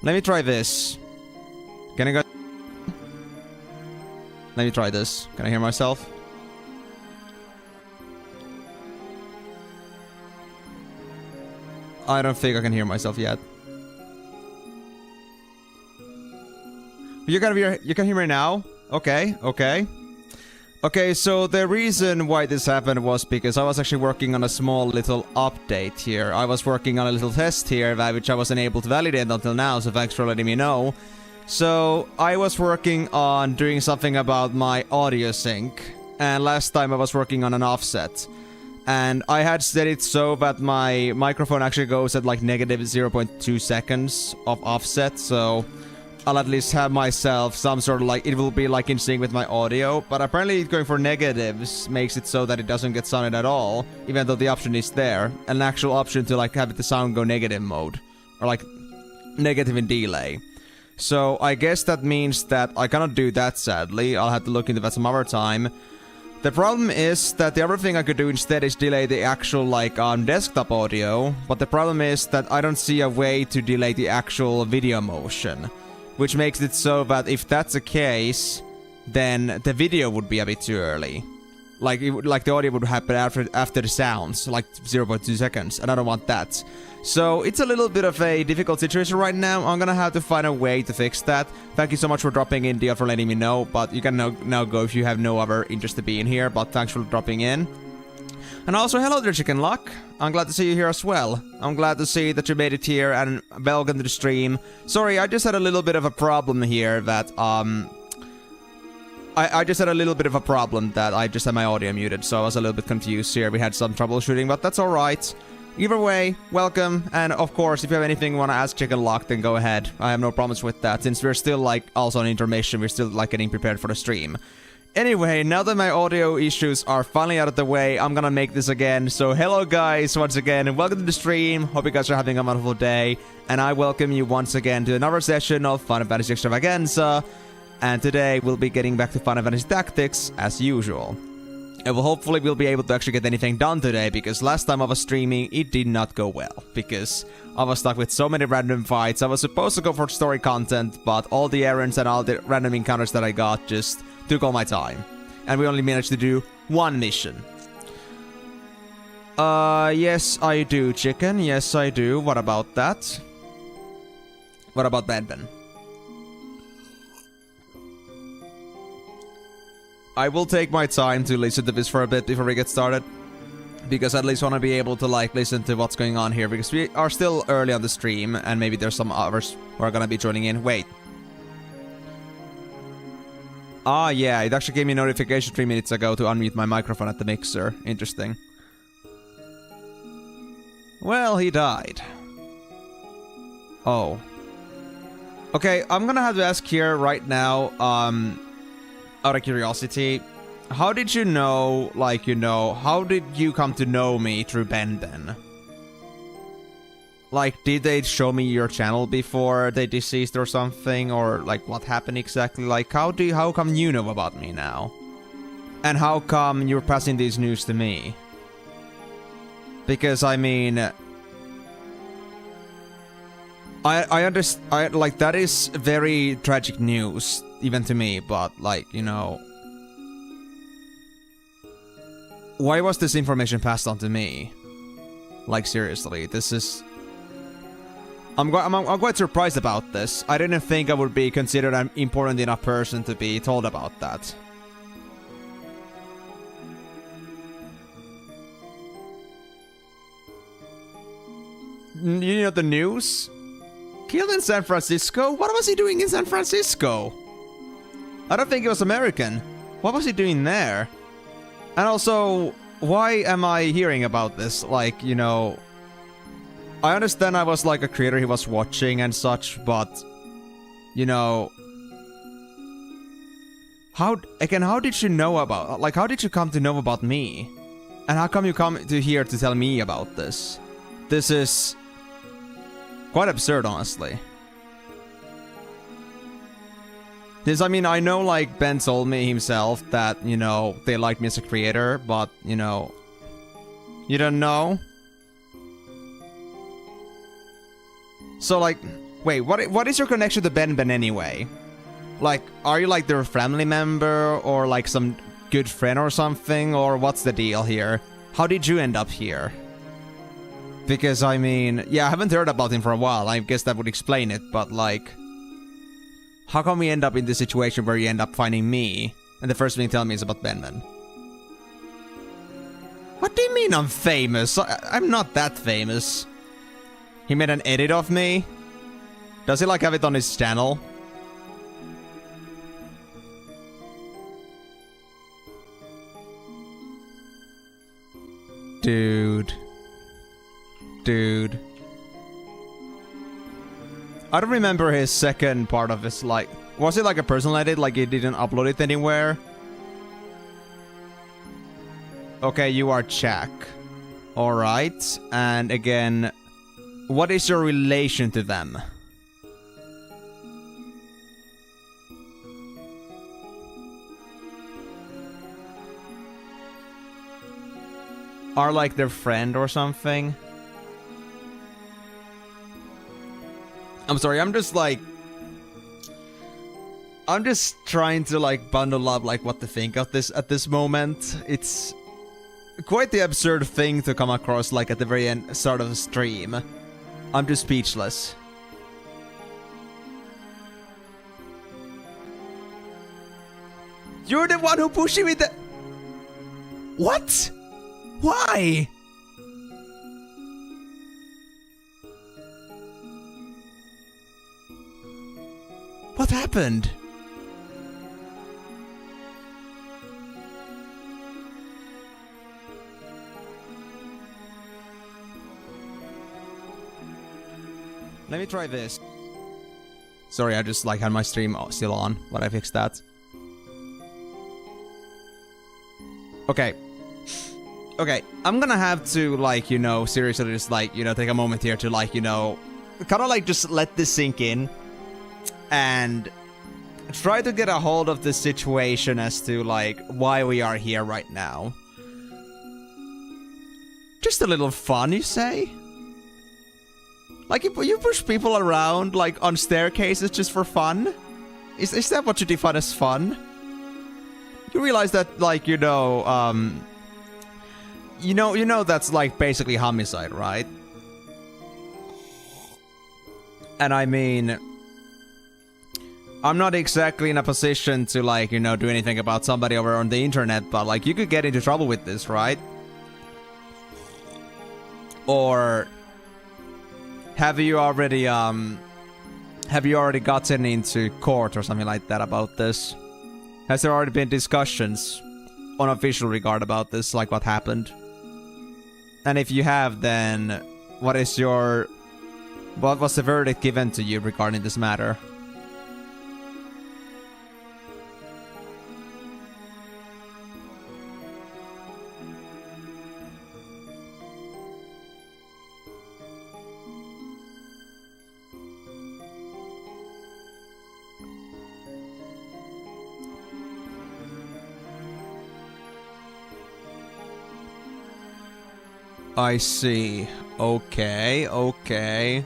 Let me try this. Can I go? Let me try this. Can I hear myself? I don't think I can hear myself yet. You can hear me now? Okay, okay. Okay, so the reason why this happened was because I was actually working on a small little update here. I was working on a little test here, which I wasn't able to validate until now, so thanks for letting me know. So, I was working on doing something about my audio sync, and last time I was working on an offset. And I had set it so that my microphone actually goes at like negative 0.2 seconds of offset, so I'll at least have myself some sort of like, it will be like in sync with my audio, but apparently going for negatives makes it so that it doesn't get sounded at all, even though the option is there. An actual option to like have the sound go negative mode, or like negative in delay. So I guess that means that I cannot do that, sadly. I'll have to look into that some other time. The problem is that the other thing I could do instead is delay the actual like desktop audio, but the problem is that I don't see a way to delay the actual video motion, which makes it so that if that's the case, then the video would be a bit too early. Like the audio would happen after the sounds, like 0.2 seconds, and I don't want that. So it's a little bit of a difficult situation right now. I'm gonna have to find a way to fix that. Thank you so much for dropping in, Dia, for letting me know, but you can now go if you have no other interest to be in here, but thanks for dropping in. And also, hello there, Chicken Luck. I'm glad to see you here as well. I'm glad to see that you made it here, and welcome to the stream. Sorry, I just had a little bit of a problem here that, I just had a little bit of a problem that I just had my audio muted, so I was a little bit confused here. We had some troubleshooting, but that's alright. Either way, welcome, and of course, if you have anything you want to ask Chicken Luck, then go ahead. I have no problems with that, since we're still, like, also on intermission, we're still, like, getting prepared for the stream. Anyway, now that my audio issues are finally out of the way, I'm gonna make this again. So hello guys, once again, and welcome to the stream. Hope you guys are having a wonderful day, and I welcome you once again to another session of Final Fantasy Extravaganza. And today, we'll be getting back to Final Fantasy Tactics, as usual. And hopefully we'll be able to actually get anything done today, because last time I was streaming, it did not go well. Because I was stuck with so many random fights. I was supposed to go for story content, but all the errands and all the random encounters that I got just took all my time. And we only managed to do one mission. Yes I do, Chicken. Yes I do. What about that? What about Benben? I will take my time to listen to this for a bit before we get started, because I at least want to be able to like listen to what's going on here, because we are still early on the stream and maybe there's some others who are gonna be joining in. Wait. Ah yeah, it actually gave me a notification 3 minutes ago to unmute my microphone at the mixer. Interesting. Well, he died. Oh. Okay, I'm gonna have to ask here right now, out of curiosity, how did you know, like, how did you come to know me through Benben? Like, did they show me your channel before they deceased or something? Or, like, what happened exactly? Like, how come you know about me now? And how come you're passing these news to me? Because, I mean, I understand, like, that is very tragic news, even to me, but, like, why was this information passed on to me? Like, seriously, this is... I'm quite surprised about this. I didn't think I would be considered an important enough person to be told about that. You know the news? Killed in San Francisco? What was he doing in San Francisco? I don't think he was American. What was he doing there? And also, why am I hearing about this? Like, I understand I was like a creator he was watching and such, but, how did you know about, like, how did you come to know about me? And how come you come to here to tell me about this? This is quite absurd, honestly. This, I mean, I know, like, Ben told me himself that, they liked me as a creator, but, you don't know? So, like, Wait, what is your connection to Ben anyway? Like, are you like their family member or like some good friend or something? Or what's the deal here? How did you end up here? Because, I mean, yeah, I haven't heard about him for a while. I guess that would explain it, but like... How come we end up in this situation where you end up finding me? And the first thing you tell me is about Benman. What do you mean I'm famous? I'm not that famous. He made an edit of me? Does he like have it on his channel? Dude. Dude. I don't remember his second part of his, like... Was it like a personal edit, like he didn't upload it anywhere? Okay, you are Jack. Alright, and again... What is your relation to them? Are like their friend or something? I'm sorry, I'm just like... I'm just trying to like bundle up like what to think of this at this moment. It's quite the absurd thing to come across like at the very end start of the stream. I'm just speechless. You're the one who pushed me the... What? Why? What happened? Let me try this. Sorry, I just like had my stream still on, but I fixed that. Okay. Okay, I'm gonna have to, like, you know, seriously just, like, you know, take a moment here to, like, you know, kind of, like, just let this sink in. And try to get a hold of the situation as to, like, why we are here right now. Just a little fun, you say? Like, you push people around, like, on staircases just for fun? Is that what you define as fun? You realize that, like, you know, you know that's, like, basically homicide, right? And I mean... I'm not exactly in a position to, like, you know, do anything about somebody over on the internet, but, like, you could get into trouble with this, right? Or... Have you already gotten into court or something like that about this? Has there already been discussions on official regard about this, like what happened? And if you have, then what was the verdict given to you regarding this matter? I see. Okay, okay.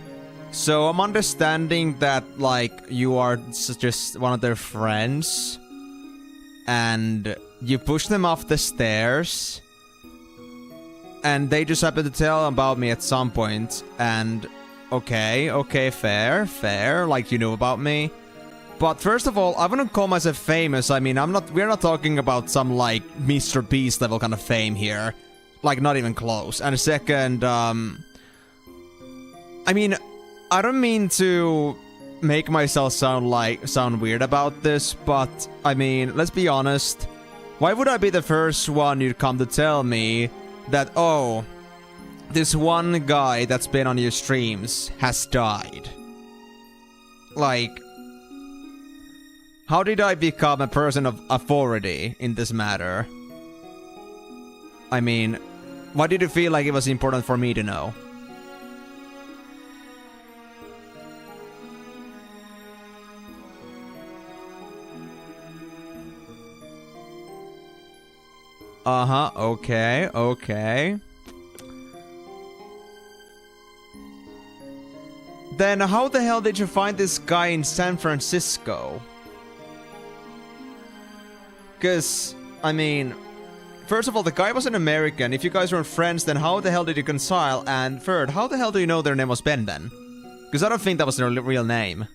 So I'm understanding that, like, you are just one of their friends. And you push them off the stairs. And they just happen to tell about me at some point. And, okay, fair. Like, you know about me. But first of all, I wouldn't call myself famous. I mean, we're not talking about some, like, Mr. Beast level kind of fame here. Like, not even close. And second, I mean, I don't mean to make myself sound weird about this, but, I mean, let's be honest. Why would I be the first one you'd come to tell me that, oh, this one guy that's been on your streams has died? Like, how did I become a person of authority in this matter? I mean... Why did you feel like it was important for me to know? Uh-huh, okay. then how the hell did you find this guy in San Francisco? Because, I mean, first of all, the guy was an American. If you guys weren't friends, then how the hell did you reconcile? And third, how the hell do you know their name was Ben then? Because I don't think that was their real name.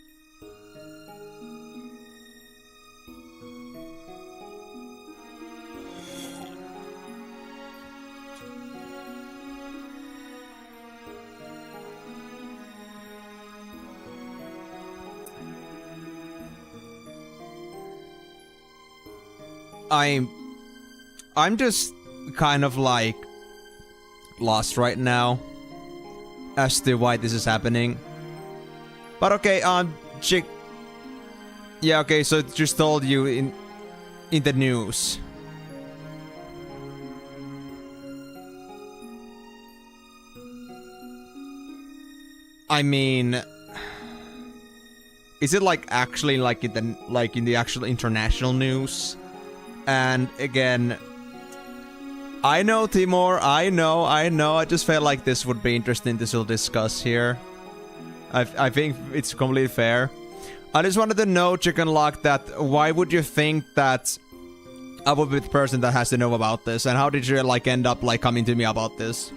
I'm just kind of like lost right now as to why this is happening. But okay, chick. Yeah, okay, so it just told you in the news. I mean, is it like actually like in the actual international news? And again, I know, Timor, I know. I just felt like this would be interesting to still discuss here. I think it's completely fair. I just wanted to know, Chicken Lock, that why would you think that I would be the person that has to know about this? And how did you like end up like coming to me about this?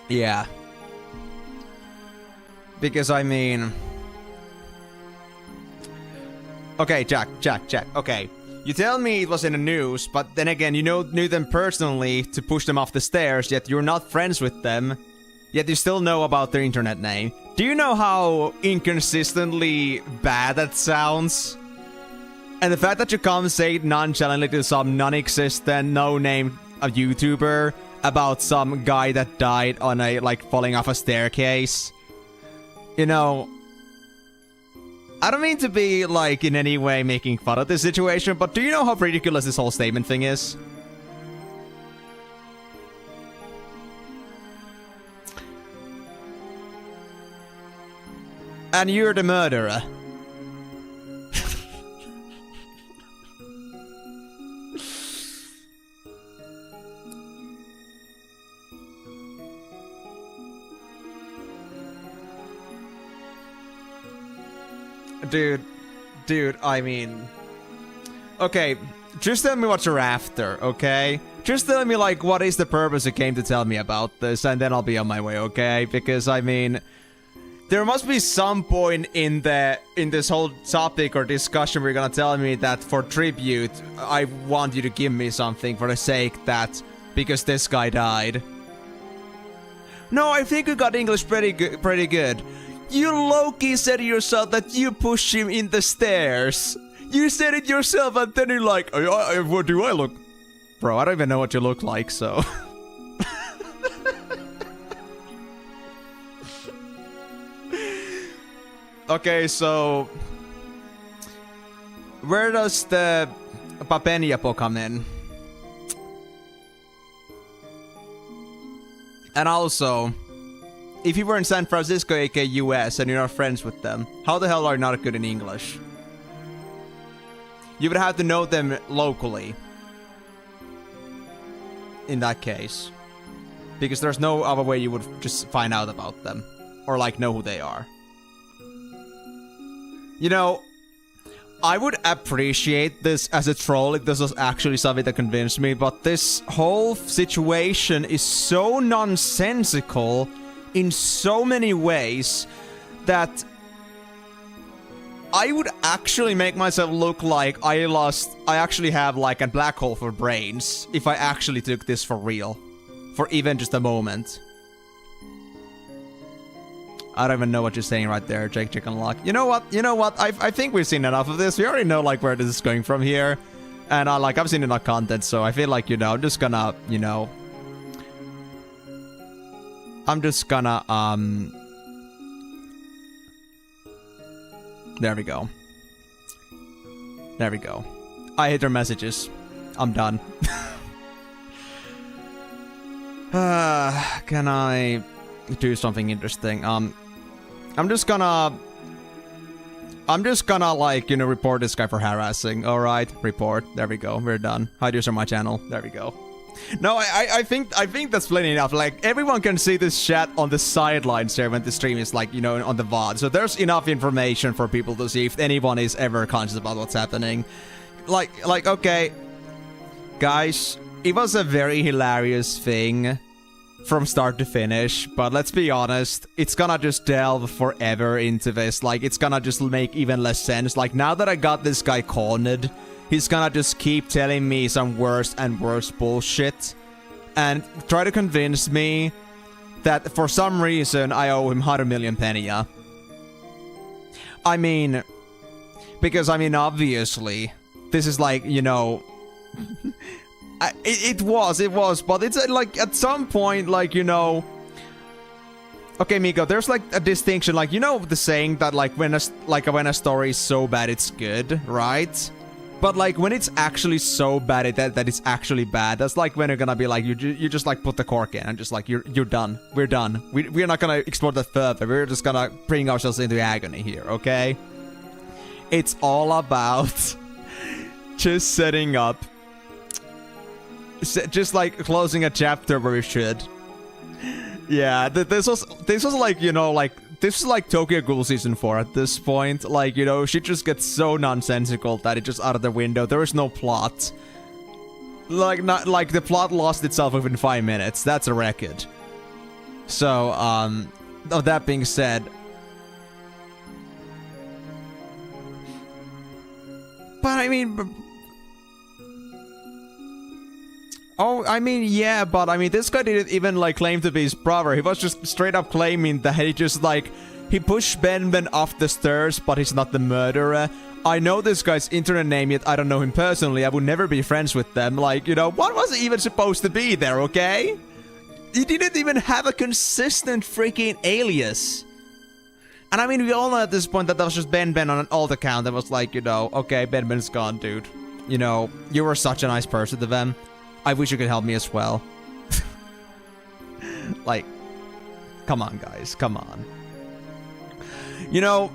Yeah. Because I mean... Okay, Jack, okay. You tell me it was in the news, but then again, you knew them personally to push them off the stairs, yet you're not friends with them, yet you still know about their internet name. Do you know how inconsistently bad that sounds? And the fact that you come say it nonchalantly to some non-existent, no-name YouTuber about some guy that died on a, like, falling off a staircase. You know... I don't mean to be, like, in any way making fun of this situation, but do you know how ridiculous this whole statement thing is? And you're the murderer. Dude, I mean... Okay, just tell me what you're after, okay? Just tell me, like, what is the purpose you came to tell me about this, and then I'll be on my way, okay? Because, I mean... There must be some point in this whole topic or discussion where you're gonna tell me that for tribute, I want you to give me something for the sake that... Because this guy died. No, I think you got English pretty good. You low-key said yourself that you pushed him in the stairs. You said it yourself and then you're like, what do I look? Bro, I don't even know what you look like, so... Okay, so... Where does the Papenyapo come in? And also... If you were in San Francisco, aka US, and you're not friends with them, how the hell are you not good in English? You would have to know them locally. In that case. Because there's no other way you would just find out about them. Or like know who they are. You know, I would appreciate this as a troll if this was actually something that convinced me, but this whole situation is so nonsensical in so many ways that I would actually make myself look like I actually have like a black hole for brains if I actually took this for real. For even just a moment. I don't even know what you're saying right there, Jake Chicken Lock. You know what? I think we've seen enough of this. We already know like where this is going from here. And I've seen enough content, so I feel like, I'm just gonna, I'm just gonna, there we go. There we go. I hate their messages. I'm done. Can I do something interesting? I'm just gonna, like, report this guy for harassing. Alright, report. There we go. We're done. Hide user my channel. There we go. No, I think that's plenty enough. Like, everyone can see this chat on the sidelines here when the stream is, like, you know, on the VOD. So there's enough information for people to see if anyone is ever conscious about what's happening. Like, okay, guys, it was a very hilarious thing from start to finish, but let's be honest, it's gonna just delve forever into this. Like, it's gonna just make even less sense. Like, now that I got this guy cornered, he's gonna just keep telling me some worse and worse bullshit and try to convince me that for some reason I owe him 100 million penny. I mean, because, I mean, obviously, this is like, you know... it was, but it's like, at some point, like, you know... Okay, Miko, there's like a distinction, like, you know the saying that, like, when a story is so bad it's good, right? But, like, when it's actually so bad that it's actually bad, that's like when you're gonna be like, you just, like, put the cork in and just, like, you're done. We're done. We're not gonna explore that further. We're just gonna bring ourselves into agony here, okay? It's all about just setting up, just, like, closing a chapter where we should. Yeah, this was like, you know, like, this is like Tokyo Ghoul Season 4 at this point. Like, you know, she just gets so nonsensical that it's just out of the window. There is no plot. Like, not like the plot lost itself within 5 minutes. That's a record. So, of that being said... But, I mean... Oh, I mean, yeah, but, I mean, this guy didn't even, like, claim to be his brother. He was just straight up claiming that he just, like, he pushed Ben off the stairs, but he's not the murderer. I know this guy's internet name, yet I don't know him personally. I would never be friends with them. Like, you know, what was he even supposed to be there, okay? He didn't even have a consistent freaking alias. And I mean, we all know at this point that was just Ben on an alt account that was like, you know, okay, Ben's gone, dude. You know, you were such a nice person to them. I wish you could help me as well. Like, come on, guys, come on. You know,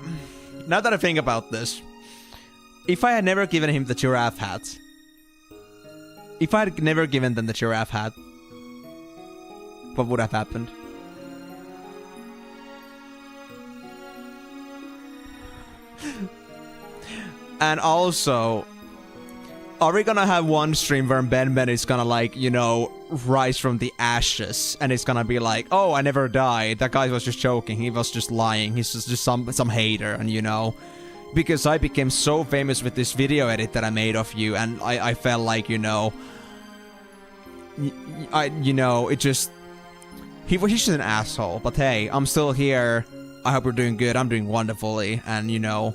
now that I think about this, if I had never given him the giraffe hat, if I had never given them the giraffe hat, what would have happened? And also... Are we gonna have one stream where Ben is gonna, like, you know, rise from the ashes, and it's gonna be like, oh, I never died, that guy was just joking, he was just lying, he's just some hater, and, you know, because I became so famous with this video edit that I made of you, and I felt like, you know, you know, it just, he's just an asshole, but hey, I'm still here, I hope you're doing good, I'm doing wonderfully, and, you know,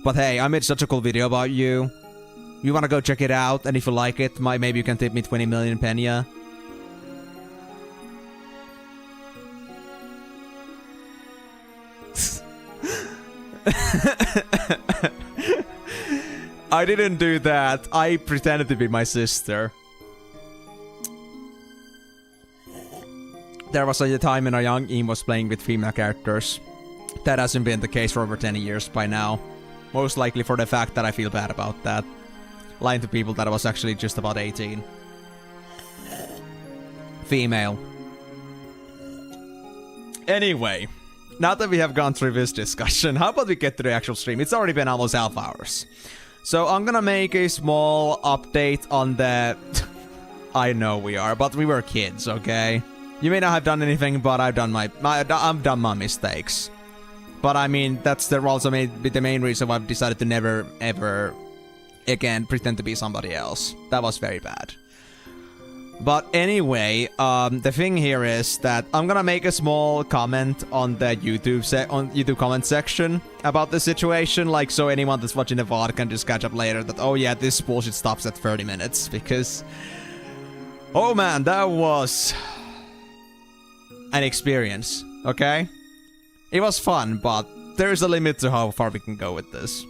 but hey, I made such a cool video about you. You wanna go check it out, and if you like it, maybe you can tip me 20 million penny. I didn't do that. I pretended to be my sister. There was a time when a young Eam was playing with female characters. That hasn't been the case for over 10 years by now. Most likely for the fact that I feel bad about that. Lying to people that I was actually just about 18. Female. Anyway, now that we have gone through this discussion, how about we get to the actual stream? It's already been almost half hours. So I'm gonna make a small update on the... I know we are, but we were kids, okay? You may not have done anything, but I've done I've done my mistakes. But I mean, that's also the main reason why I've decided to never, ever... again, pretend to be somebody else. That was very bad. But anyway, the thing here is that I'm gonna make a small comment on the YouTube comment section about the situation, like, so anyone that's watching the VOD can just catch up later that, oh yeah, this bullshit stops at 30 minutes, because... Oh man, that was... an experience, okay? It was fun, but there is a limit to how far we can go with this.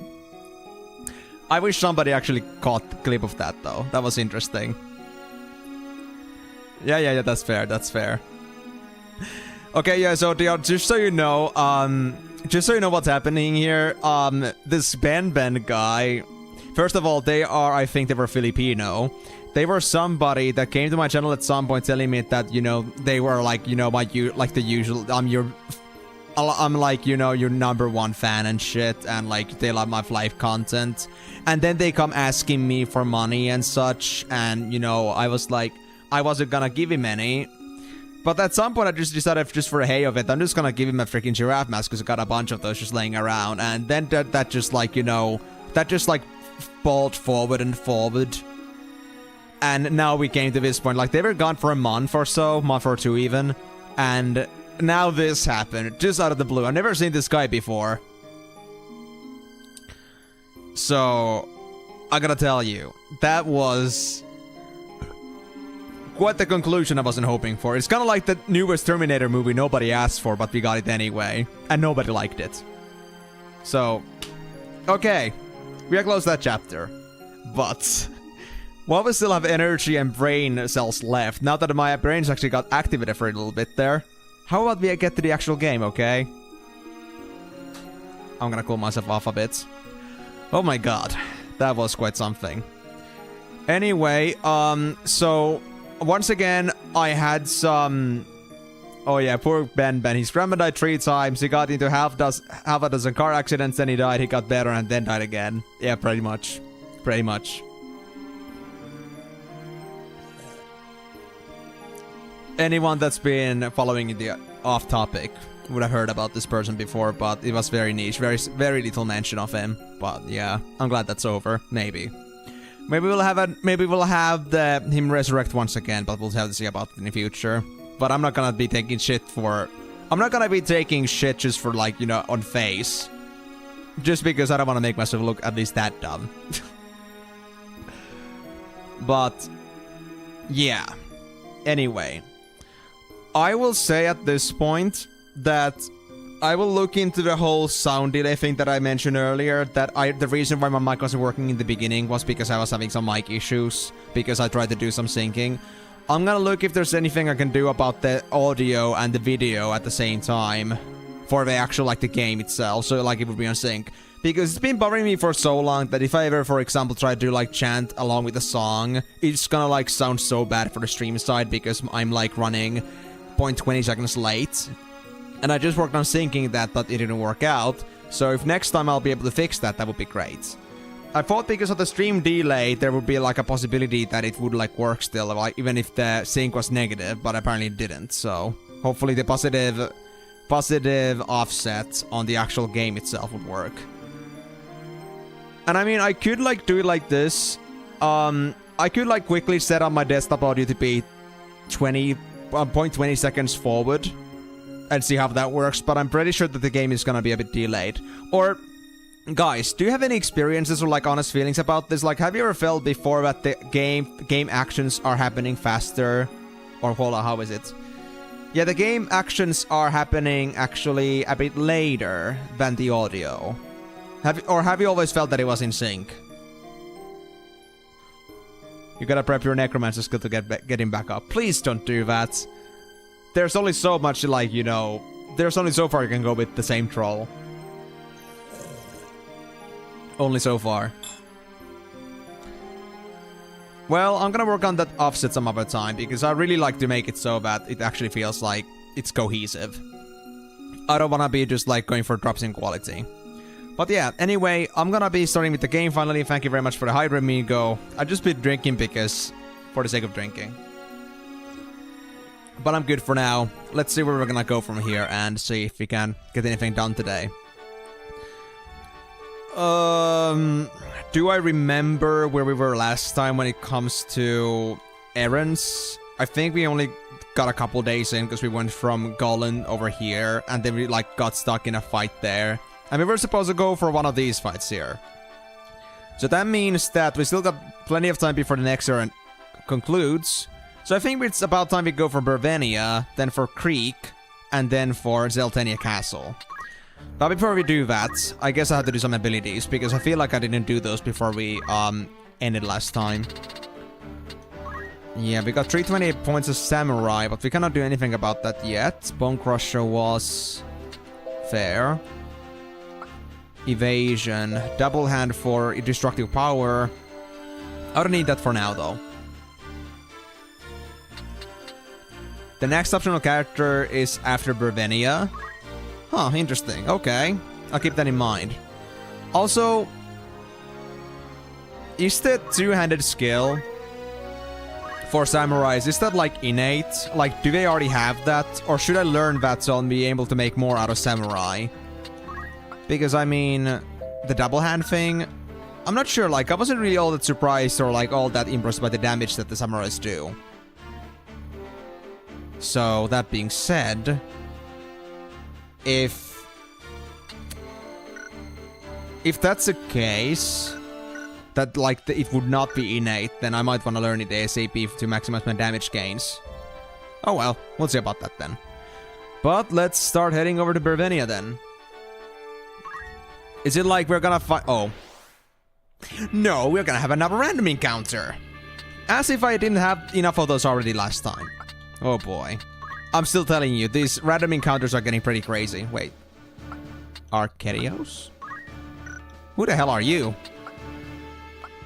I wish somebody actually caught the clip of that, though. That was interesting. Yeah, that's fair, that's fair. Okay, yeah, so just so you know what's happening here, this Ben guy, first of all, I think they were Filipino. They were somebody that came to my channel at some point telling me that, you know, they were like, you know, like the usual, I'm like, you know, your #1 fan and shit, and like they love my live content. And then they come asking me for money and such, and you know, I was like, I wasn't gonna give him any. But at some point I just decided, just for the hay of it, I'm just gonna give him a freaking giraffe mask because I got a bunch of those just laying around. And then that just like, you know, that just like balled forward and forward. And now we came to this point, like they were gone for a month or so, month or two even, and now this happened, just out of the blue. I've never seen this guy before. So, I gotta tell you, that was quite the conclusion I wasn't hoping for. It's kind of like the newest Terminator movie nobody asked for, but we got it anyway, and nobody liked it. So, okay, we are close to that chapter, but while we still have energy and brain cells left, now that my brains actually got activated for a little bit there, how about we get to the actual game, okay? I'm gonna cool myself off a bit. Oh my god, that was quite something. Anyway, so once again, I had some... Oh yeah, poor Ben. His grandma died 3 times, he got into half a dozen car accidents, then he died, he got better, and then died again. Yeah, pretty much. Pretty much. Anyone that's been following the off-topic would have heard about this person before, but it was very niche, very little mention of him. But yeah, I'm glad that's over. Maybe we'll have him resurrect once again, but we'll have to see about it in the future. But I'm not gonna be taking shit just for, like, you know, on face, just because I don't want to make myself look at least that dumb. But yeah. Anyway, I will say at this point that I will look into the whole sound delay thing that I mentioned earlier. The reason why my mic wasn't working in the beginning was because I was having some mic issues, because I tried to do some syncing. I'm gonna look if there's anything I can do about the audio and the video at the same time for the actual, like, the game itself, so like it would be on sync. Because it's been bothering me for so long that if I ever, for example, try to do, like, chant along with the song, it's gonna, like, sound so bad for the stream side because I'm, like, running 0.20 seconds late. And I just worked on syncing that, but it didn't work out. So if next time I'll be able to fix that, that would be great. I thought because of the stream delay, there would be, like, a possibility that it would, like, work still, like, even if the sync was negative, but apparently it didn't. So hopefully the positive offset on the actual game itself would work. And I mean, I could, like, do it like this. I could, like, quickly set up my desktop audio to be 0.20 seconds forward and see how that works, but I'm pretty sure that the game is gonna be a bit delayed. Or, guys, do you have any experiences or, like, honest feelings about this? Like, have you ever felt before that the game actions are happening faster? Or, hold on, how is it? Yeah, the game actions are happening actually a bit later than the audio. Have you always felt that it was in sync? You gotta prep your necromancer skill to get him back up. Please don't do that. There's only so much, like, you know, there's only so far you can go with the same troll. Only so far. Well, I'm gonna work on that offset some other time, because I really like to make it so that it actually feels like it's cohesive. I don't wanna be just, like, going for drops in quality. But yeah, anyway, I'm gonna be starting with the game finally. Thank you very much for the hydrate me go. I've just been drinking because, for the sake of drinking. But I'm good for now. Let's see where we're gonna go from here and see if we can get anything done today. Do I remember where we were last time when it comes to errands? I think we only got a couple days in because we went from Golan over here and then we, like, got stuck in a fight there. And we were supposed to go for one of these fights here. So that means that we still got plenty of time before the next errand concludes. So I think it's about time we go for Bervenia, then for Creek, and then for Zeltenia Castle. But before we do that, I guess I have to do some abilities, because I feel like I didn't do those before we ended last time. Yeah, we got 328 points as Samurai, but we cannot do anything about that yet. Bone Crusher was fair. Evasion. Double hand for destructive power. I don't need that for now, though. The next optional character is after Bervenia. Huh, interesting. Okay. I'll keep that in mind. Also, is the two-handed skill for samurais, is that like innate? Like, do they already have that? Or should I learn that so I'll be able to make more out of samurai? Because, I mean, the double hand thing, I'm not sure, like, I wasn't really all that surprised or like all that impressed by the damage that the samurais do. So, that being said, if that's the case, that like it would not be innate, then I might want to learn it ASAP to maximize my damage gains. Oh well, we'll see about that then. But let's start heading over to Bervenia then. Is it like we're gonna fight? Oh. No, we're gonna have another random encounter. As if I didn't have enough of those already last time. Oh boy. I'm still telling you, these random encounters are getting pretty crazy. Wait. Arcadios? Who the hell are you?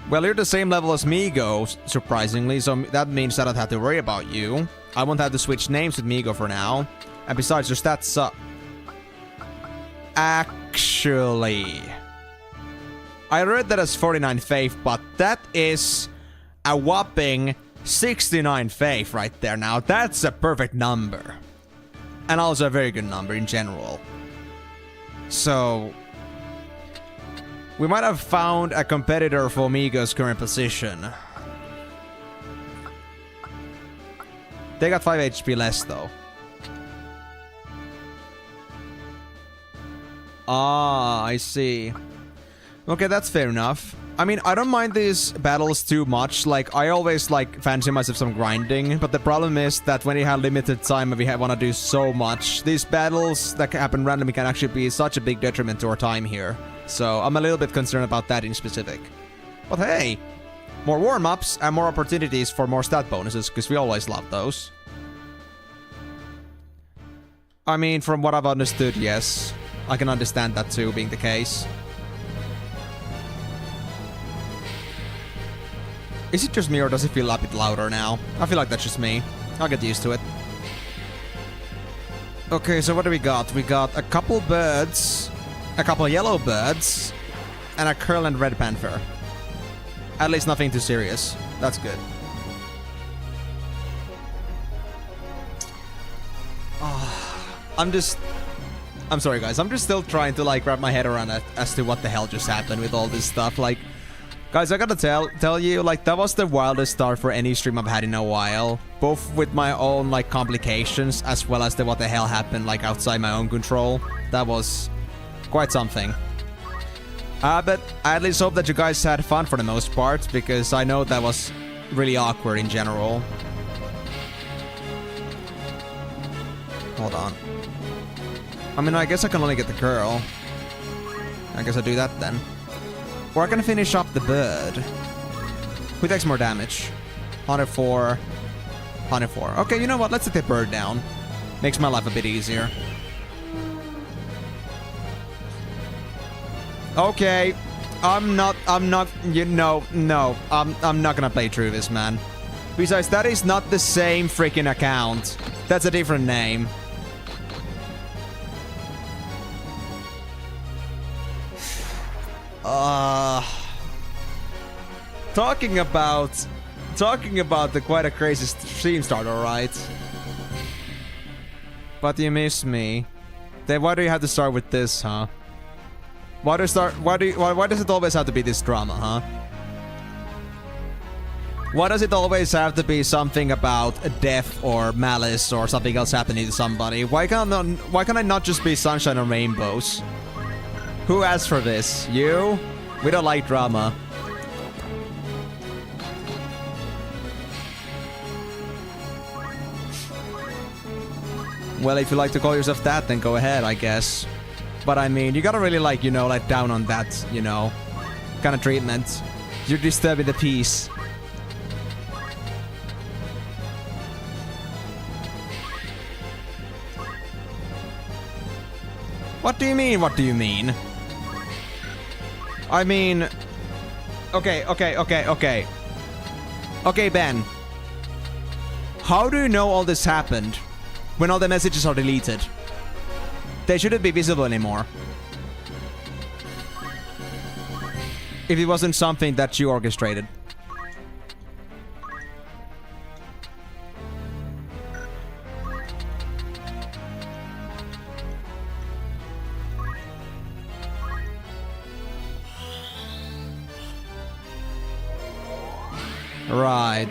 Well, you're the same level as Migo, surprisingly, so that means I don't have to worry about you. I won't have to switch names with Migo for now. And besides, your stats suck. Actually, I read that as 49 faith, but that is a whopping 69 faith right there. Now, that's a perfect number. And also a very good number in general. So, we might have found a competitor for Migo's current position. They got 5 HP less, though. Ah, I see. Okay, that's fair enough. I mean, I don't mind these battles too much. Like, I always, like, fancy myself some grinding. But the problem is that when you have limited time and we want to do so much, these battles that happen randomly can actually be such a big detriment to our time here. So, I'm a little bit concerned about that in specific. But hey, more warm-ups and more opportunities for more stat bonuses, because we always love those. I mean, from what I've understood, yes. I can understand that too, being the case. Is it just me, or does it feel a bit louder now? I feel like that's just me. I'll get used to it. Okay, so what do we got? We got a couple birds, a couple yellow birds, and a curl and red panther. At least nothing too serious. That's good. I'm sorry guys, I'm just still trying to like wrap my head around it as to what the hell just happened with all this stuff. Like, guys, I gotta tell you, like, that was the wildest start for any stream I've had in a while. Both with my own, like, complications, as well as the what the hell happened, like, outside my own control. That was quite something. But I at least hope that you guys had fun for the most part, because I know that was really awkward in general. Hold on. I mean, I guess I can only get the girl. I guess I'll do that then. Or I can finish up the bird. Who takes more damage? 104. 104. Okay, you know what? Let's take the bird down. Makes my life a bit easier. Okay. I'm not, you know, no. I'm not gonna play through this, man. Besides, that is not the same freaking account. That's a different name. Talking about the quite a crazy stream start, alright? But you miss me. Then why do you have to start with this, huh? Why does it always have to be this drama, huh? Why does it always have to be something about death or malice or something else happening to somebody? Why can I not just be sunshine and rainbows? Who asked for this? You? We don't like drama. Well, if you like to call yourself that, then go ahead, I guess. But I mean, you gotta really like, you know, let down on that, you know, kind of treatment. You're disturbing the peace. What do you mean, what do you mean? I mean... Okay, Ben. How do you know all this happened? when all the messages are deleted. They shouldn't be visible anymore. If it wasn't something that you orchestrated.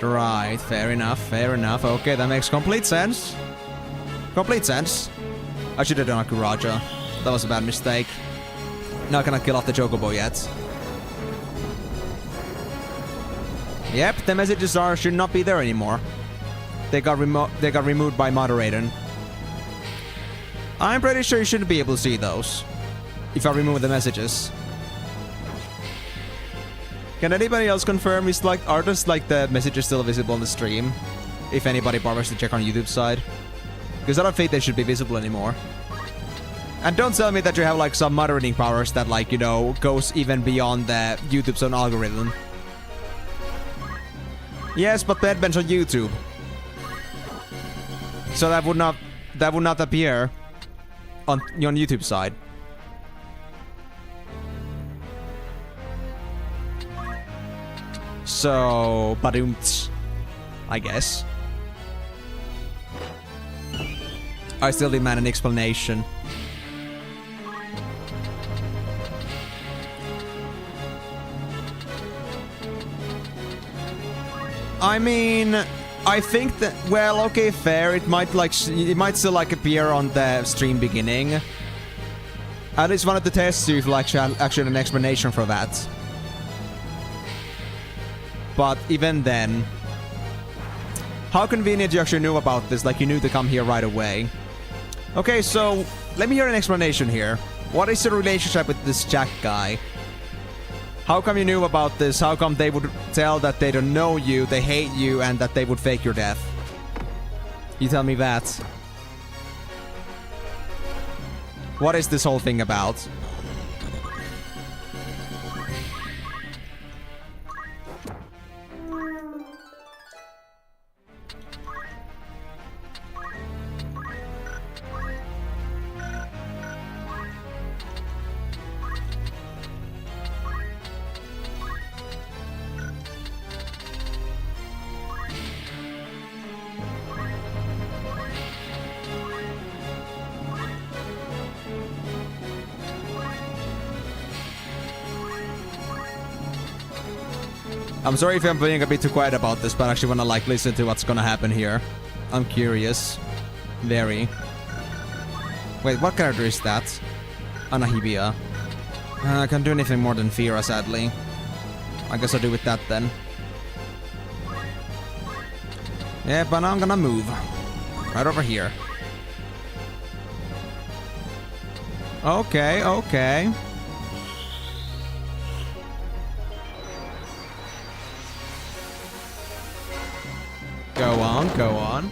Right. Fair enough. Okay, that makes complete sense. Complete sense. I should have done a Kuraja. That was a bad mistake. Not gonna kill off the Chocobo yet. Yep, the messages should not be there anymore. They got removed by moderator. I'm pretty sure you shouldn't be able to see those if I remove the messages. Can anybody else confirm? Are the messages still visible on the stream? If anybody bothers to check on YouTube side, because I don't think they should be visible anymore. And don't tell me that you have like some moderating powers that goes even beyond the YouTube's own algorithm. Yes, but that bench on YouTube, so that would not appear on YouTube side. So, badumts, I guess. I still demand an explanation. I mean, I think that, well, okay, fair. It might still appear on the stream beginning. I just wanted to test you if actually an explanation for that. But even then, how convenient you actually knew about this, like you knew to come here right away. Okay, so let me hear an explanation here. What is your relationship with this Jack guy? How come you knew about this? How come they would tell that they don't know you, they hate you, and that they would fake your death? You tell me that. What is this whole thing about? I'm sorry if I'm being a bit too quiet about this, but I actually wanna listen to what's gonna happen here. I'm curious. Very. Wait, what character is that? Anahibia. I can't do anything more than Fira, sadly. I guess I'll do with that then. Yeah, but now I'm gonna move. Right over here. Okay. Go on.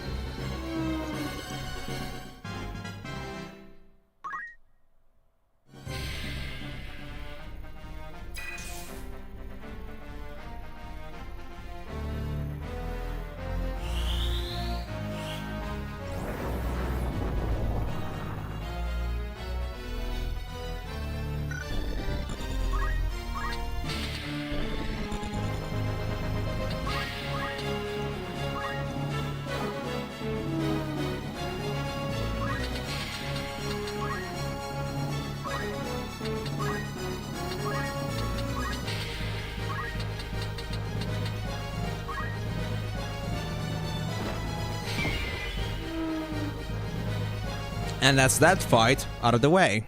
And that's that fight out of the way.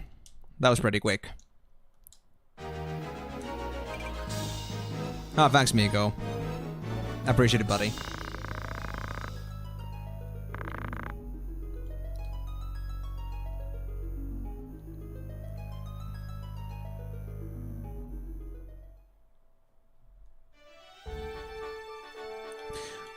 That was pretty quick. Oh, thanks, Miko. Appreciate it, buddy.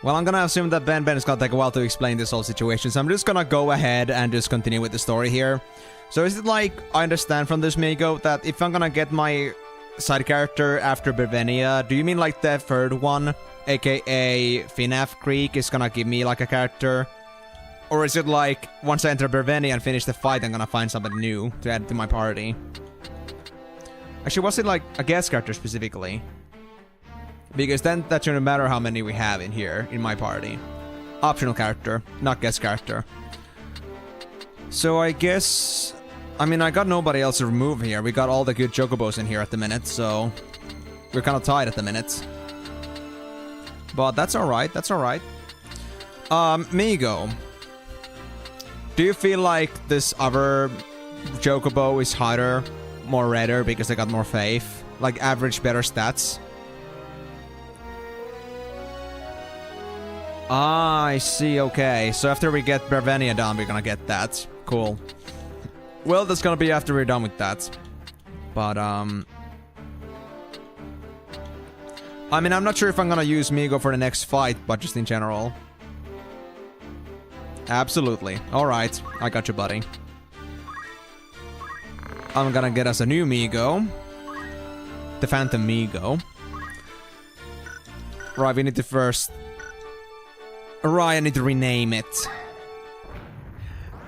Well, I'm gonna assume that Ben is gonna take a while to explain this whole situation, so I'm just gonna go ahead and just continue with the story here. So is it I understand from this, Migo, that if I'm gonna get my side character after Bevenia, do you mean the third one, aka Finaf Creek, is gonna give me a character? Or is it like, once I enter Bervenia and finish the fight, I'm gonna find somebody new to add to my party? Actually, was it like a guest character specifically? Because then that shouldn't matter how many we have in here, in my party. Optional character, not guest character. So I guess... I mean, I got nobody else to remove here. We got all the good chocobos in here at the minute, so... We're kind of tied at the minute. But that's alright, that's alright. Migo. Do you feel like this other chocobo is harder, more redder because they got more faith? Like average better stats? Ah, I see, okay. So after we get Bervenia done, we're gonna get that. Cool. Well, that's gonna be after we're done with that. But, I mean, I'm not sure if I'm gonna use Migo for the next fight, but just in general. Absolutely. Alright, I got you, buddy. I'm gonna get us a new Migo. The Phantom Migo. Right, we need to first... Right, I need to rename it.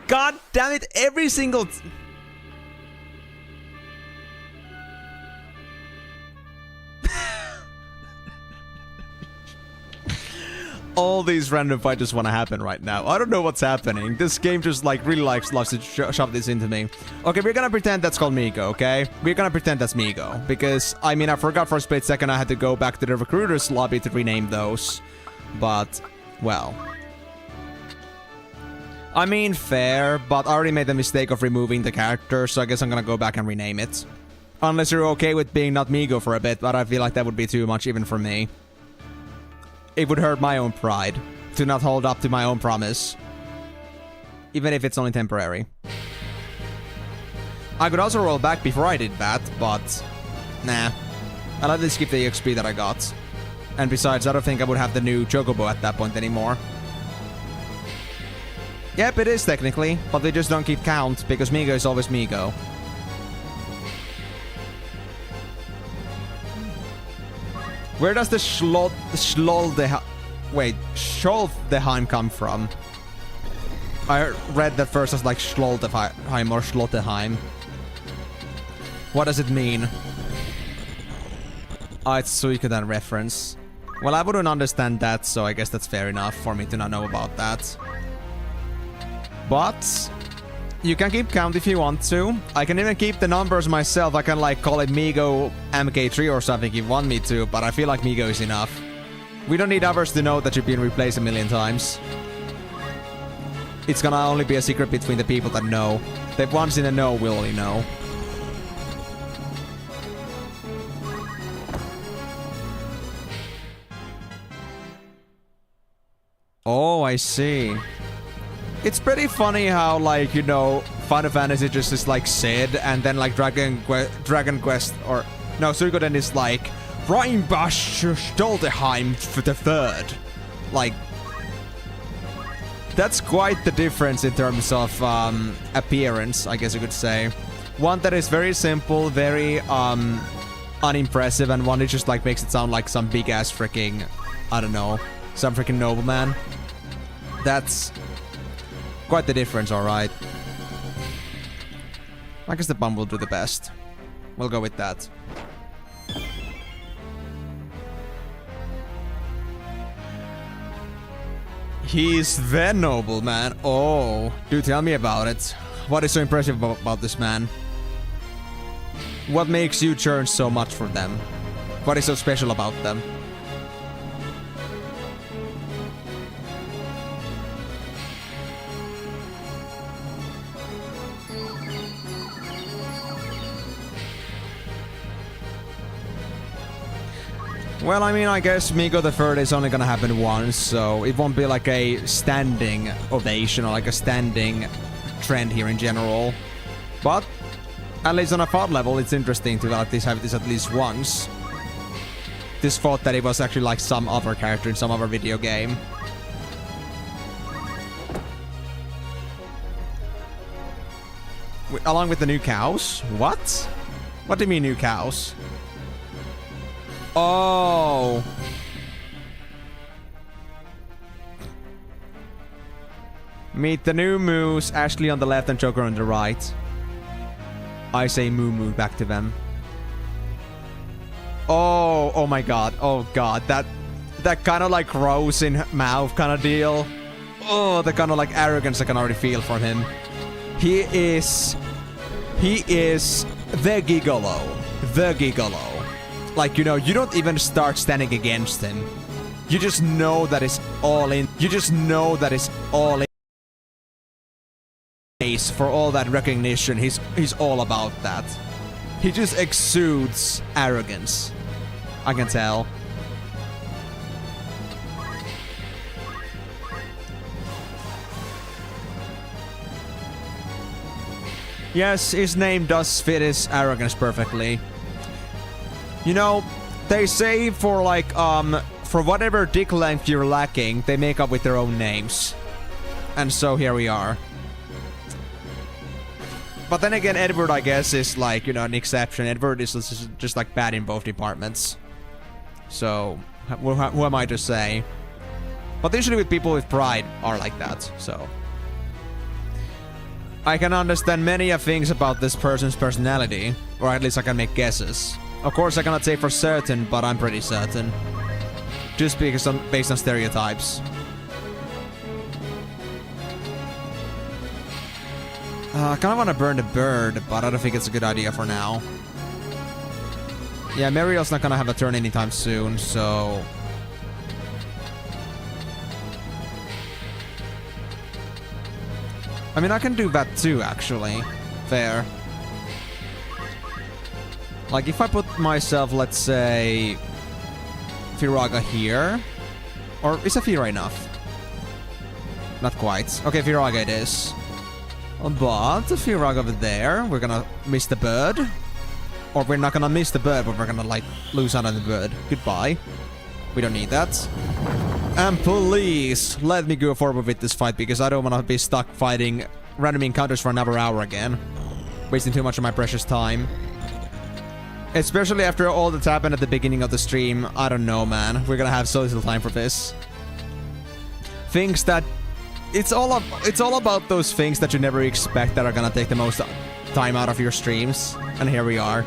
God damn it, every single... All these random fights just want to happen right now. I don't know what's happening. This game just like really loves to shove this into me. Okay, we're gonna pretend that's called Migo, okay? We're gonna pretend that's Migo. Because, I mean, I forgot for a split second I had to go back to the recruiter's lobby to rename those. But, well. I mean, fair, but I already made the mistake of removing the character, so I guess I'm gonna go back and rename it. Unless you're okay with being not Migo for a bit, but I feel like that would be too much even for me. It would hurt my own pride to not hold up to my own promise. Even if it's only temporary. I could also roll back before I did that, but... Nah. I'll at least keep the EXP that I got. And besides, I don't think I would have the new Chocobo at that point anymore. Yep, it is technically, but they just don't keep count, because Migo is always Migo. Where does the Scholdeheim come from? I read that first as like Schloldeheim or Schlotteheim. What does it mean? Ah, it's Suikoden reference. Well, I wouldn't understand that, so I guess that's fair enough for me to not know about that. But... you can keep count if you want to. I can even keep the numbers myself. I can like call it Migo MK3 or something if you want me to, but I feel like Migo is enough. We don't need others to know that you've been replaced a million times. It's gonna only be a secret between the people that know. The ones in the know will only know. Oh, I see. It's pretty funny how, like, you know, Final Fantasy just is like Sid, and then like Dragon Quest, or no, Suikoden is like Rheinbash Stoldeheim for the third. Like, that's quite the difference in terms of appearance, I guess you could say. One that is very simple, very unimpressive, and one that just like makes it sound like some big ass freaking, I don't know, some freaking nobleman. That's quite the difference, alright. I guess the bum will do the best. We'll go with that. He's the nobleman. Oh, do tell me about it. What is so impressive about this man? What makes you churn so much for them? What is so special about them? Well, I mean, I guess Migo the Third is only gonna happen once, so it won't be like a standing ovation or like a standing trend here in general. But at least on a thought level, it's interesting to at least have this at least once. This thought that it was actually like some other character in some other video game. Along with the new cows? What? What do you mean new cows? Oh. Meet the new Moose, Ashley on the left and Joker on the right. I say Moo Moo back to them. Oh my god. Oh god. That kind of like gross in mouth kind of deal. Oh, the kind of like arrogance I can already feel from him. He is the gigolo. The gigolo. Like, you know, you don't even start standing against him. You just know that it's all in. You just know that it's all in. For all that recognition, he's all about that. He just exudes arrogance. I can tell. Yes, his name does fit his arrogance perfectly. You know, they say for like, for whatever dick length you're lacking, they make up with their own names. And so here we are. But then again, Edward, I guess, is like, you know, an exception. Edward is just like bad in both departments. So, who am I to say? But usually with people with pride are like that, so. I can understand many things about this person's personality, or at least I can make guesses. Of course, I cannot say for certain, but I'm pretty certain. Just because I'm based on stereotypes. I kind of want to burn the bird, but I don't think it's a good idea for now. Yeah, Mariel's not gonna have a turn anytime soon, so... I mean, I can do that too, actually. Fair. Like, if I put myself, let's say... Firaga here... Or is a Fira enough? Not quite. Okay, Firaga it is. But if you're over there, we're gonna miss the bird. Or we're not gonna miss the bird, but we're gonna, like, lose out on the bird. Goodbye. We don't need that. And please, let me go forward with this fight, because I don't wanna be stuck fighting random encounters for another hour again. Wasting too much of my precious time. Especially after all that's happened at the beginning of the stream. I don't know, man. We're gonna have so little time for this. Things that... It's all about those things that you never expect that are gonna take the most time out of your streams. And here we are.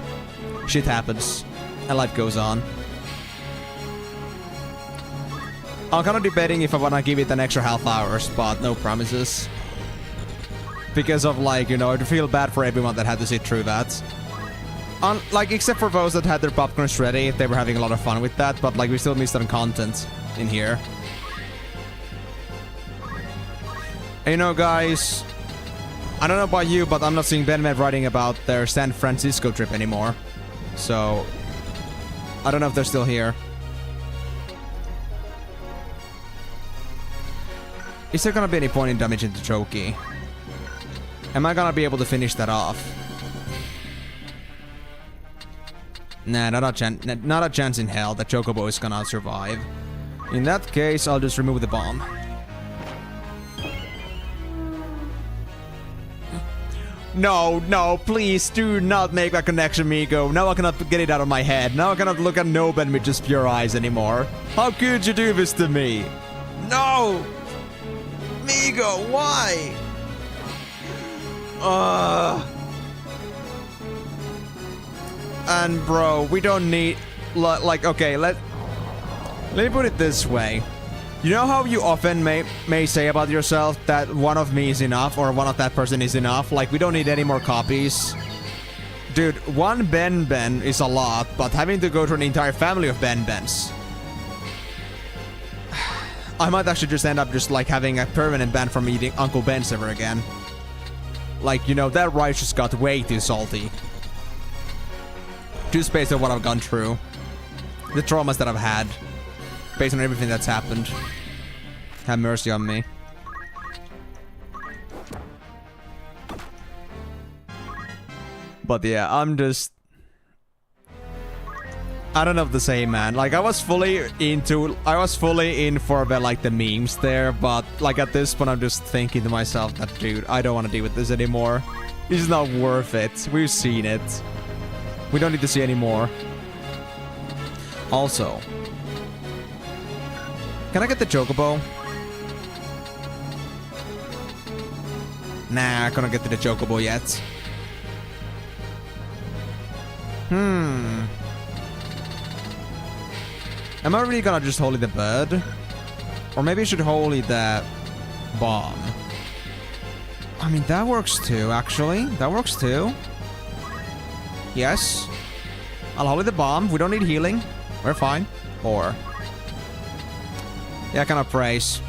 Shit happens. And life goes on. I'm kind of debating if I wanna give it an extra half hour, but no promises. Because of, like, you know, I feel bad for everyone that had to sit through that. Like, except for those that had their popcorns ready, they were having a lot of fun with that, but, like, we still missed some content in here. And, you know, guys, I don't know about you, but I'm not seeing BenMed writing about their San Francisco trip anymore. So, I don't know if they're still here. Is there gonna be any point in damaging the Choki? Am I gonna be able to finish that off? Nah, not a chance in hell that Chocobo is gonna survive. In that case, I'll just remove the bomb. No, no, please do not make that connection, Migo. Now I cannot get it out of my head. Now I cannot look at Noben with just pure eyes anymore. How could you do this to me? No! Migo, why? And bro, we don't need... Like, okay, let me put it this way. You know how you often may say about yourself that one of me is enough or one of that person is enough? Like, we don't need any more copies. Dude, one Ben is a lot, but having to go through an entire family of Ben-Bens. I might actually just end up just, like, having a permanent ban from eating Uncle Ben's ever again. Like, you know, that rice just got way too salty. Just based on what I've gone through. The traumas that I've had. Based on everything that's happened. Have mercy on me. But yeah, I'm just... I don't know what to say, man. Like, I was fully in for the, like, the memes there, but, like, at this point, I'm just thinking to myself that, dude, I don't want to deal with this anymore. This is not worth it. We've seen it. We don't need to see any more. Also, can I get the Chocobo? Nah, I couldn't get to the chocobo yet. Am I really gonna just holy the bird? Or maybe I should holy the bomb. I mean, that works too, actually. That works too. Yes. I'll holy the bomb. We don't need healing. We're fine. Or... yeah, kind of praise.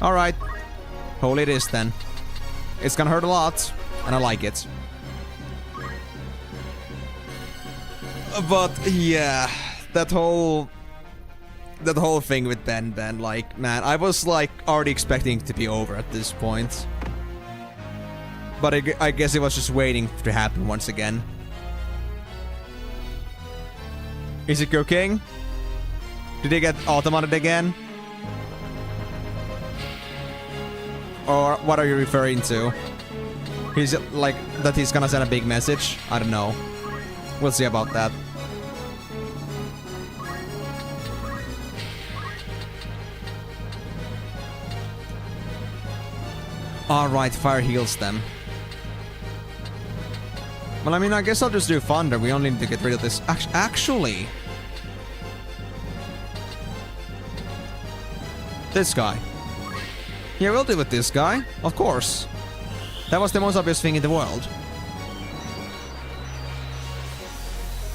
Alright. Holy it is then. It's gonna hurt a lot. And I like it. But, yeah. That whole thing with Ben, like, man, I was, like, already expecting it to be over at this point. But I guess it was just waiting to happen once again. Is it cooking? Did they get automated again? Or what are you referring to? He's like, that he's gonna send a big message? I don't know. We'll see about that. Alright, fire heals them. Well, I mean, I guess I'll just do thunder. We only need to get rid of this. Actually... this guy. Yeah, we'll deal with this guy. Of course. That was the most obvious thing in the world.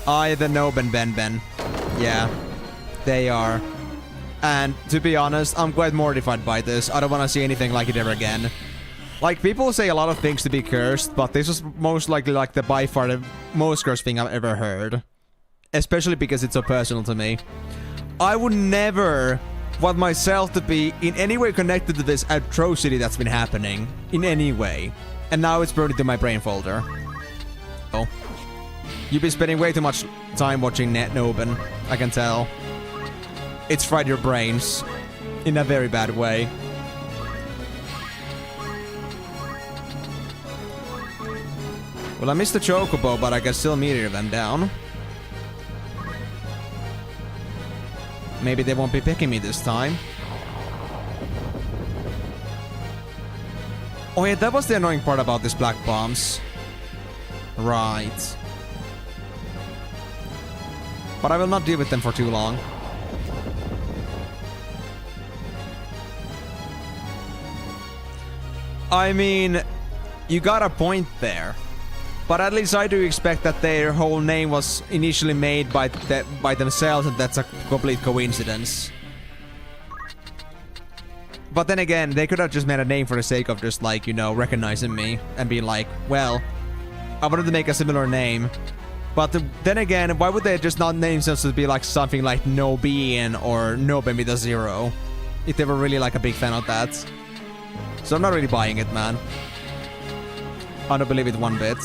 The Nob and Ben. Yeah. They are. And, to be honest, I'm quite mortified by this. I don't want to see anything like it ever again. Like, people say a lot of things to be cursed, but this was most likely like the by far the most cursed thing I've ever heard. Especially because it's so personal to me. I would never want myself to be in any way connected to this atrocity that's been happening. In any way. And now it's burned into my brain folder. Oh. You've been spending way too much time watching Noben, I can tell. It's fried your brains. In a very bad way. Well, I missed the chocobo, but I can still meteor them down. Maybe they won't be picking me this time. Oh yeah, that was the annoying part about these black bombs. Right. But I will not deal with them for too long. I mean, you got a point there. But at least I do expect that their whole name was initially made by themselves, and that's a complete coincidence. But then again, they could have just made a name for the sake of just, like, you know, recognizing me and being like, well, I wanted to make a similar name. But then again, why would they just not name themselves to be like something like Nobian or Nobem with a 0? If they were really like a big fan of that. So I'm not really buying it, man. I don't believe it one bit.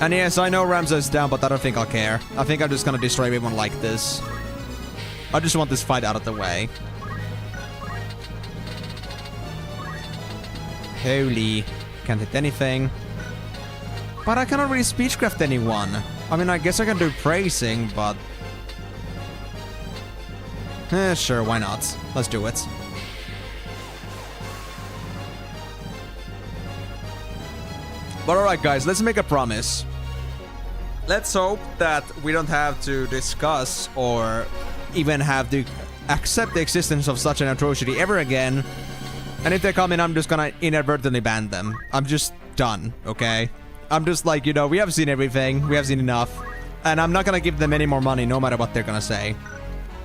And yes, I know Ramza is down, but I don't think I'll care. I think I'm just gonna destroy everyone like this. I just want this fight out of the way. Holy. Can't hit anything. But I cannot really speechcraft anyone. I mean, I guess I can do praising, but... sure, why not? Let's do it. But alright guys, let's make a promise. Let's hope that we don't have to discuss or even have to accept the existence of such an atrocity ever again. And if they come in, I'm just gonna inadvertently ban them. I'm just done, okay? I'm just like, you know, we have seen everything. We have seen enough. And I'm not gonna give them any more money no matter what they're gonna say.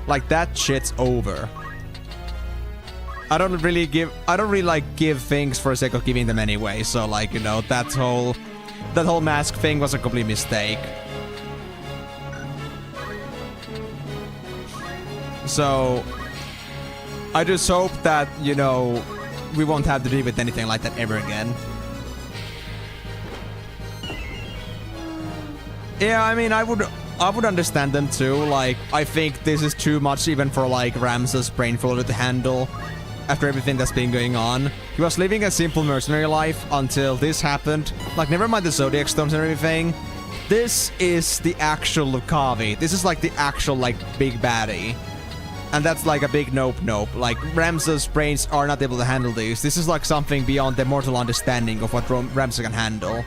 Like, that shit's over. I don't really like give things for the sake of giving them anyway. So like, you know, that whole mask thing was a complete mistake. So I just hope that, you know, we won't have to deal with anything like that ever again. Yeah, I mean, I would understand them too. Like, I think this is too much even for like Ramza's brain floater to handle. After everything that's been going on. He was living a simple mercenary life until this happened. Like, never mind the Zodiac Storms and everything. This is the actual Lucavi. This is like the actual, like, big baddie. And that's like a big nope. Like, Ramza's brains are not able to handle this. This is like something beyond the mortal understanding of what Ramza can handle.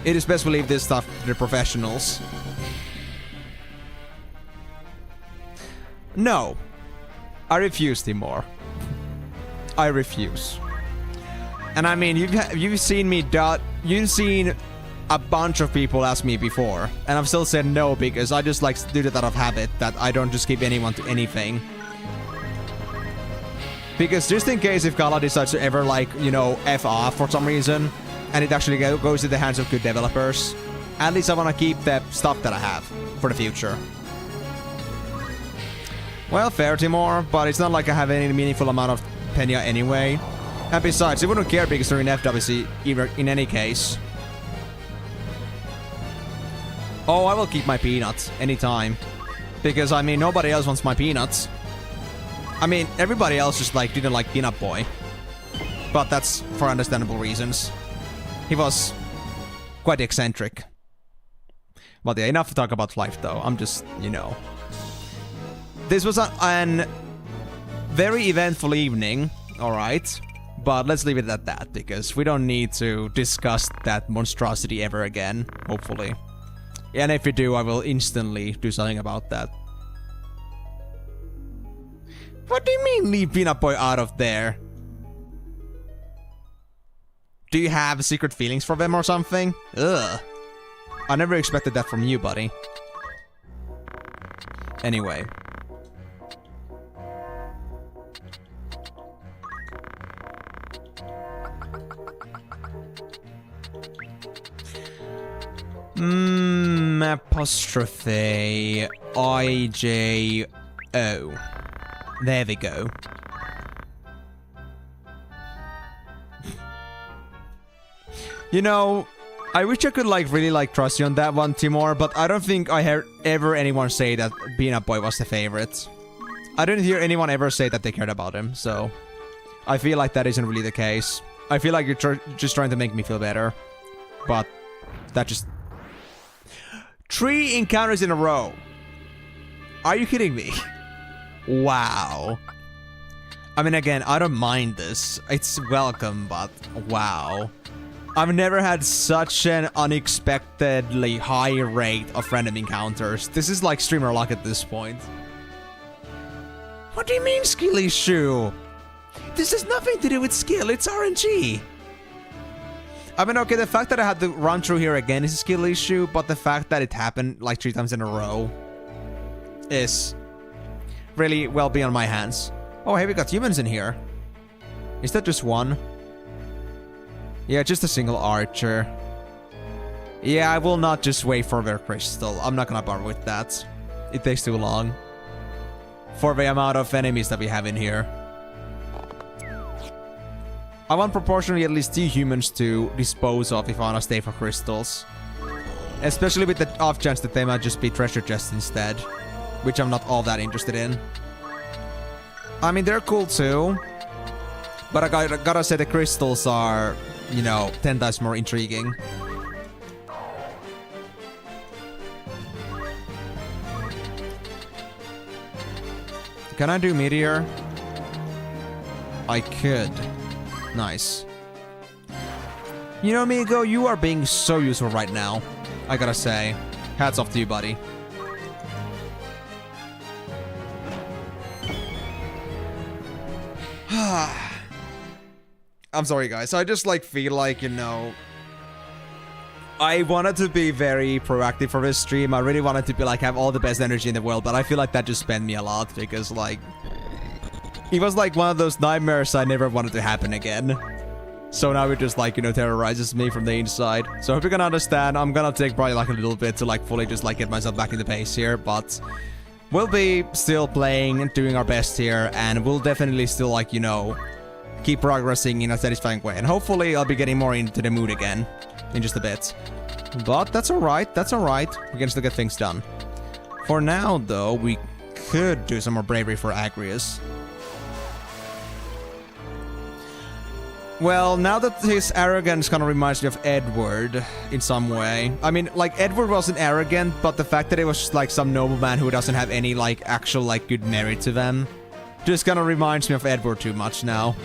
It is best we leave this stuff to the professionals. No. I refuse, Timor. I refuse. And I mean, you've seen me you've seen a bunch of people ask me before, and I've still said no because I just like do that out of habit, that I don't just give anyone to anything. Because just in case if Gala decides to ever like, you know, F off for some reason, and it actually goes to the hands of good developers, at least I want to keep the stuff that I have for the future. Well, fair, Timor, but it's not like I have any meaningful amount of Penya anyway. And besides, it wouldn't care because they're in FWC either in any case. Oh, I will keep my peanuts anytime. Because, I mean, nobody else wants my peanuts. I mean, everybody else just, like, didn't like Peanut Boy. But that's for understandable reasons. He was quite eccentric. But yeah, enough to talk about life, though. I'm just, you know. This was an very eventful evening, alright? But let's leave it at that, because we don't need to discuss that monstrosity ever again, hopefully. And if we do, I will instantly do something about that. What do you mean leave Peanut Boy out of there? Do you have secret feelings for them or something? Ugh. I never expected that from you, buddy. Anyway. Apostrophe I-J-O. There we go. You know, I wish I could like really like trust you on that one, Timor, but I don't think I heard ever anyone say that Peanut Boy was the favorite. I didn't hear anyone ever say that they cared about him, so I feel like that isn't really the case. I feel like you're just trying to make me feel better, but that just... 3 encounters in a row. Are you kidding me? Wow. I mean, again, I don't mind this. It's welcome, but wow. I've never had such an unexpectedly high rate of random encounters. This is like streamer luck at this point. What do you mean, skill issue? This has nothing to do with skill, it's RNG. I mean, okay, the fact that I had to run through here again is a skill issue, but the fact that it happened like 3 times in a row is really well beyond my hands. Oh, hey, we got humans in here. Is that just one? Yeah, just a single archer. Yeah, I will not just wait for their crystal. I'm not gonna bother with that. It takes too long. For the amount of enemies that we have in here. I want proportionally at least 2 humans to dispose of if I wanna stay for crystals. Especially with the off chance that they might just be treasure chests instead. Which I'm not all that interested in. I mean, they're cool too. But I gotta say the crystals are, you know, 10 times more intriguing. Can I do meteor? I could. Nice. You know, Migo, you are being so useful right now. I gotta say. Hats off to you, buddy. I'm sorry, guys. I just, like, feel like, you know... I wanted to be very proactive for this stream. I really wanted to be, like, have all the best energy in the world, but I feel like that just spent me a lot, because, like... It was, like, one of those nightmares I never wanted to happen again. So now it just, like, you know, terrorizes me from the inside. So I hope you can understand. I'm gonna take probably, like, a little bit to, like, fully just, like, get myself back in the pace here, but... We'll be still playing and doing our best here, and we'll definitely still, like, you know... keep progressing in a satisfying way. And hopefully I'll be getting more into the mood again in just a bit. But that's alright, that's alright. We can still get things done. For now, though, we could do some more bravery for Agrius. Well, now that his arrogance kind of reminds me of Edward in some way. I mean, like, Edward wasn't arrogant, but the fact that it was just, like, some nobleman who doesn't have any, like, actual, like, good merit to them just kind of reminds me of Edward too much now.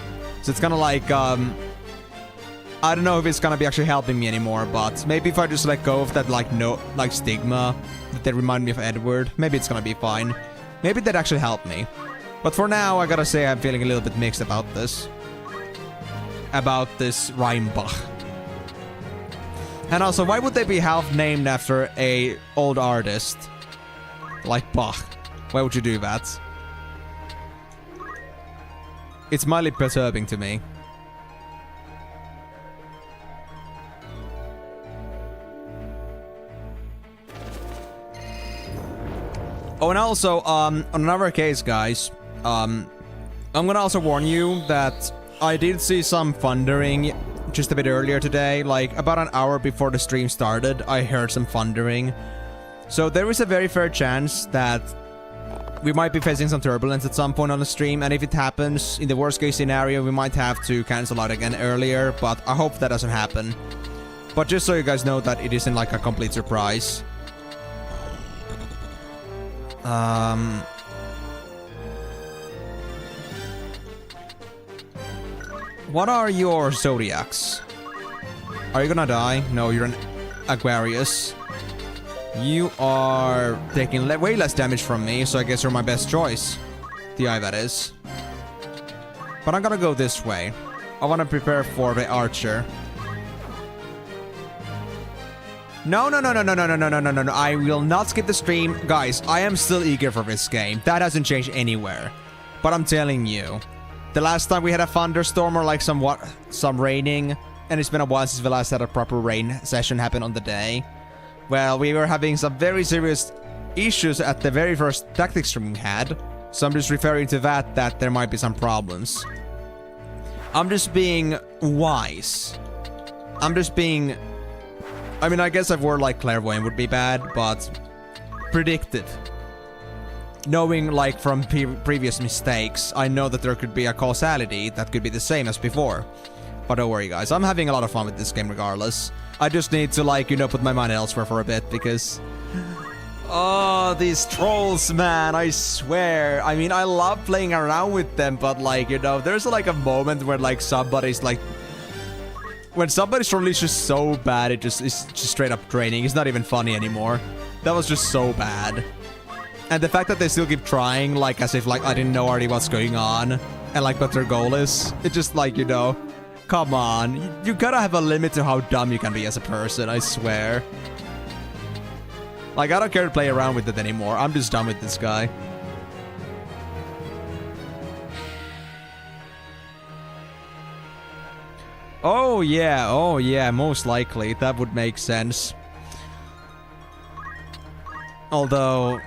So it's kind of like, I don't know if it's gonna be actually helping me anymore, but maybe if I just let go of that, like, no, like, stigma that they remind me of Edward, maybe it's gonna be fine. Maybe that actually helped me. But for now, I gotta say I'm feeling a little bit mixed about this. About this Rheinbach. And also, why would they be half named after a old artist? Like Bach. Why would you do that? It's mildly perturbing to me. Oh, and also, on another case, guys, I'm gonna also warn you that I did see some thundering just a bit earlier today, like about an hour before the stream started, I heard some thundering. So there is a very fair chance that we might be facing some turbulence at some point on the stream, and if it happens, in the worst case scenario, we might have to cancel out again earlier, but I hope that doesn't happen. But just so you guys know that it isn't like a complete surprise. What are your zodiacs? Are you gonna die? No, you're an Aquarius. You are taking way less damage from me, so I guess you're my best choice. The eye, that is. But I'm gonna go this way. I wanna prepare for the archer. No. I will not skip the stream. Guys, I am still eager for this game. That hasn't changed anywhere. But I'm telling you, the last time we had a thunderstorm or like some raining, and it's been a while since we last had a proper rain session happen on the day. Well, we were having some very serious issues at the very first tactics stream we had. So I'm just referring to that there might be some problems. I'm just being wise. I'm just being... I mean, I guess a word like clairvoyant would be bad, but predictive. Knowing, like, from previous mistakes, I know that there could be a causality that could be the same as before. But don't worry, guys. I'm having a lot of fun with this game regardless. I just need to, like, you know, put my mind elsewhere for a bit, because... Oh, these trolls, man, I swear. I mean, I love playing around with them, but, like, you know, there's, like, a moment where, like, somebody's, like... When somebody's troll is just so bad, it's just straight up draining. It's not even funny anymore. That was just so bad. And the fact that they still keep trying, like, as if, like, I didn't know already what's going on. And, like, what their goal is. It's just, like, you know... Come on. You gotta have a limit to how dumb you can be as a person, I swear. Like, I don't care to play around with it anymore. I'm just done with this guy. Oh yeah, most likely. That would make sense. Although,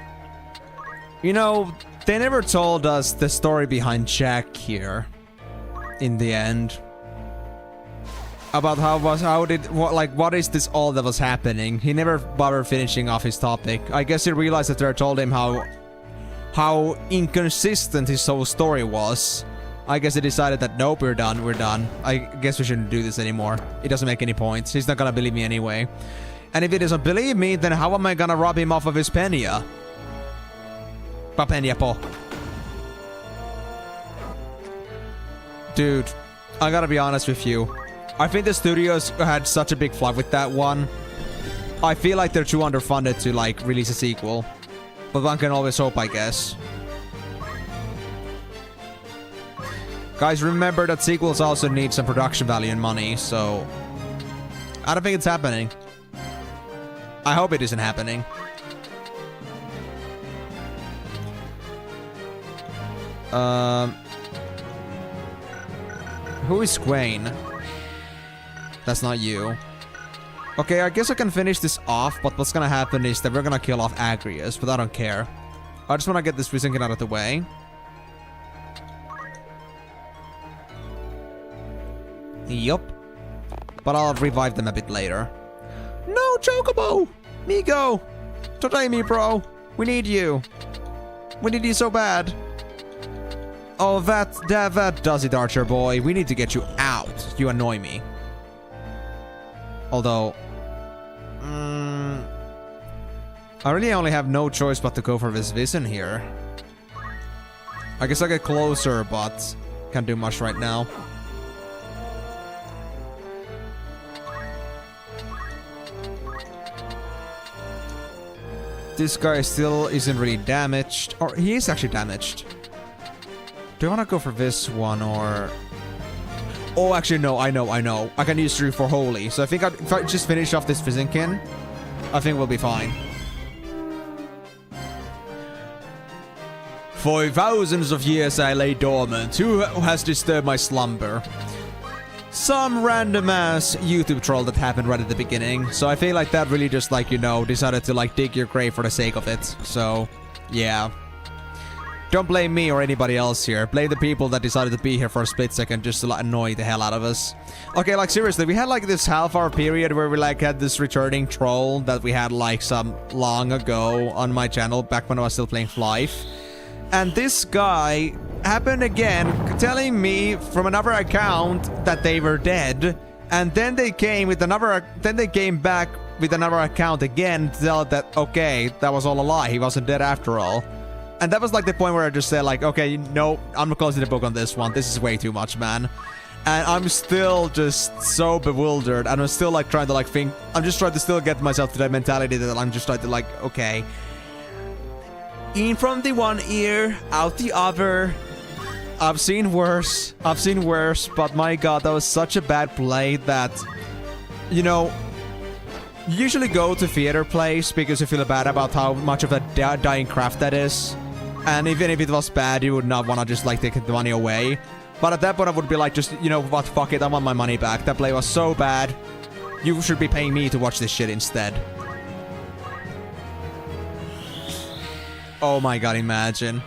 you know, they never told us the story behind Jack here. In the end. About what is this all that was happening? He never bothered finishing off his topic. I guess he realized that they told him how inconsistent his whole story was. I guess he decided that nope, we're done. I guess we shouldn't do this anymore. It doesn't make any points. He's not gonna believe me anyway. And if he doesn't believe me, then how am I gonna rob him off of his penia? Pa penia po. Dude, I gotta be honest with you. I think the studios had such a big flop with that one. I feel like they're too underfunded to, like, release a sequel. But one can always hope, I guess. Guys, remember that sequels also need some production value and money, so... I don't think it's happening. I hope it isn't happening. Who is Quain? That's not you. Okay, I guess I can finish this off, but what's gonna happen is that we're gonna kill off Agrius, but I don't care. I just wanna get this Visinkin out of the way. Yup. But I'll revive them a bit later. No, Chocobo! Migo! Today, me bro! We need you! We need you so bad! Oh, that does it, Archer boy. We need to get you out. You annoy me. Although... I really only have no choice but to go for this vision here. I guess I get closer, but can't do much right now. This guy still isn't really damaged. Or he is actually damaged. Do I want to go for this one or... Oh, actually, no, I know. I can use 3 for Holy. So I think if I just finish off this Fizzingkin, I think we'll be fine. For thousands of years I lay dormant. Who has disturbed my slumber? Some random ass YouTube troll that happened right at the beginning. So I feel like that really just like, you know, decided to like dig your grave for the sake of it. So, yeah. Don't blame me or anybody else here. Blame the people that decided to be here for a split second just to like, annoy the hell out of us. Okay, like seriously, we had like this half-hour period where we like had this returning troll that we had like some long ago on my channel back when I was still playing Flife. And this guy happened again telling me from another account that they were dead. And then they came with another, then they came back with another account again to tell that, okay, that was all a lie. He wasn't dead after all. And that was like the point where I just said like, okay, no, I'm closing the book on this one. This is way too much, man. And I'm still just so bewildered. And I'm still like trying to like think, I'm just trying to still get myself to that mentality that I'm just trying to like, okay. In from the one ear, out the other. I've seen worse. But my god, that was such a bad play that, you know, you usually go to theater plays because you feel bad about how much of a dying craft that is. And even if it was bad, you would not want to just like take the money away. But at that point, I would be like, just, you know what, fuck it, I want my money back. That play was so bad. You should be paying me to watch this shit instead. Oh my god, imagine.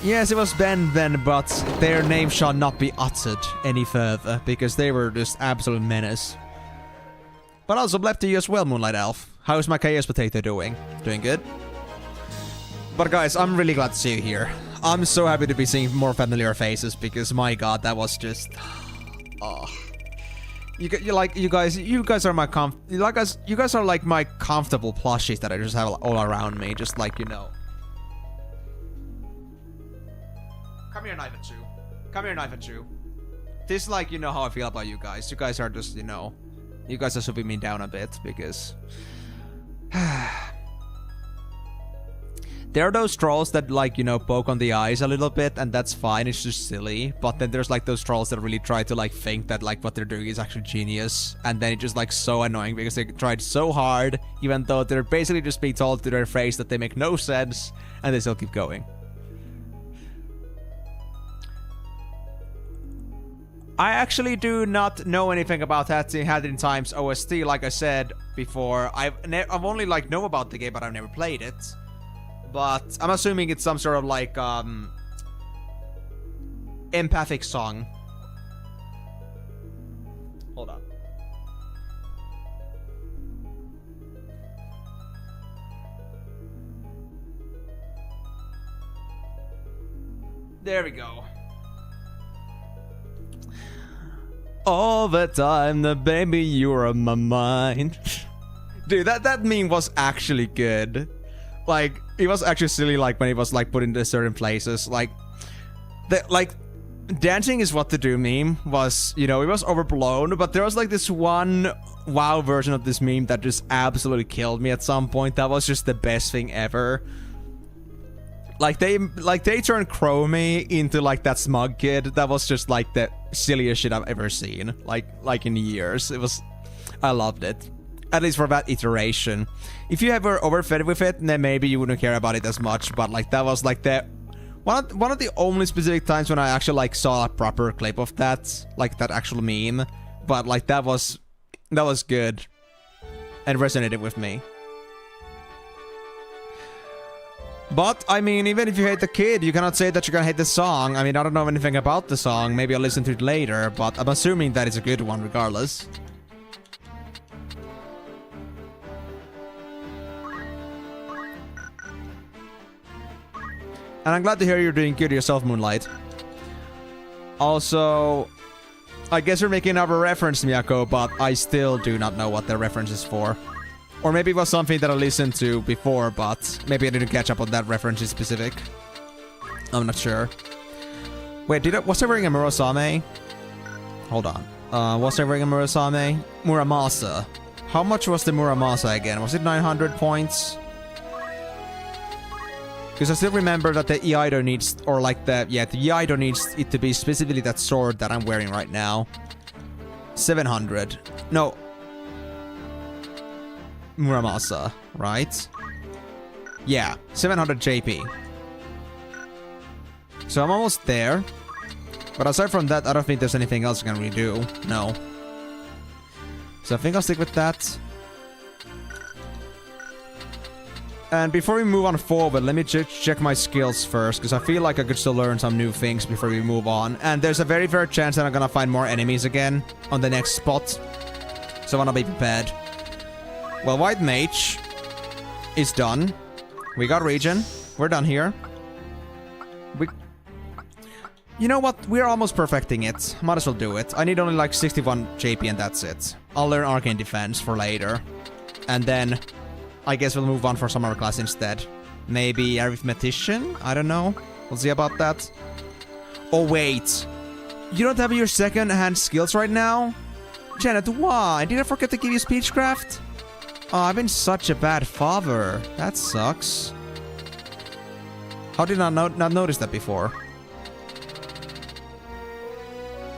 Yes, it was Ben then, but their name shall not be uttered any further, because they were just absolute menace. But also left to you as well, Moonlight Elf. How's my Chaos Potato doing? Doing good? But guys, I'm really glad to see you here. I'm so happy to be seeing more familiar faces, because my god, that was just... Oh... You guys are my you guys are like my comfortable plushies that I just have all around me, just like, you know. Come here, Knife and Chew. Come here, Knife and Chew. This, like, you know how I feel about you guys. You guys are just, you know, you guys are shoving me down a bit because there are those trolls that, like, you know, poke on the eyes a little bit, and that's fine, it's just silly. But then there's, like, those trolls that really try to, like, think that, like, what they're doing is actually genius. And then it's just, like, so annoying because they tried so hard, even though they're basically just being told to their face that they make no sense, and they still keep going. I actually do not know anything about Hat in Time's OST, like I said before. I've only, like, know about the game, but I've never played it. But I'm assuming it's some sort of like empathic song. Hold on. There we go. All the time, the baby, you're on my mind. Dude, that meme was actually good. Like, it was actually silly, like, when it was, like, put into certain places. Like, dancing is what to do meme was, you know, it was overblown, but there was, like, this one WoW version of this meme that just absolutely killed me at some point. That was just the best thing ever. Like, they turned Chromie into, like, that smug kid. That was just, like, the silliest shit I've ever seen. Like, in years. It was... I loved it. At least for that iteration. If you ever overfed with it, then maybe you wouldn't care about it as much. But like that was like the one of the only specific times when I actually like saw a proper clip of that, like that actual meme. But like that was good and resonated with me. But I mean, even if you hate the kid, you cannot say that you're gonna hate the song. I mean, I don't know anything about the song. Maybe I'll listen to it later, but I'm assuming that it's a good one regardless. And I'm glad to hear you're doing good yourself, Moonlight. Also, I guess you're making another reference, Miyako, but I still do not know what the reference is for. Or maybe it was something that I listened to before, but maybe I didn't catch up on that reference in specific. I'm not sure. Wait, was I wearing a Murasame? Hold on. Was I wearing a Murasame? Muramasa. How much was the Muramasa again? Was it 900 points? Because I still remember that the Iaido needs, or like the Iaido needs it to be specifically that sword that I'm wearing right now. 700. No. Muramasa, right? Yeah, 700 JP. So I'm almost there. But aside from that, I don't think there's anything else I can really do. No. So I think I'll stick with that. And before we move on forward, let me check my skills first, because I feel like I could still learn some new things before we move on. And there's a very fair chance that I'm gonna find more enemies again on the next spot. So I wanna be prepared. Well, White Mage is done. We got Regen. We're done here. You know what? We're almost perfecting it. Might as well do it. I need only like 61 JP and that's it. I'll learn Arcane Defense for later. And then I guess we'll move on for some other class instead. Maybe Arithmetician? I don't know. We'll see about that. Oh, wait. You don't have your second-hand skills right now? Janet, why? Did I forget to give you Speechcraft? Oh, I've been such a bad father. That sucks. How did I not notice that before?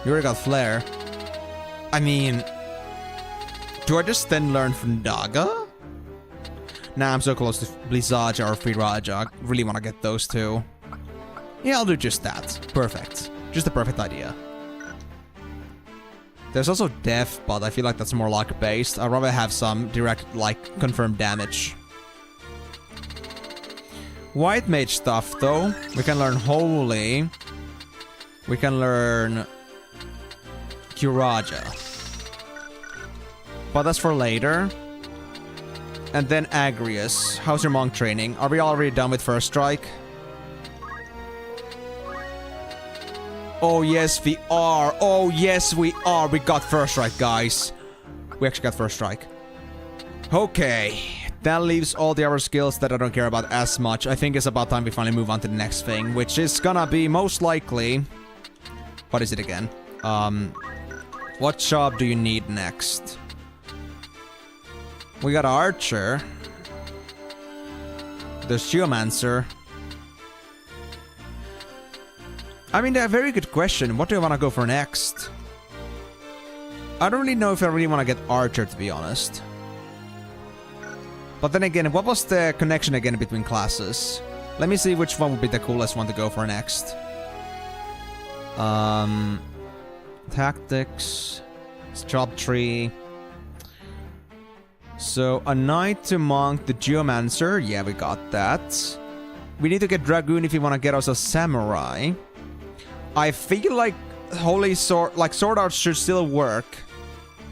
You already got Flare. I mean... Do I just then learn from Daga? Nah, I'm so close to Blizzaja or Firaja. I really want to get those two. Yeah, I'll do just that. Perfect. Just the perfect idea. There's also Death, but I feel like that's more luck-based. I'd rather have some direct, like, confirmed damage. White Mage stuff, though. We can learn Holy. We can learn... Kuraja. But that's for later. And then Agrius. How's your monk training? Are we already done with First Strike? Oh yes we are. Oh yes we are. We got First Strike, guys. We actually got First Strike. Okay. That leaves all the other skills that I don't care about as much. I think it's about time we finally move on to the next thing, which is gonna be most likely... What is it again? What job do you need next? We got Archer. There's Geomancer. I mean, a very good question. What do I want to go for next? I don't really know if I really want to get Archer, to be honest. But then again, what was the connection again between classes? Let me see which one would be the coolest one to go for next. Tactics. Job tree. So, a knight to monk, the Geomancer. Yeah, we got that. We need to get Dragoon if we want to get ourselves Samurai. I feel like Holy Sword, like Sword Art should still work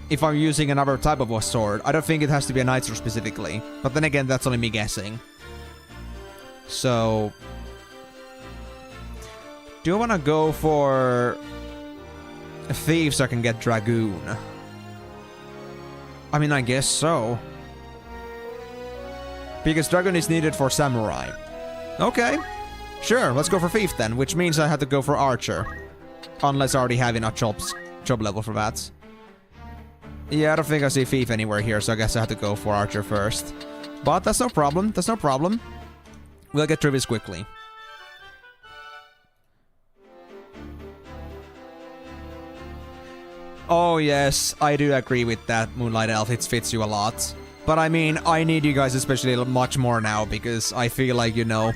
if I'm using another type of a sword. I don't think it has to be a Night Sword specifically. But then again, that's only me guessing. So... Do I want to go for... a thief so I can get Dragoon? I mean, I guess so. Because Dragoon is needed for Samurai. Okay. Sure, let's go for Thief then, which means I have to go for Archer. Unless I already have enough job level for that. Yeah, I don't think I see Thief anywhere here, so I guess I have to go for Archer first. But that's no problem, that's no problem. We'll get through this quickly. Oh yes, I do agree with that, Moonlight Elf, it fits you a lot. But I mean, I need you guys especially much more now, because I feel like, you know...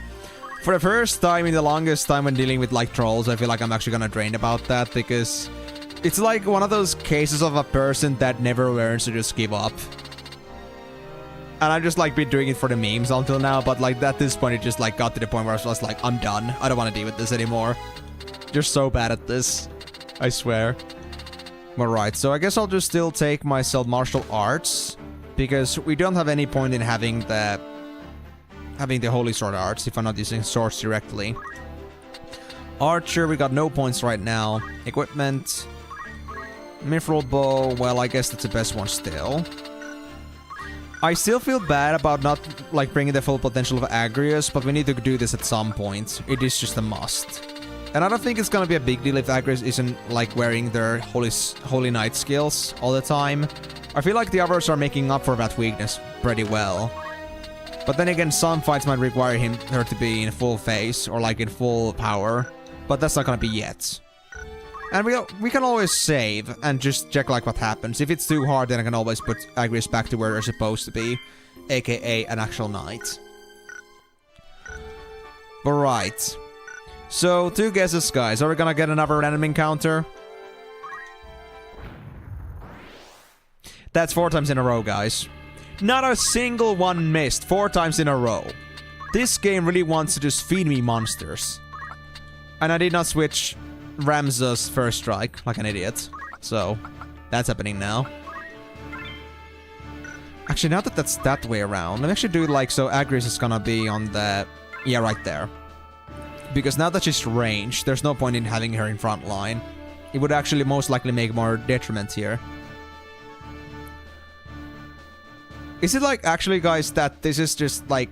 For the first time in the longest time when dealing with, like, trolls, I feel like I'm actually gonna drain about that, because... It's like one of those cases of a person that never learns to just give up. And I've just, like, been doing it for the memes until now, but, like, at this point it just, like, got to the point where I was like, I'm done. I don't want to deal with this anymore. You're so bad at this. I swear. Alright, so I guess I'll just still take myself martial arts, because we don't have any point in having the having the Holy Sword Arts if I'm not using swords directly. Archer, we got no points right now. Equipment. Mithril Bow, well, I guess that's the best one still. I still feel bad about not, like, bringing the full potential of Agrius, but we need to do this at some point. It is just a must. And I don't think it's gonna be a big deal if Agrius isn't, like, wearing their Holy Knight skills all the time. I feel like the others are making up for that weakness pretty well. But then again, some fights might require her to be in full phase, or, like, in full power. But that's not gonna be yet. And we can always save and just check like what happens. If it's too hard, then I can always put Agrius back to where they're supposed to be, aka an actual knight. But right. So, 2 guesses, guys. Are we gonna get another random encounter? That's 4 times in a row, guys. Not a single one missed 4 times in a row. This game really wants to just feed me monsters. And I did not switch Ramza's first strike, like an idiot. So, that's happening now. Actually, now that that's that way around, let me actually do it like so Agrius is gonna be on the... Yeah, right there. Because now that she's ranged, there's no point in having her in front line. It would actually most likely make more detriment here. Is it like, actually, guys, that this is just like...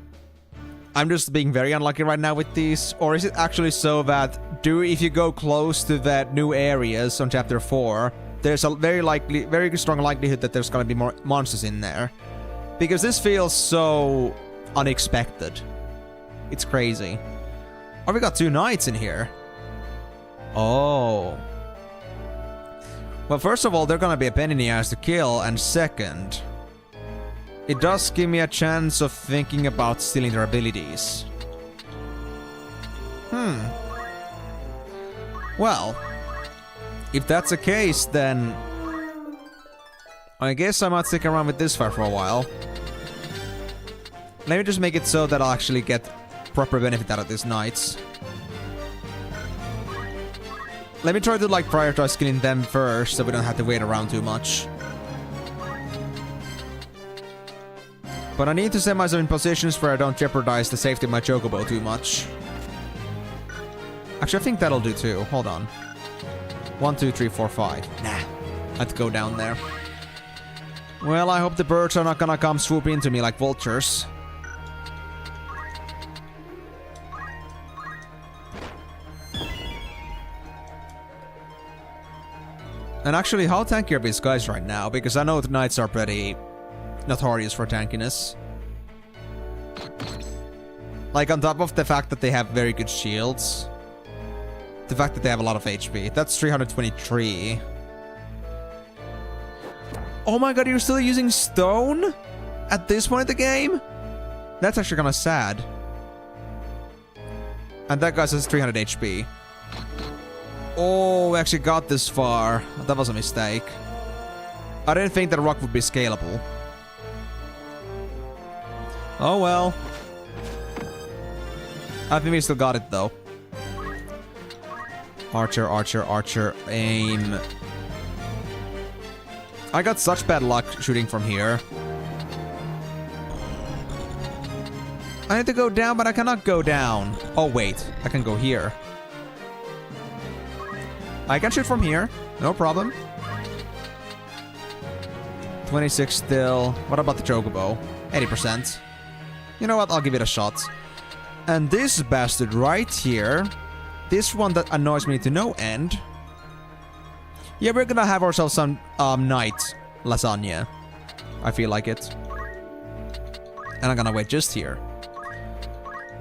I'm just being very unlucky right now with these? Or is it actually so that if you go close to the new areas on Chapter 4, there's a very strong likelihood that there's gonna be more monsters in there? Because this feels so unexpected. It's crazy. Oh, we got 2 knights in here. Oh. Well, first of all, they're gonna be a pain in the ass to kill, and second... It does give me a chance of thinking about stealing their abilities. Well, if that's the case, then... I guess I might stick around with this fire for a while. Let me just make it so that I'll actually get proper benefit out of these knights. Let me try to, like, prioritize killing them first, so we don't have to wait around too much. But I need to set myself in positions where I don't jeopardize the safety of my chocobo too much. Actually, I think that'll do too. Hold on. 1, 2, 3, 4, 5. Nah. I have to go down there. Well, I hope the birds are not gonna come swoop into me like vultures. And actually, how tanky are these guys right now? Because I know the knights are pretty... notorious for tankiness. Like, on top of the fact that they have very good shields, the fact that they have a lot of HP. That's 323. Oh my god, you're still using stone? At this point in the game? That's actually kinda sad. And that guy says 300 HP. Oh, we actually got this far. That was a mistake. I didn't think that rock would be scalable. Oh well. I think we still got it though. Archer, archer, archer, aim. I got such bad luck shooting from here. I need to go down, but I cannot go down. Oh wait, I can go here. I can shoot from here, no problem. 26 still. What about the chocobo? 80%. You know what? I'll give it a shot. And this bastard right here. This one that annoys me to no end. Yeah, we're gonna have ourselves some night lasagna. I feel like it. And I'm gonna wait just here.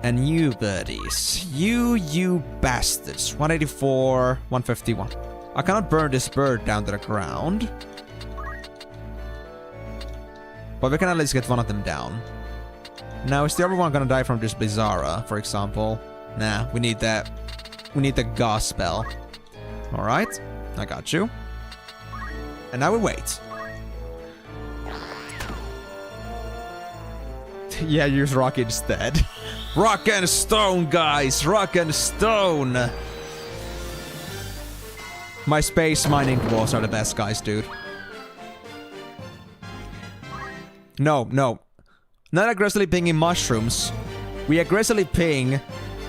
And you birdies. You bastards. 184, 151. I cannot burn this bird down to the ground. But we can at least get one of them down. Now, is the other one gonna die from this Bizarra, for example? Nah, we need that. We need the Gauss spell. Alright, I got you. And now we wait. Yeah, use rock instead. Rock and stone, guys! Rock and stone! My space mining dwarves are the best guys, dude. No, no. Not aggressively pinging mushrooms. We aggressively ping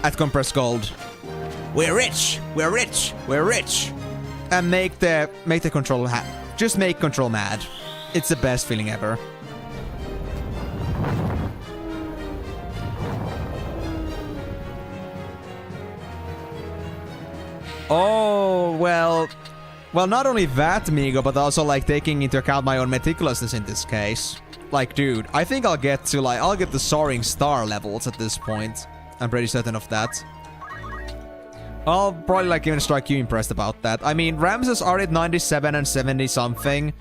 at compressed gold. We're rich! We're rich! We're rich! And make the control just make control mad. It's the best feeling ever. Oh, well, not only that, Migo, but also, like, taking into account my own meticulousness in this case. Like, dude, I think I'll get the soaring star levels at this point. I'm pretty certain of that. I'll probably, like, even strike you impressed about that. I mean, Ramses are at 97 and 70 something.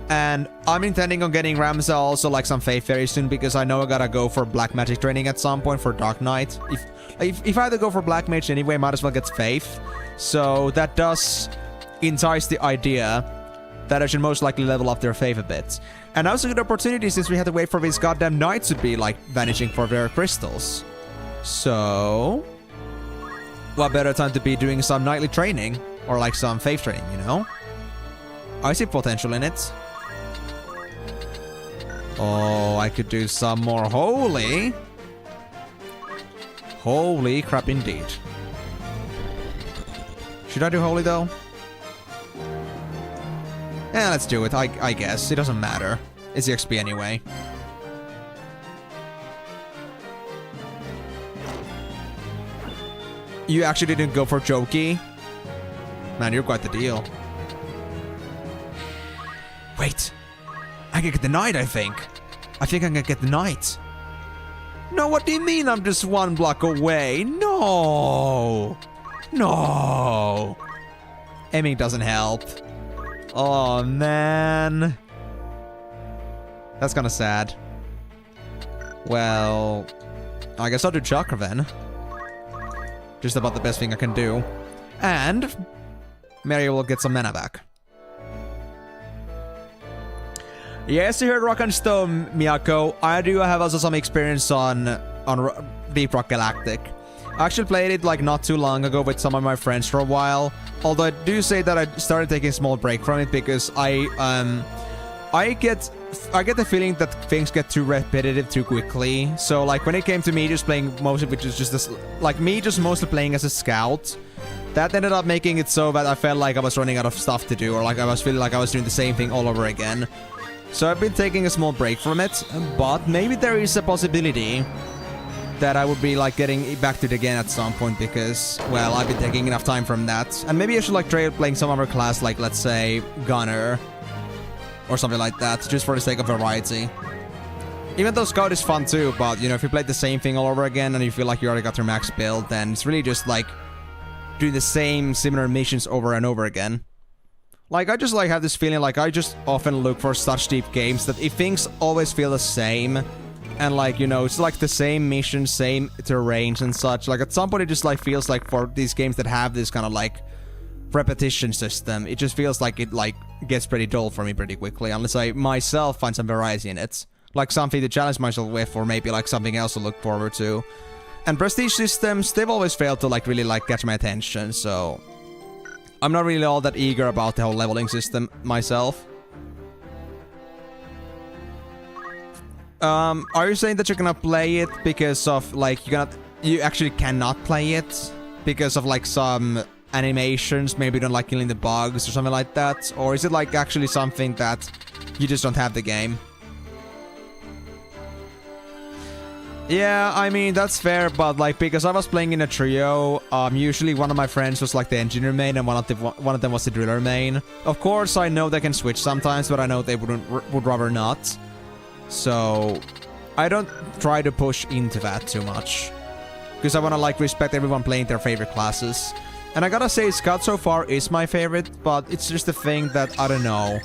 And I'm intending on getting Ramses also, like, some Faith very soon, because I know I gotta go for Black Magic training at some point for Dark Knight. If I had to go for Black Mage anyway, might as well get Faith. So that does entice the idea that I should most likely level up their Faith a bit. And also a good opportunity since we had to wait for these goddamn Knights to be, like, vanishing for their crystals. So what better time to be doing some nightly training? Or, like, some Faith training, you know? I see potential in it. Oh, I could do some more holy. Holy crap indeed. Should I do holy though? Yeah, let's do it. I guess. It doesn't matter. It's the XP anyway. You actually didn't go for Jokey? Man, you're quite the deal. Wait. I can get the knight, I think. I think I can get the knight. No, what do you mean I'm just one block away? No. No. Aiming doesn't help. Oh, man. That's kind of sad. Well, I guess I'll do Chakra then. Just about the best thing I can do. And Mary will get some mana back. Yes, you heard Rock and Stone, Miyako. I do have also some experience on Deep Rock Galactic. I actually played it like not too long ago with some of my friends for a while. Although I do say that I started taking a small break from it because I get the feeling that things get too repetitive too quickly. So like when it came to me just playing most of it was just this, like me just mostly playing as a scout. That ended up making it so that I felt like I was running out of stuff to do, or like I was feeling like I was doing the same thing all over again. So I've been taking a small break from it, but maybe there is a possibility that I would be like getting back to it again at some point because, well, I've been taking enough time from that. And maybe I should like try playing some other class, like let's say Gunner or something like that, just for the sake of variety. Even though Scout is fun too, but you know, if you play the same thing all over again and you feel like you already got your max build, then it's really just like doing the same similar missions over and over again. Like, I just, like, have this feeling, like, I just often look for such deep games that if things always feel the same, and, like, you know, it's, like, the same missions, same terrains and such, like, at some point it just, like, feels like for these games that have this kind of, like, repetition system, it just feels like it, like, gets pretty dull for me pretty quickly, unless I myself find some variety in it. Like, something to challenge myself with, or maybe, like, something else to look forward to. And prestige systems, they've always failed to, like, really, like, catch my attention, so I'm not really all that eager about the whole leveling system myself. Are you saying that you're gonna play it because of, like, you actually cannot play it because of, like, some animations, maybe you don't like killing the bugs or something like that? Or is it, like, actually something that you just don't have the game? Yeah, I mean, that's fair, but, like, because I was playing in a trio, usually one of my friends was, like, the engineer main, and one of them was the driller main. Of course, I know they can switch sometimes, but I know they would rather not. So, I don't try to push into that too much. Because I want to, like, respect everyone playing their favorite classes. And I gotta say, Scout so far is my favorite, but it's just a thing that, I don't know.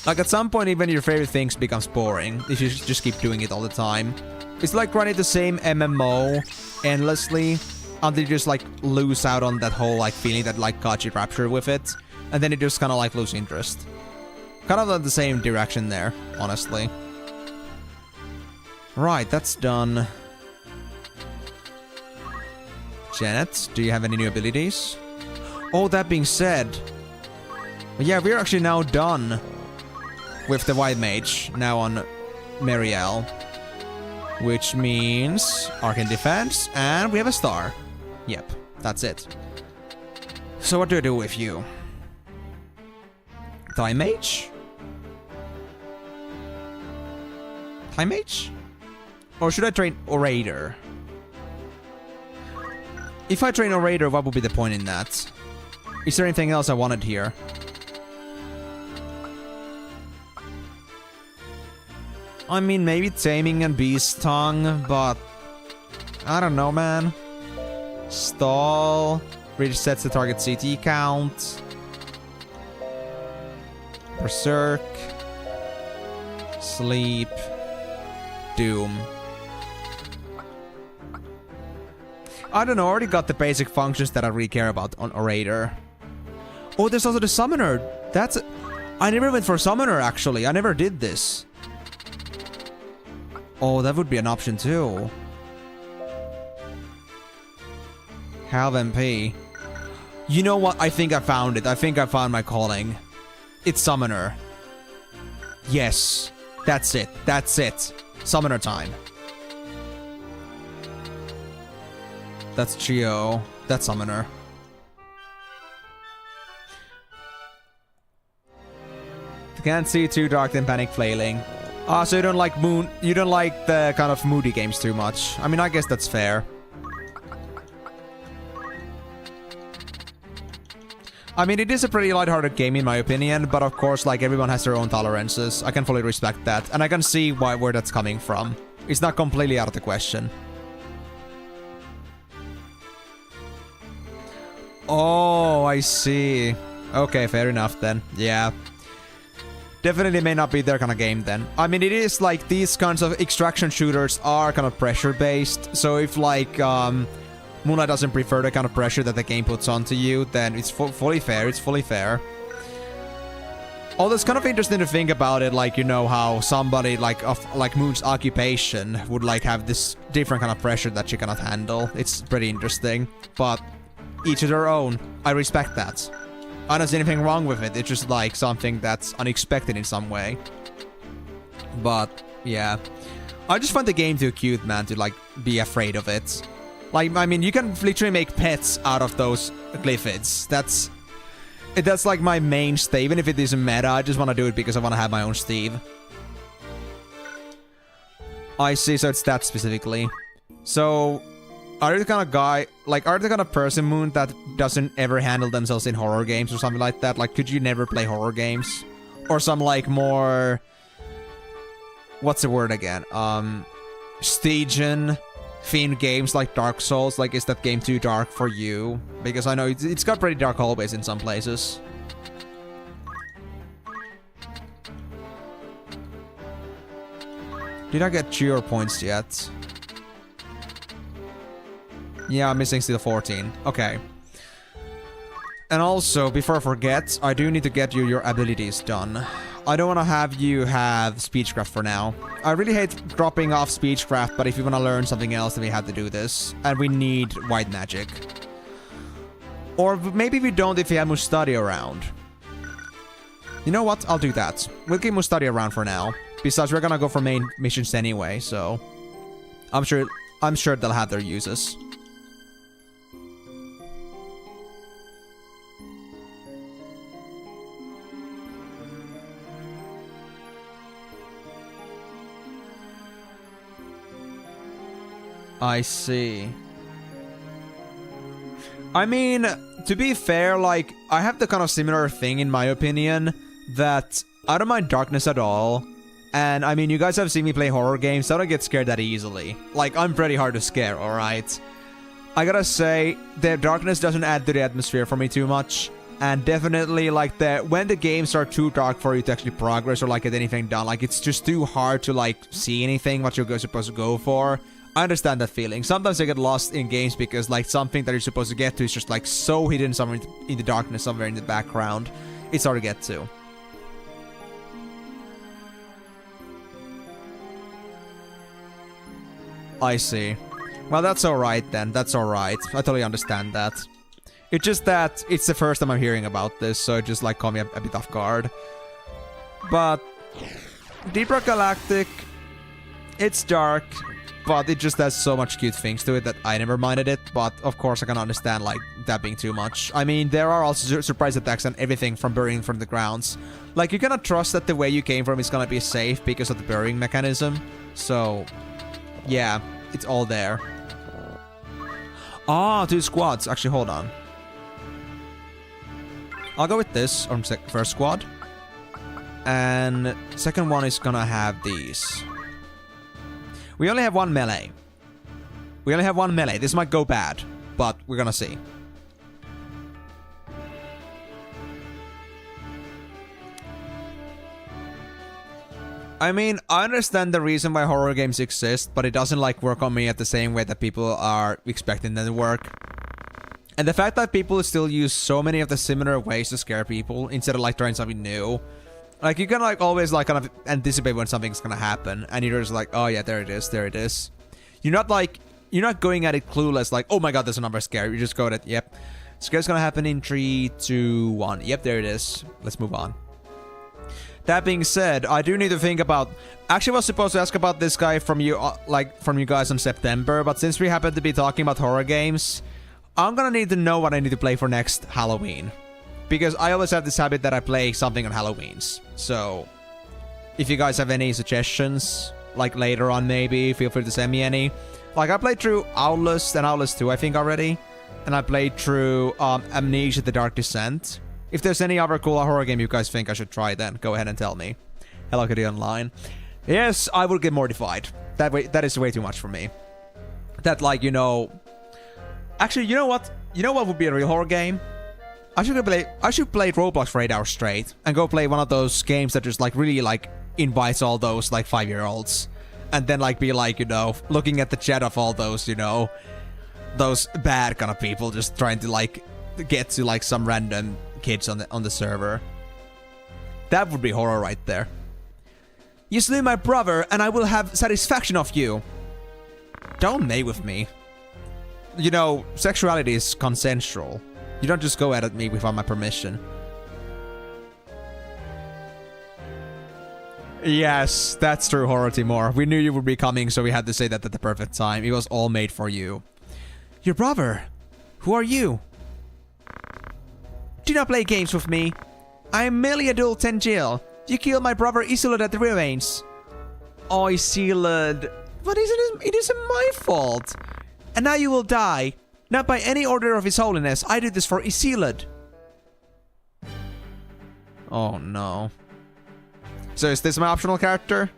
Like, at some point, even your favorite things becomes boring, if you just keep doing it all the time. It's like running the same MMO endlessly until you just like lose out on that whole like feeling that like got you raptured with it, and then you just kind of like lose interest. Kind of in the same direction there, honestly. Right, that's done. Janet, do you have any new abilities? Oh, that being said, yeah, we're actually now done with the White Mage, now on Marielle. Which means Arcane Defense, and we have a star. Yep, that's it. So what do I do with you? Time Mage? Time Mage? Or should I train Orator? If I train Orator, what would be the point in that? Is there anything else I wanted here? I mean, maybe Taming and Beast Tongue, but... I don't know, man. Stall... resets the target CT count. Berserk. Sleep. Doom. I don't know, I already got the basic functions that I really care about on Orator. Oh, there's also the Summoner. That's... I never went for Summoner, actually. I never did this. Oh, that would be an option, too. Halve MP. You know what? I think I found it. I think I found my calling. It's Summoner. Yes. That's it. That's it. Summoner time. That's Geo. That's Summoner. Can't see too dark than Panic Flailing. Ah, so you don't like you don't like the kind of moody games too much. I mean, I guess that's fair. I mean, it is a pretty lighthearted game in my opinion, but of course, like, everyone has their own tolerances. I can fully respect that, and I can see where that's coming from. It's not completely out of the question. Oh, I see. Okay, fair enough then. Yeah. Definitely may not be their kind of game then. I mean, it is like these kinds of extraction shooters are kind of pressure-based, so if like, Moonlight doesn't prefer the kind of pressure that the game puts onto you, then it's fully fair, it's fully fair. Although it's kind of interesting to think about it, like, you know, how somebody like Moon's occupation would like have this different kind of pressure that she cannot handle. It's pretty interesting, but each to their own. I respect that. I don't see anything wrong with it, it's just like something that's unexpected in some way. But, yeah. I just find the game too cute, man, to like be afraid of it. Like, I mean, you can literally make pets out of those glyphids. That's like my mainstay. Even if it isn't meta, I just want to do it because I want to have my own Steve. I see, so it's that specifically. So, are you the kind of guy, like, are you the kind of person, Moon, that doesn't ever handle themselves in horror games or something like that? Like, could you never play horror games? Or some, like, more... What's the word again? Stygian themed games like Dark Souls. Like, is that game too dark for you? Because I know it's got pretty dark hallways in some places. Did I get Geo points yet? Yeah, I'm missing still 14. Okay. And also, before I forget, I do need to get you your abilities done. I don't want to have you have Speechcraft for now. I really hate dropping off Speechcraft, but if you want to learn something else, then we have to do this. And we need White Magic. Or maybe we don't if we have Mustadi around. You know what? I'll do that. We'll keep Mustadi around for now. Besides, we're gonna go for main missions anyway, so... I'm sure they'll have their uses. I see. I mean, to be fair, like, I have the kind of similar thing in my opinion, that I don't mind darkness at all. And, I mean, you guys have seen me play horror games, so I don't get scared that easily. Like, I'm pretty hard to scare, alright? I gotta say, the darkness doesn't add to the atmosphere for me too much. And definitely, like, when the games are too dark for you to actually progress or, like, get anything done, like, it's just too hard to, like, see anything what you're supposed to go for. I understand that feeling. Sometimes I get lost in games because, like, something that you're supposed to get to is just, like, so hidden somewhere in the darkness, somewhere in the background. It's hard to get to. I see. Well, that's alright then. That's alright. I totally understand that. It's just that it's the first time I'm hearing about this, so it just, like, caught me a bit off guard. But... Deep Rock Galactic... It's dark. but it just has so much cute things to it that I never minded it. But of course, I can understand like that being too much. I mean, there are also surprise attacks and everything from burying from the grounds. Like, you cannot trust that the way you came from is gonna be safe because of the burying mechanism. So, yeah, it's all there. Ah, 2 squads. Actually, hold on. I'll go with this on first squad. And second one is gonna have these. We only have 1 melee. We only have 1 melee. This might go bad, but we're gonna see. I mean, I understand the reason why horror games exist, but it doesn't like work on me at the same way that people are expecting them to work. And the fact that people still use so many of the similar ways to scare people instead of like trying something new. Like, you can like always like kind of anticipate when something's gonna happen, and you're just like, oh yeah, there it is, there it is. You're not going at it clueless like, oh my god, there's a number scare. You just go at it, yep. Scare's gonna happen in 3, 2, 1. Yep, there it is. Let's move on. That being said, I do need to think about... Actually, I was supposed to ask about this guy from you, from you guys in September, but since we happen to be talking about horror games, I'm gonna need to know what I need to play for next Halloween. Because I always have this habit that I play something on Halloweens. So, if you guys have any suggestions, like later on maybe, feel free to send me any. Like, I played through Emenalus and Emenalus 2, I think, already. And I played through Amnesia: The Dark Descent. If there's any other cool horror game you guys think I should try, then go ahead and tell me. Hello Kitty Online. Yes, I will get mortified. That is way too much for me. That, like, you know... Actually, you know what? You know what would be a real horror game? I should play Roblox for 8 hours straight. And go play one of those games that just, like, really, like, invites all those, like, 5-year-olds. And then, like, be like, you know, looking at the chat of all those, you know... Those bad kind of people just trying to, like, get to, like, some random kids on the server. That would be horror right there. You slew my brother, and I will have satisfaction of you. Don't lay with me. You know, sexuality is consensual. You don't just go at me without my permission. Yes, that's true, Horror Timor. We knew you would be coming, so we had to say that at the perfect time. It was all made for you. Your brother? Who are you? Do not play games with me. I am merely a dual Tengil. You killed my brother Isilud at the remains. Oh, Isilud. But it isn't my fault. And now you will die. Not by any order of His Holiness. I did this for Isilud. Oh no. So is this my optional character?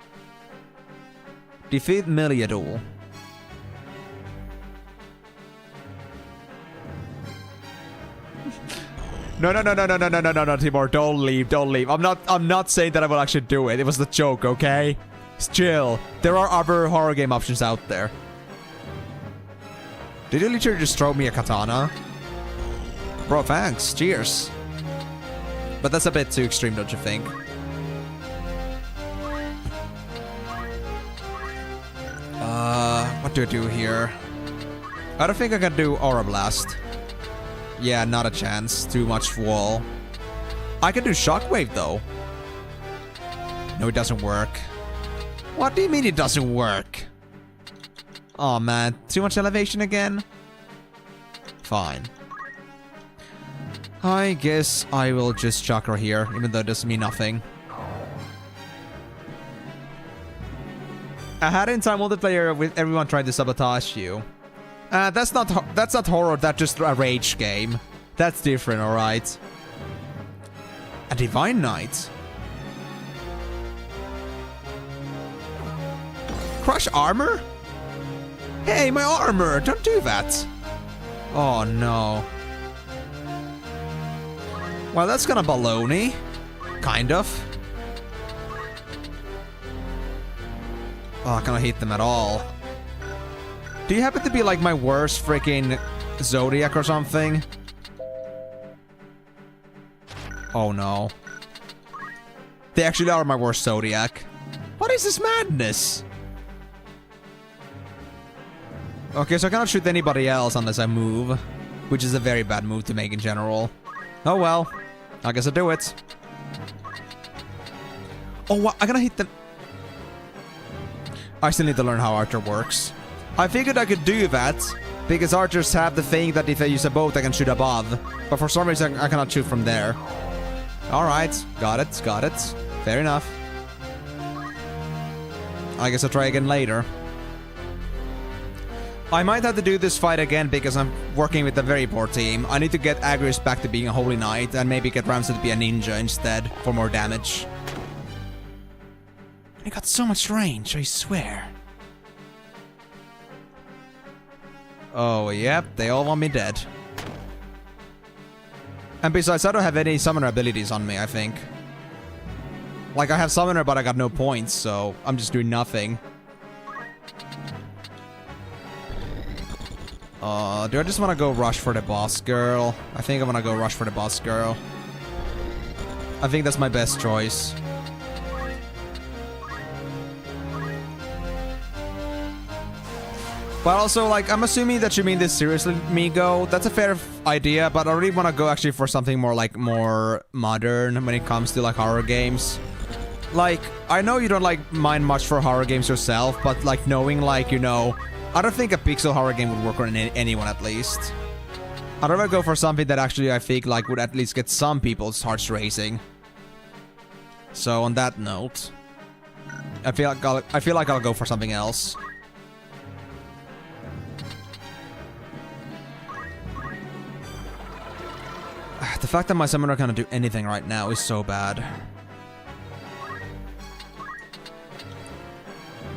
Defeat Meliadul. No, Timor, don't leave. I'm not saying that I will actually do it. It was the joke, okay? Just chill. There are other horror game options out there. Did you literally just throw me a katana? Bro, thanks. Cheers. But that's a bit too extreme, don't you think? What do I do here? I don't think I can do Aura Blast. Yeah, not a chance. Too much wall. I can do Shockwave, though. No, it doesn't work. What do you mean it doesn't work? Oh man, too much elevation again? Fine. I guess I will just Chakra here, even though it doesn't mean nothing. I had in time multiplayer with everyone trying to sabotage you. That's not horror, that's just a rage game. That's different, alright? A Divine Knight? Crush armor? Hey, my armor! Don't do that! Oh no. Well, that's kinda baloney. Kind of. Oh, I cannot hit them at all. Do you happen to be like my worst freaking Zodiac or something? Oh no. They actually are my worst Zodiac. What is this madness? Okay, so I cannot shoot anybody else unless I move. Which is a very bad move to make in general. Oh well. I guess I'll do it. Oh, what? I gotta hit them. I still need to learn how Archer works. I figured I could do that, because archers have the thing that if they use a bow, they can shoot above. But for some reason, I cannot shoot from there. Alright, got it, got it. Fair enough. I guess I'll try again later. I might have to do this fight again because I'm working with a very poor team. I need to get Agrius back to being a Holy Knight and maybe get Ramsey to be a ninja instead for more damage. He got so much range, I swear. Oh, yep, they all want me dead. And besides, I don't have any summoner abilities on me, I think. Like, I have summoner, but I got no points, so I'm just doing nothing. Do I just want to go rush for the boss girl? I think I want to go rush for the boss girl. I think that's my best choice. But also, like, I'm assuming that you mean this seriously, Migo. That's a fair idea, but I really want to go actually for something more, like, more modern when it comes to, like, horror games. Like, I know you don't, like, mind much for horror games yourself, but, like, knowing, like, you know... I don't think a pixel horror game would work on anyone, at least. I'd rather go for something that actually, I think, like, would at least get some people's hearts racing. So, on that note... I feel like I'll go for something else. The fact that my summoner cannot do anything right now is so bad.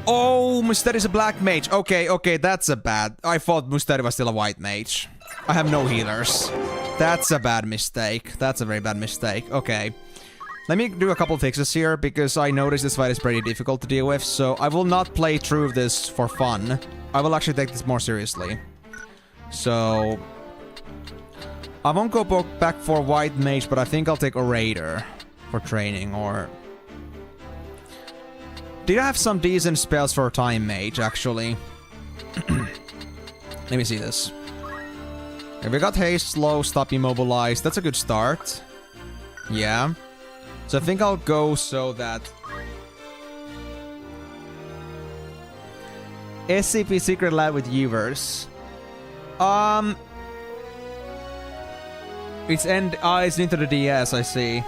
Oh, Musteri's a black mage. Okay, okay, that's a bad... I thought Musteri was still a white mage. I have no healers. That's a bad mistake. That's a very bad mistake. Okay. Let me do a couple fixes here, because I noticed this fight is pretty difficult to deal with, so I will not play through this for fun. I will actually take this more seriously. So... I won't go back for white mage, but I think I'll take Orator for training, or... Did I have some decent spells for time mage, actually? Let me see this. Okay, we got haste, slow, stop, immobilize. That's a good start. Yeah. So I think I'll go so that... SCP Secret Lab with Uverse. It's into the DS, I see.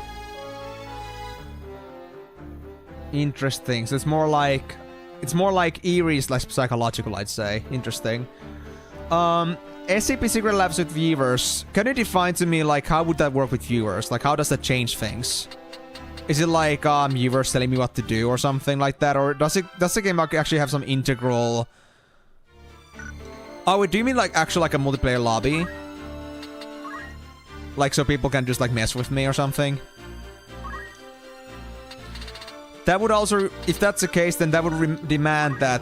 Interesting. So it's more like eerie / psychological, I'd say. Interesting. SCP Secret Labs with viewers. Can you define to me, like, how would that work with viewers? Like, how does that change things? Is it like viewers telling me what to do or something like that, or does the game actually have some integral? Oh, wait, do you mean like actually like a multiplayer lobby? Like, so people can just like mess with me or something? That would also, if that's the case, then that would demand that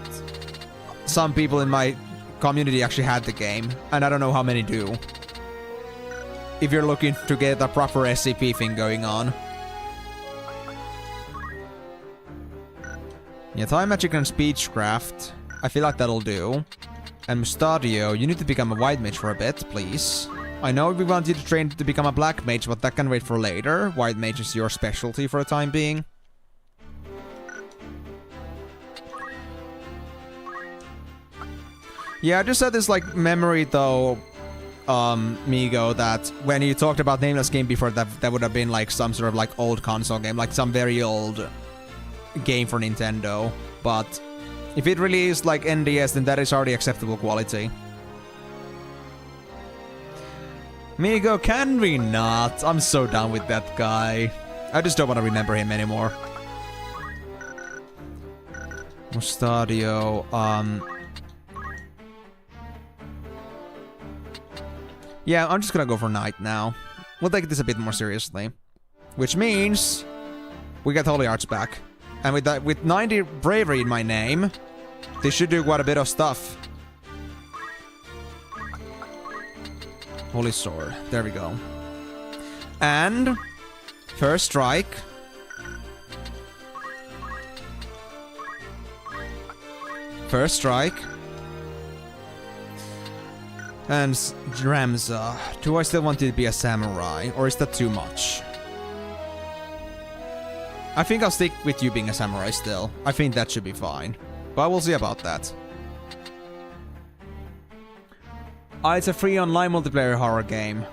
some people in my community actually had the game, and I don't know how many do. If you're looking to get a proper SCP thing going on. Yeah, time magic and speechcraft. I feel like that'll do. And Mustadio, you need to become a white mage for a bit, please. I know we want you to train to become a black mage, but that can wait for later. White mage is your specialty for the time being. Yeah, I just had this, like, memory, though, Migo, that when you talked about Nameless game before, that would have been, like, some sort of, like, old console game, like, some very old game for Nintendo. But if it really is, like, NDS, then that is already acceptable quality. Migo, can we not? I'm so done with that guy. I just don't want to remember him anymore. Mustadio, yeah, I'm just gonna go for Knight now. We'll take this a bit more seriously. Which means... we get Holy Arts back. And with that, with 90 Bravery in my name, this should do quite a bit of stuff. Holy Sword. There we go. And... First Strike. First Strike. And Ramza. Do I still want to be a samurai? Or is that too much? I think I'll stick with you being a samurai still. I think that should be fine. But we'll see about that. It's a free online multiplayer horror game.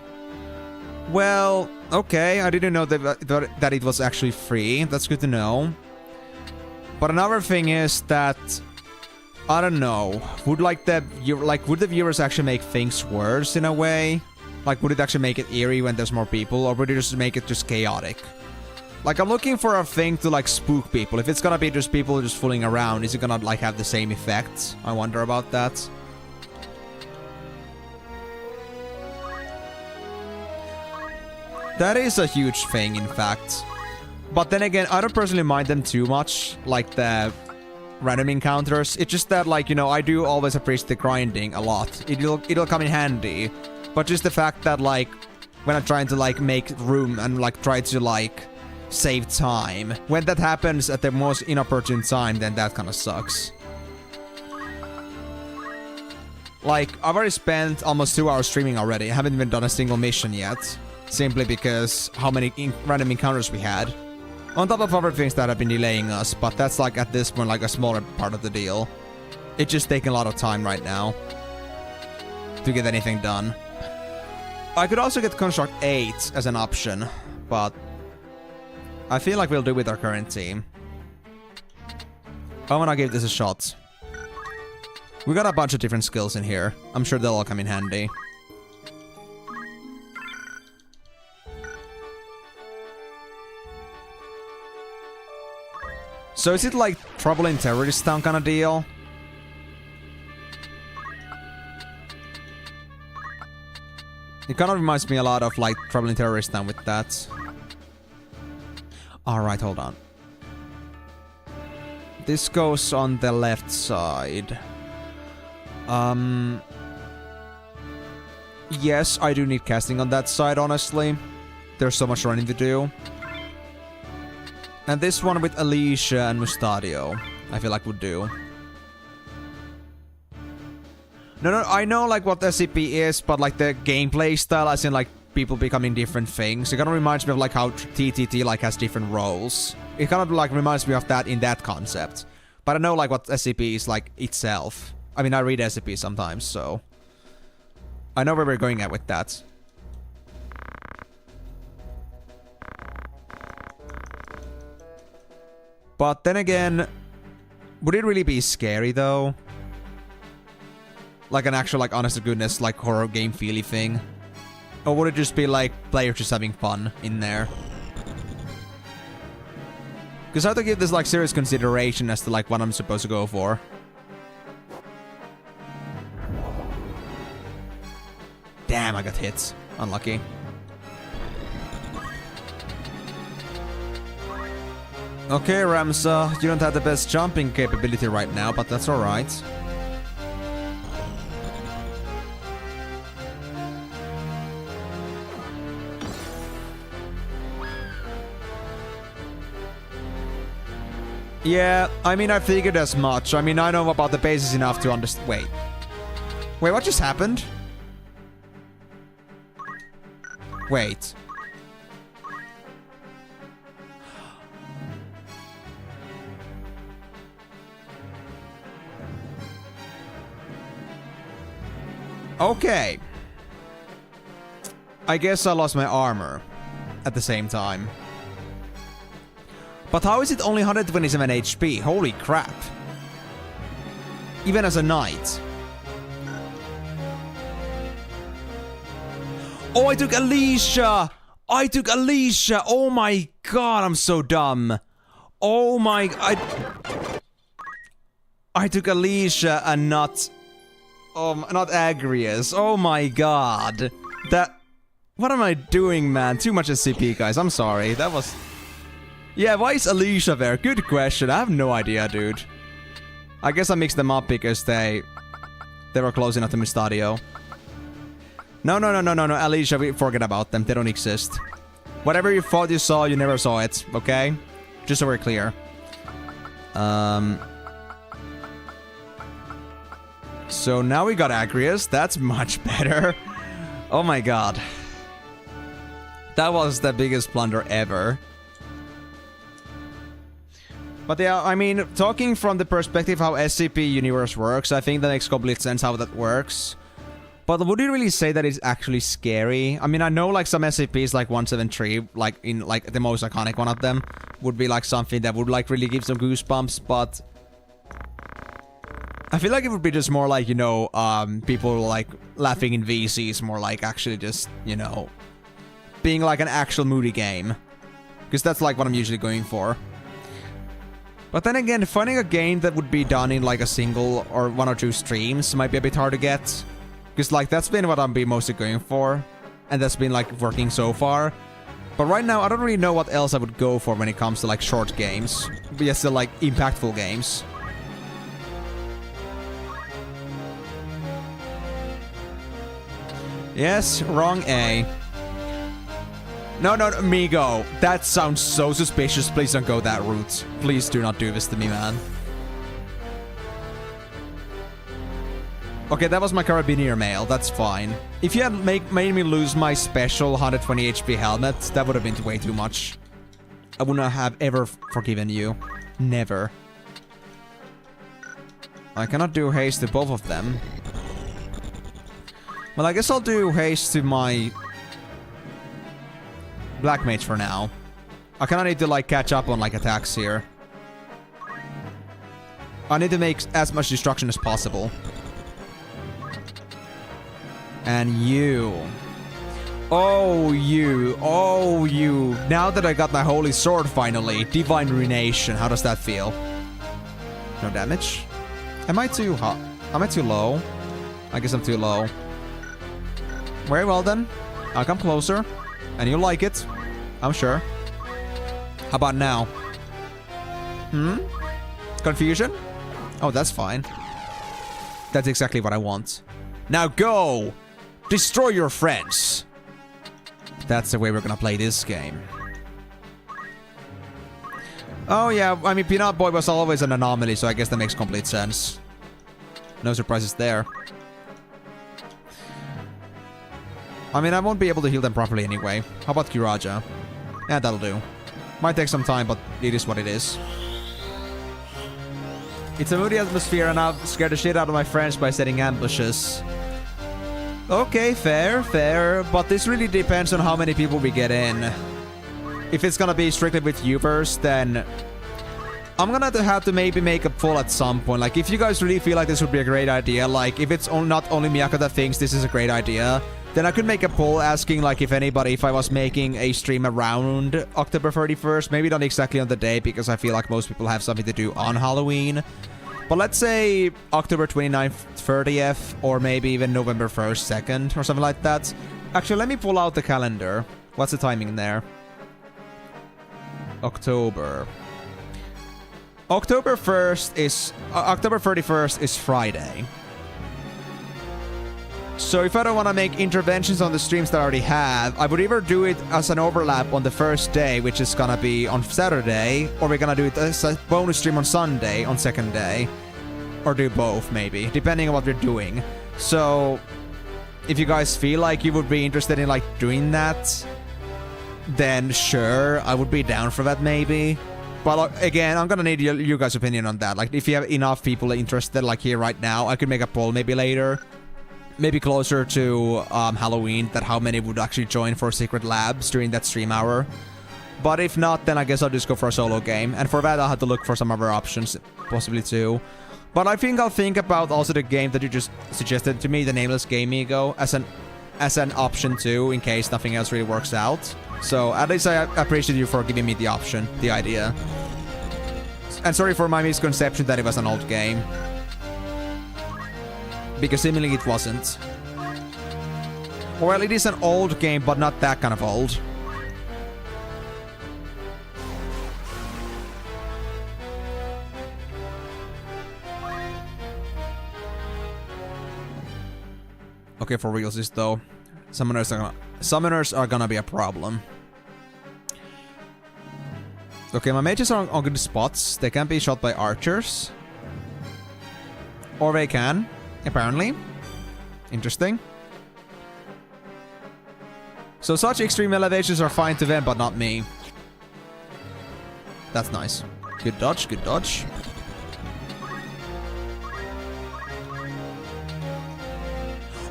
Well, okay, I didn't know that it was actually free. That's good to know. But another thing is that I don't know. Would would the viewers actually make things worse in a way? Like, would it actually make it eerie when there's more people, or would it just make it just chaotic? Like, I'm looking for a thing to like spook people. If it's gonna be just people just fooling around, is it gonna like have the same effects? I wonder about that. That is a huge thing, in fact. But then again, I don't personally mind them too much, like the random encounters. It's just that, like, you know, I do always appreciate the grinding a lot. It'll come in handy. But just the fact that, like, when I'm trying to, like, make room and, like, try to, like, save time, when that happens at the most inopportune time, then that kind of sucks. Like, I've already spent almost 2 hours streaming already. I haven't even done a single mission yet. Simply because how many random encounters we had. On top of other things that have been delaying us, but that's like at this point like a smaller part of the deal. It's just taking a lot of time right now to get anything done. I could also get Construct 8 as an option, but I feel like we'll do with our current team. I'm gonna give this a shot. We got a bunch of different skills in here. I'm sure they'll all come in handy. So is it like Trouble in Terrorist Town kind of deal? It kind of reminds me a lot of like Trouble in Terrorist Town with that. Alright, hold on. This goes on the left side. Yes, I do need casting on that side, honestly. There's so much running to do. And this one with Alicia and Mustadio, I feel like would do. No, I know like what SCP is, but like the gameplay style, as in like people becoming different things. It kind of reminds me of like how TTT like has different roles. It kind of like reminds me of that in that concept. But I know like what SCP is like itself. I mean, I read SCP sometimes, so I know where we're going at with that. But then again, would it really be scary though? Like an actual, like, honest to goodness, like, horror game feely thing? Or would it just be like players just having fun in there? Because I have to give this like serious consideration as to like what I'm supposed to go for. Damn, I got hit. Unlucky. Okay, Ramsa, you don't have the best jumping capability right now, but that's alright. Yeah, I mean, I figured as much. I mean, I know about the basics enough to understand. Wait, what just happened? Wait. Okay. I guess I lost my armor at the same time. But how is it only 127 HP? Holy crap. Even as a knight. Oh, I took Alicia! I took Alicia! Oh my god, I'm so dumb. Oh my... I took Alicia and not Agrius. Oh my god. That... What am I doing, man? Too much SCP, guys. I'm sorry. That was... Yeah, why is Alicia there? Good question. I have no idea, dude. I guess I mixed them up because they were close enough to Mustadio. No. Alicia, we forget about them. They don't exist. Whatever you thought you saw, you never saw it. Okay? Just so we're clear. So now we got Agrius. That's much better. Oh my god. That was the biggest blunder ever. But yeah, I mean, talking from the perspective how SCP universe works, I think that makes complete sense how that works. But would you really say that it's actually scary? I mean, I know like some SCPs like 173, like in like the most iconic one of them, would be like something that would like really give some goosebumps, but I feel like it would be just more like, you know, people like laughing in VCs, more like actually just, you know, being like an actual moody game. Because that's like what I'm usually going for. But then again, finding a game that would be done in like a single or 1 or 2 streams might be a bit hard to get. Because like that's been what I'm been mostly going for. And that's been like working so far. But right now, I don't really know what else I would go for when it comes to like short games. But yes, still like impactful games. Yes, wrong A. No, Migo. That sounds so suspicious. Please don't go that route. Please do not do this to me, man. Okay, that was my Carabinier mail. That's fine. If you had made me lose my special 120 HP helmet, that would have been way too much. I would not have ever forgiven you. Never. I cannot do haste to both of them. Well, I guess I'll do haste to my Black Mage for now. I kinda need to like catch up on like attacks here. I need to make as much destruction as possible. And you. Oh, you. Oh, you. Now that I got my holy sword finally. Divine Ruination. How does that feel? No damage? Am I too hot? Am I too low? I guess I'm too low. Very well then. I'll come closer. And you'll like it. I'm sure. How about now? Confusion? Oh, that's fine. That's exactly what I want. Now go! Destroy your friends! That's the way we're gonna play this game. Oh yeah, I mean, Peanut Boy was always an anomaly, so I guess that makes complete sense. No surprises there. I mean, I won't be able to heal them properly anyway. How about Kiraja? Yeah, that'll do. Might take some time, but it is what it is. It's a moody atmosphere and I've scared the shit out of my friends by setting ambushes. Okay, fair, fair. But this really depends on how many people we get in. If it's gonna be strictly with viewers, then I'm gonna have to maybe make a poll at some point. Like, if you guys really feel like this would be a great idea, like, if it's not only Miyako that thinks this is a great idea, then I could make a poll asking, like, if I was making a stream around October 31st. Maybe not exactly on the day, because I feel like most people have something to do on Halloween. But let's say October 29th, 30th, or maybe even November 1st, 2nd, or something like that. Actually, let me pull out the calendar. What's the timing there? October 1st is... October 31st is Friday. So if I don't want to make interventions on the streams that I already have, I would either do it as an overlap on the first day, which is gonna be on Saturday, or we're gonna do it as a bonus stream on Sunday, on second day. Or do both, maybe, depending on what we're doing. So, if you guys feel like you would be interested in, like, doing that, then sure, I would be down for that, maybe. But again, I'm gonna need you guys' opinion on that. Like, if you have enough people interested, like, here right now, I could make a poll maybe later. Maybe closer to Halloween, that how many would actually join for Secret Labs during that stream hour. But if not, then I guess I'll just go for a solo game. And for that, I'll have to look for some other options, possibly too. But I think I'll think about also the game that you just suggested to me, the Nameless Game Ego, as an option too, in case nothing else really works out. So at least I appreciate you for giving me the option, the idea. And sorry for my misconception that it was an old game. Because seemingly it wasn't. Well, it is an old game, but not that kind of old. Okay, for realsies though, summoners are gonna be a problem. Okay, my mages are on good spots. They can be shot by archers. Or they can, apparently. Interesting. So such extreme elevations are fine to them, but not me. That's nice. Good dodge, good dodge.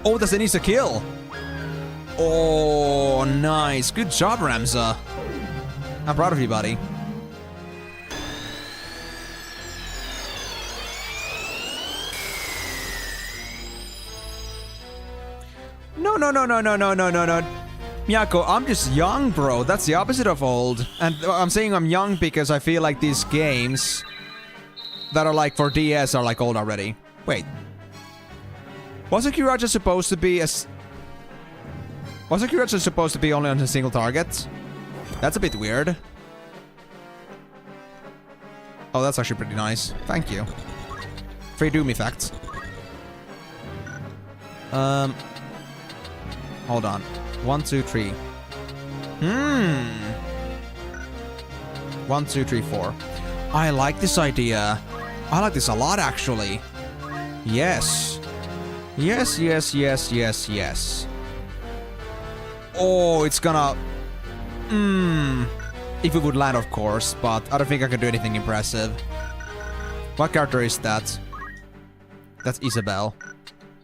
Oh, that's an easy kill. Oh, nice. Good job, Ramza. I'm proud of you, buddy. No. Miyako, I'm just young, bro. That's the opposite of old. And I'm saying I'm young because I feel like these games that are like for DS are like old already. Wait. Wasn't Kiraja supposed to be only on a single target? That's a bit weird. Oh, that's actually pretty nice. Thank you. Free Doom effects. Hold on. 1, 2, 3. 1, 2, 3, 4. I like this idea. I like this a lot, actually. Yes. Yes. Oh, it's gonna... If it would land, of course, but I don't think I can do anything impressive. What character is that? That's Isabel.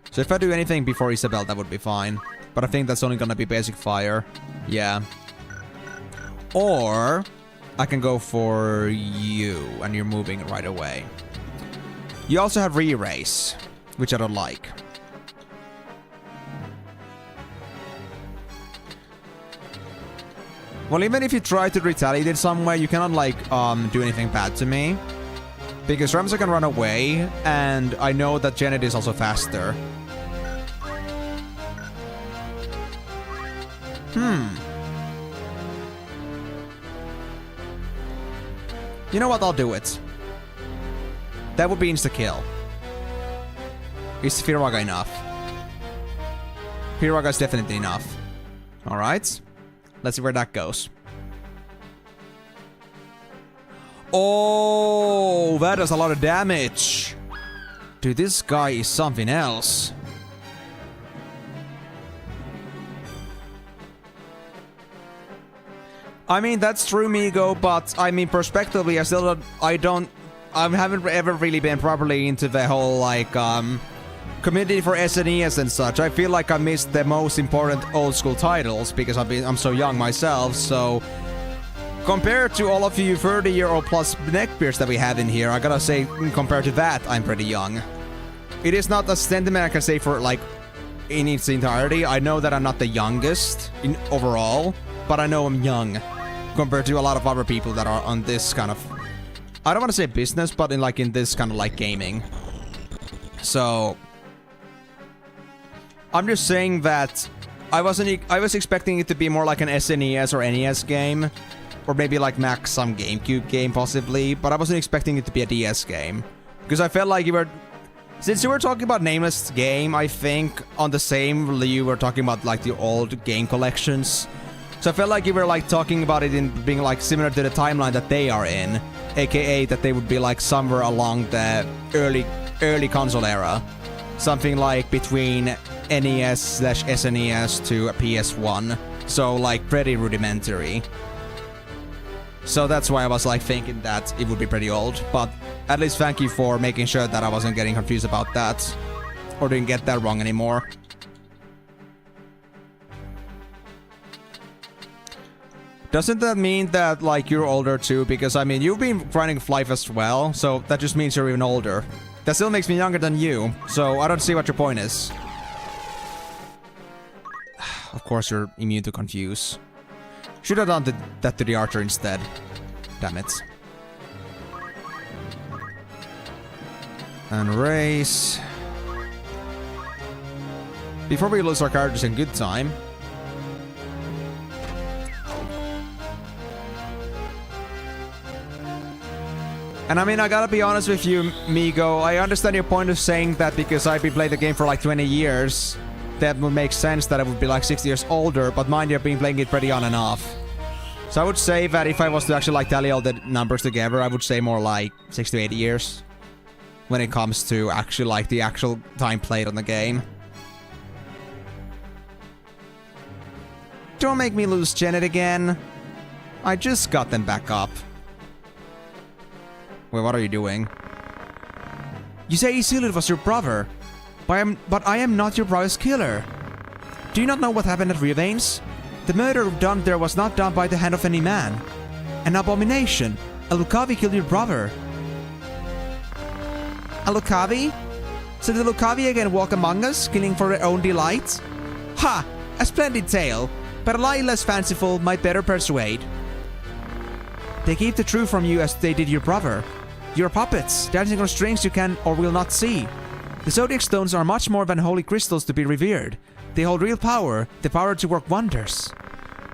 So if I do anything before Isabel, that would be fine. But I think that's only gonna be basic fire. Yeah. Or I can go for you, and you're moving right away. You also have re-race, which I don't like. Well, even if you try to retaliate in some way, you cannot, like, do anything bad to me. Because Ramza can run away, and I know that Janet is also faster. You know what? I'll do it. That would be insta-kill. Is Firaga enough? Firaga is definitely enough. Alright. Let's see where that goes. Oh, that does a lot of damage. Dude, this guy is something else. I mean, that's true, Migo, but I mean, prospectively, I haven't ever really been properly into the whole, like, community for SNES and such. I feel like I missed the most important old school titles because I'm so young myself, so compared to all of you 30-year-old plus neckbeards that we have in here, I gotta say, compared to that, I'm pretty young. It is not a sentiment I can say for, like, in its entirety. I know that I'm not the youngest in overall, but I know I'm young compared to a lot of other people that are on this kind of, I don't want to say business, but in this kind of like gaming. So I'm just saying that I was expecting it to be more like an SNES or NES game, or maybe like max some GameCube game possibly, but I wasn't expecting it to be a DS game because I felt like since you were talking about Nameless game, I think on the same you were talking about like the old game collections. So I felt like you were like talking about it in being like similar to the timeline that they are in, aka that they would be like somewhere along the early console era, something like between NES/SNES to a PS1. So like pretty rudimentary. So that's why I was like thinking that it would be pretty old. But at least thank you for making sure that I wasn't getting confused about that, or didn't get that wrong anymore. Doesn't that mean that, like, you're older too? Because, I mean, you've been grinding Life as well, so that just means you're even older. That still makes me younger than you, so I don't see what your point is. Of course, you're immune to confuse. Should have done that to the archer instead. Damn it. And race. Before we lose our characters in good time. And I mean, I gotta be honest with you, Migo. I understand your point of saying that because I've been playing the game for like 20 years. That would make sense that I would be like 60 years older, but mind you, I've been playing it pretty on and off. So I would say that if I was to actually like tally all the numbers together, I would say more like 60 to 80 years. When it comes to actually like the actual time played on the game. Don't make me lose Janet again. I just got them back up. Wait, what are you doing? You say Isildur was your brother. But I am not your brother's killer. Do you not know what happened at Riavanes? The murder done there was not done by the hand of any man. An abomination. A Lucavi killed your brother. A Lucavi? So the Lucavi again walk among us, killing for their own delight? Ha! A splendid tale, but a lie less fanciful might better persuade. They keep the truth from you as they did your brother. You are puppets, dancing on strings you can or will not see. The Zodiac Stones are much more than holy crystals to be revered. They hold real power, the power to work wonders.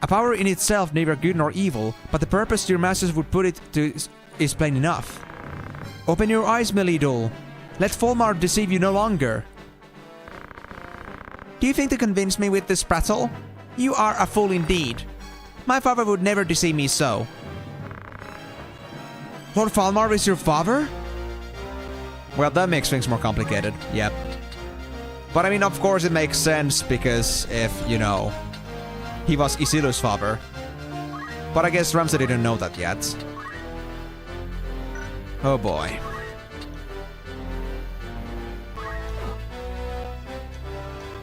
A power in itself neither good nor evil, but the purpose your masters would put it to is plain enough. Open your eyes, Melidol. Let Folmar deceive you no longer. Do you think to convince me with this prattle? You are a fool indeed. My father would never deceive me so. Lord Falmar is your father? Well, that makes things more complicated, yep. But I mean, of course it makes sense, because if, you know, he was Isildur's father. But I guess Ramsay didn't know that yet. Oh boy.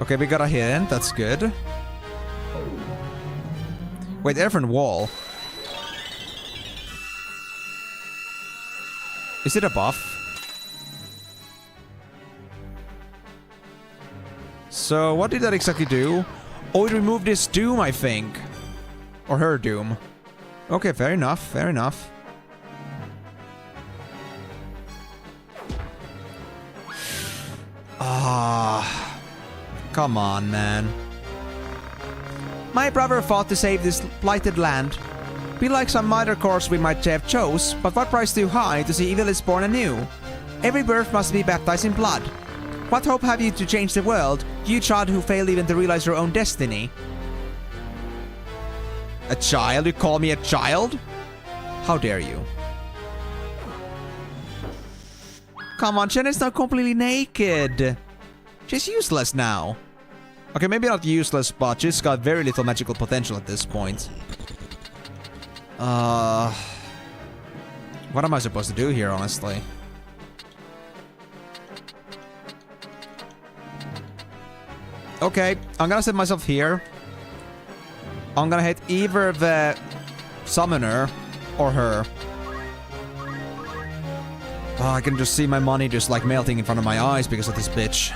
Okay, we got a hit, that's good. Wait, different wall. Is it a buff? So, what did that exactly do? Oh, it removed his doom, I think. Or her doom. Okay, fair enough, fair enough. Ah, come on, man. My brother fought to save this blighted land. Be like some minor course we might have chose, but what price too high to see evil is born anew? Every birth must be baptized in blood. What hope have you to change the world, you child who failed even to realize your own destiny? A child? You call me a child? How dare you? Come on, Chen is not completely naked. She's useless now. Okay, maybe not useless, but she's got very little magical potential at this point. What am I supposed to do here, honestly? Okay, I'm gonna set myself here. I'm gonna hit either the summoner or her. Oh, I can just see my money just like melting in front of my eyes because of this bitch.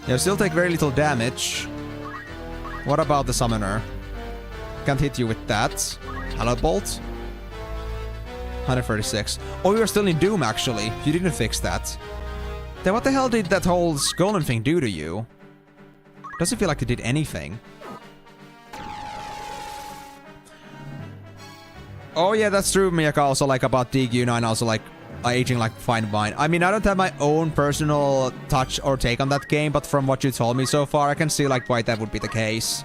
Yeah, still take very little damage. What about the summoner? Can't hit you with that. Hello, Bolt. 136. Oh, you're still in Doom, actually. You didn't fix that. Then what the hell did that whole golem thing do to you? Doesn't feel like it did anything. Oh yeah, that's true, Miyaka, also like about DG9, also like aging like fine wine. I mean, I don't have my own personal touch or take on that game, but from what you told me so far, I can see like why that would be the case.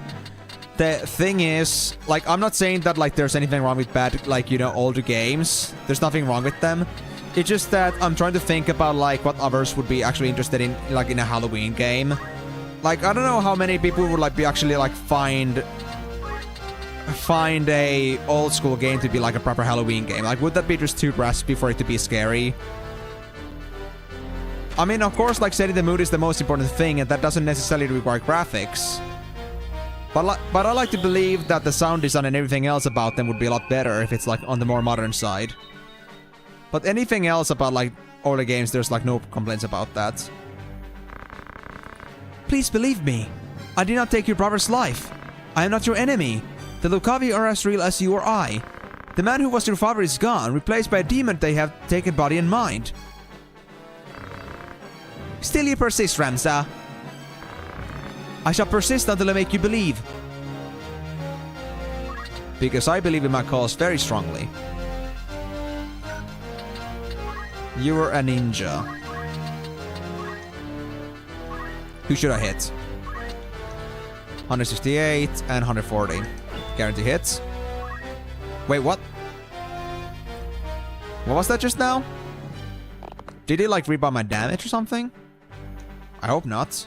The thing is, like, I'm not saying that like there's anything wrong with bad, like, you know, older games. There's nothing wrong with them. It's just that I'm trying to think about like what others would be actually interested in, like in a Halloween game. Like, I don't know how many people would like be actually like find a old school game to be like a proper Halloween game. Like, would that be just too raspy for it to be scary? I mean, of course, like setting the mood is the most important thing, and that doesn't necessarily require graphics. But I like to believe that the sound design and everything else about them would be a lot better if it's like on the more modern side. But anything else about like older games, there's like no complaints about that. Please believe me. I did not take your brother's life. I am not your enemy. The Lucavi are as real as you or I. The man who was your father is gone, replaced by a demon they have taken body and mind. Still you persist, Ramza. I shall persist until I make you believe. Because I believe in my cause very strongly. You were a ninja. Who should I hit? 168 and 140. Guarantee hits. Wait, what? What was that just now? Did he like rebuy my damage or something? I hope not.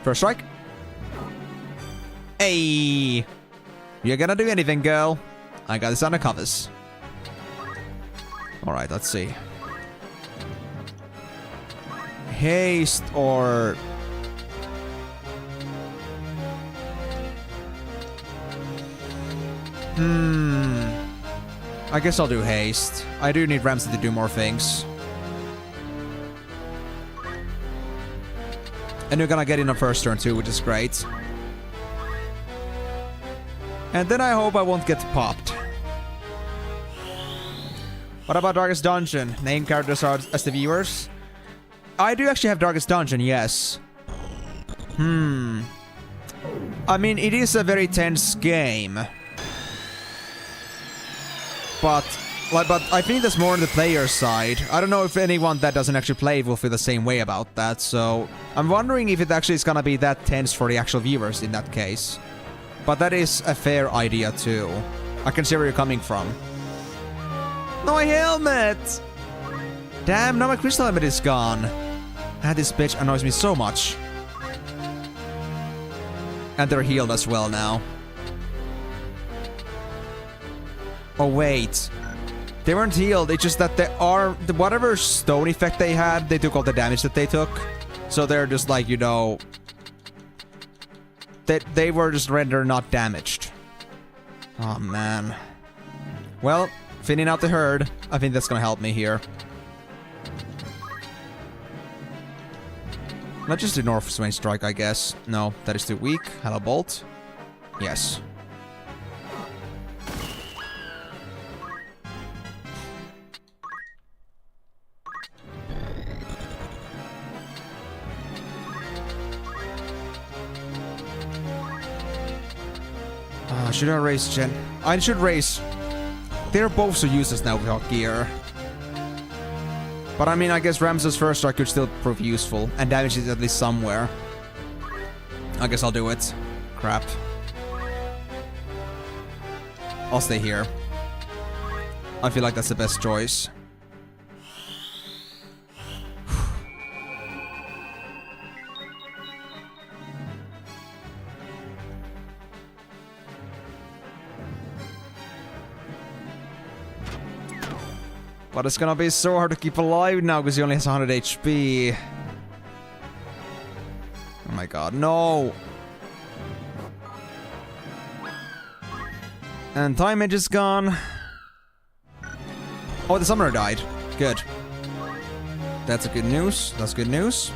First strike. Hey! You're gonna do anything, girl. I got this under covers. Alright, let's see. Haste or... I guess I'll do haste. I do need Ramsey to do more things. And you're gonna get in on first turn too, which is great. And then I hope I won't get popped. What about Darkest Dungeon? Name characters as the viewers? I do actually have Darkest Dungeon, yes. I mean, it is a very tense game. But I think that's more on the player side. I don't know if anyone that doesn't actually play will feel the same way about that, so... I'm wondering if it actually is gonna be that tense for the actual viewers in that case. But that is a fair idea too. I can see where you're coming from. My helmet! Damn, now my crystal helmet is gone. This bitch annoys me so much. And they're healed as well now. Oh wait, they weren't healed, it's just that whatever stone effect they had, they took all the damage that they took. So they're just like, you know... They were just rendered not damaged. Oh man. Well, thinning out the herd, I think that's gonna help me here. Let's just do North Swain Strike, I guess. No, that is too weak. Hello, Bolt. Yes. Should I raise Gen? I should raise... They're both so useless now without gear. But I mean, I guess Ramses' first strike could still prove useful. And damage it at least somewhere. I guess I'll do it. Crap. I'll stay here. I feel like that's the best choice. But it's gonna be so hard to keep alive now because he only has 100 HP. Oh my god, no! And time mage is gone. Oh, the summoner died. Good. That's a good news. That's good news.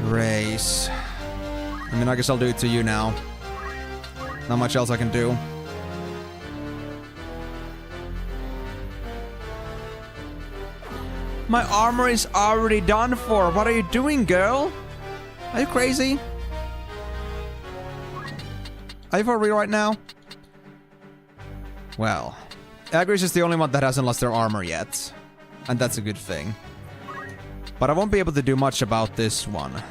Race. I mean, I guess I'll do it to you now. Not much else I can do. My armor is already done for. What are you doing, girl? Are you crazy? Are you for real right now? Well, Agris is the only one that hasn't lost their armor yet. And that's a good thing. But I won't be able to do much about this one.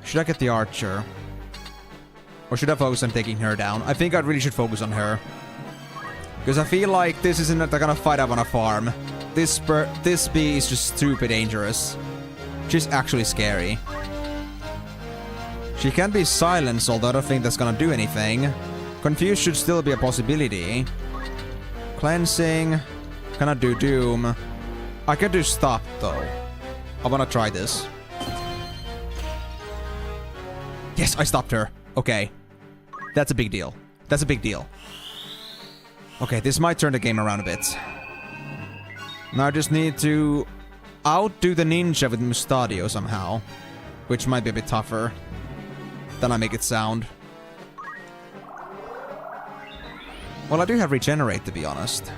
Should I get the archer? Or should I focus on taking her down? I think I really should focus on her. Because I feel like this isn't the kind of fight I want to farm. This bee is just stupid dangerous. She's actually scary. She can be silenced, although I don't think that's gonna do anything. Confuse should still be a possibility. Cleansing. Cannot do Doom. I can do Stop, though. I wanna try this. Yes, I stopped her. Okay. That's a big deal. That's a big deal. Okay, this might turn the game around a bit. Now I just need to outdo the ninja with Mustadio somehow. Which might be a bit tougher than I make it sound. Well, I do have Regenerate, to be honest.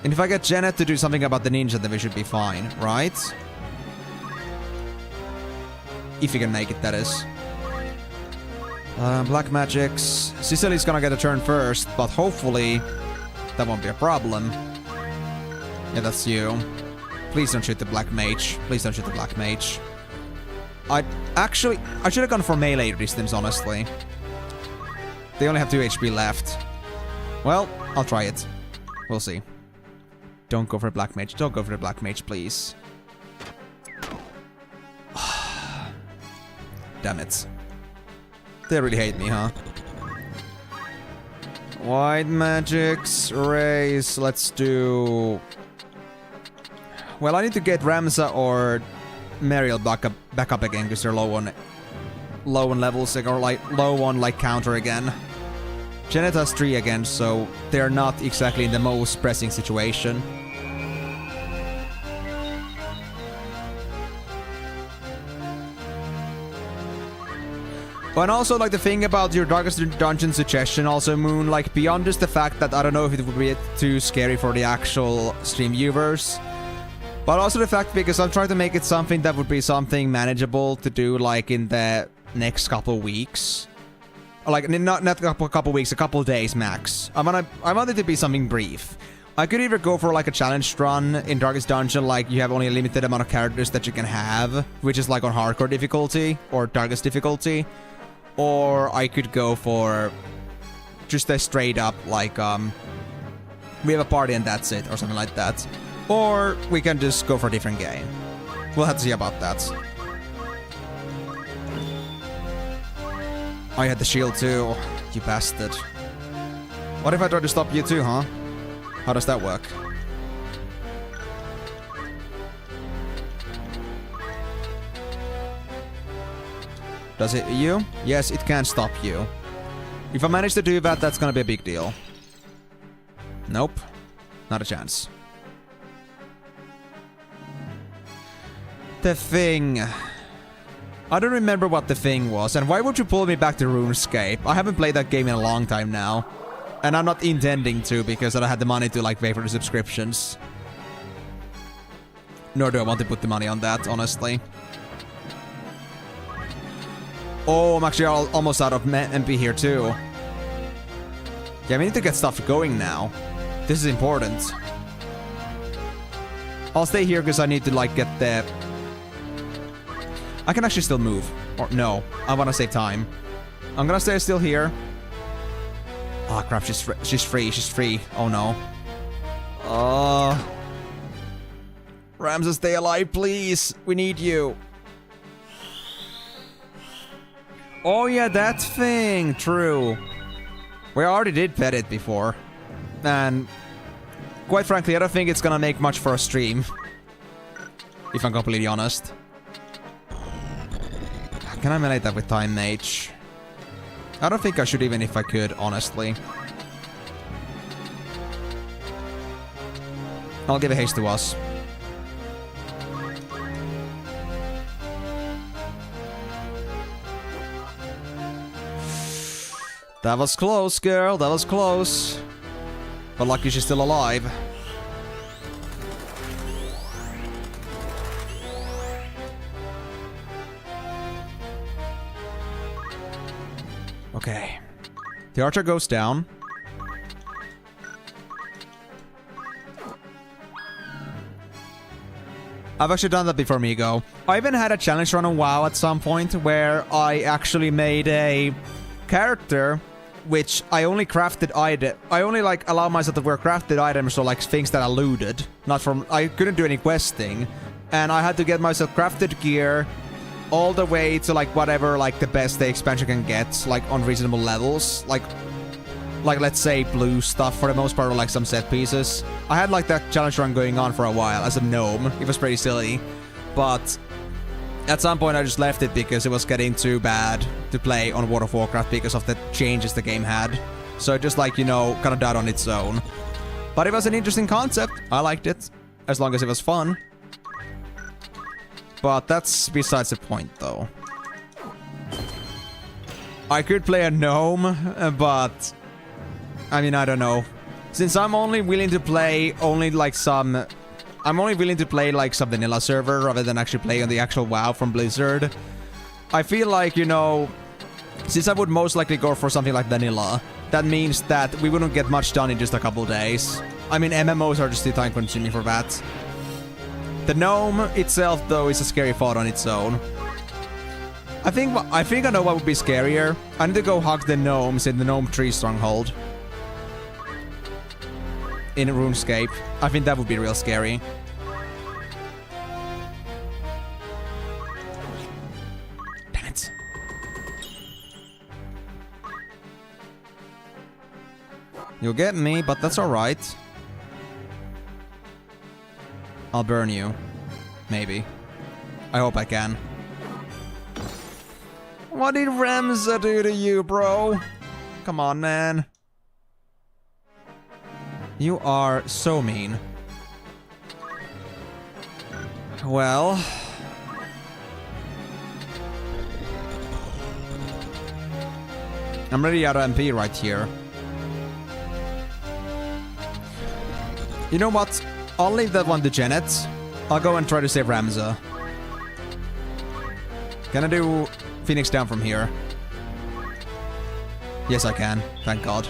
And if I get Janet to do something about the ninja, then we should be fine, right? If you can make it, that is. Black Magics. Sicily's gonna get a turn first, but hopefully that won't be a problem. Yeah, that's you. Please don't shoot the Black Mage. Please don't shoot the Black Mage. I should have gone for melee distance, honestly. They only have 2 HP left. Well, I'll try it. We'll see. Don't go for a black mage. Don't go for the black mage, please. Damn it. They really hate me, huh? White magics, race, let's do... Well, I need to get Ramza or Mariel back up again, because they're low on levels, or like low on like counter again. Janet has 3 again, so they're not exactly in the most pressing situation. And also, like, the thing about your Darkest Dungeon suggestion, also, Moon, like, beyond just the fact that I don't know if it would be too scary for the actual stream viewers, but also the fact because I'm trying to make it something that would be something manageable to do, like, in the next couple weeks. Or, like, not a couple weeks, a couple days max. I want it to be something brief. I could either go for, like, a challenge run in Darkest Dungeon, like, you have only a limited amount of characters that you can have, which is, like, on hardcore difficulty, or darkest difficulty. Or I could go for just a straight up, like, we have a party and that's it, or something like that. Or we can just go for a different game. We'll have to see about that. I had the shield too, you bastard. What if I try to stop you too, huh? How does that work? Does it you? Yes, it can stop you. If I manage to do that, that's gonna be a big deal. Nope. Not a chance. The thing... I don't remember what the thing was, and why would you pull me back to RuneScape? I haven't played that game in a long time now. And I'm not intending to, because I don't have the money to, like, pay for the subscriptions. Nor do I want to put the money on that, honestly. Oh, I'm actually almost out of MP here too. Yeah, we need to get stuff going now. This is important. I'll stay here because I need to, like, get the... I can actually still move. Or no, I want to save time. I'm gonna stay still here. Oh crap, she's free. Oh no. Ramza, stay alive, please. We need you. Oh yeah, that thing! True. We already did pet it before. And... quite frankly, I don't think it's gonna make much for a stream. If I'm completely honest. Can I melee that with Time Mage? I don't think I should even if I could, honestly. I'll give a haste to us. That was close, girl. That was close. But lucky she's still alive. Okay. The archer goes down. I've actually done that before, Migo. I even had a challenge run on WoW at some point where I actually made a character which I only crafted item. I only, like, allow myself to wear crafted items, or like things that I looted. Not from... I couldn't do any questing. And I had to get myself crafted gear all the way to, like, whatever, like, the best the expansion can get, like, on reasonable levels. Like, let's say blue stuff for the most part, or like some set pieces. I had, like, that challenge run going on for a while as a gnome. It was pretty silly. But at some point I just left it because it was getting too bad to play on World of Warcraft because of the changes the game had. So it just, like, you know, kind of died on its own. But it was an interesting concept. I liked it. As long as it was fun. But that's besides the point, though. I could play a gnome, but... I mean, I don't know. Since I'm only willing to play some vanilla server rather than actually play on the actual WoW from Blizzard. I feel like, you know, since I would most likely go for something like vanilla, that means that we wouldn't get much done in just a couple days. I mean, MMOs are just too time consuming for that. The gnome itself, though, is a scary thought on its own. I think I know what would be scarier. I need to go hug the gnomes in the gnome tree stronghold. in RuneScape. I think that would be real scary. Damn it. You'll get me, but that's alright. I'll burn you. Maybe. I hope I can. What did Ramza do to you, bro? Come on, man. You are so mean. Well... I'm already out of MP right here. You know what? I'll leave that one to Janet. I'll go and try to save Ramza. Can I do Phoenix down from here? Yes, I can. Thank God.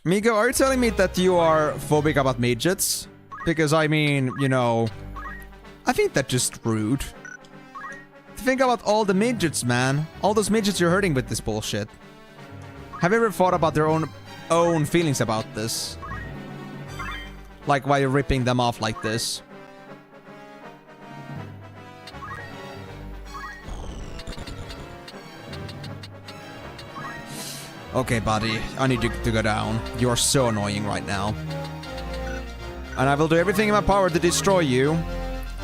Miko, are you telling me that you are phobic about midgets? Because, I mean, you know... I think that's just rude. Think about all the midgets, man. All those midgets you're hurting with this bullshit. Have you ever thought about their own feelings about this? Like, why you're ripping them off like this? Okay, buddy, I need you to go down. You're so annoying right now. And I will do everything in my power to destroy you,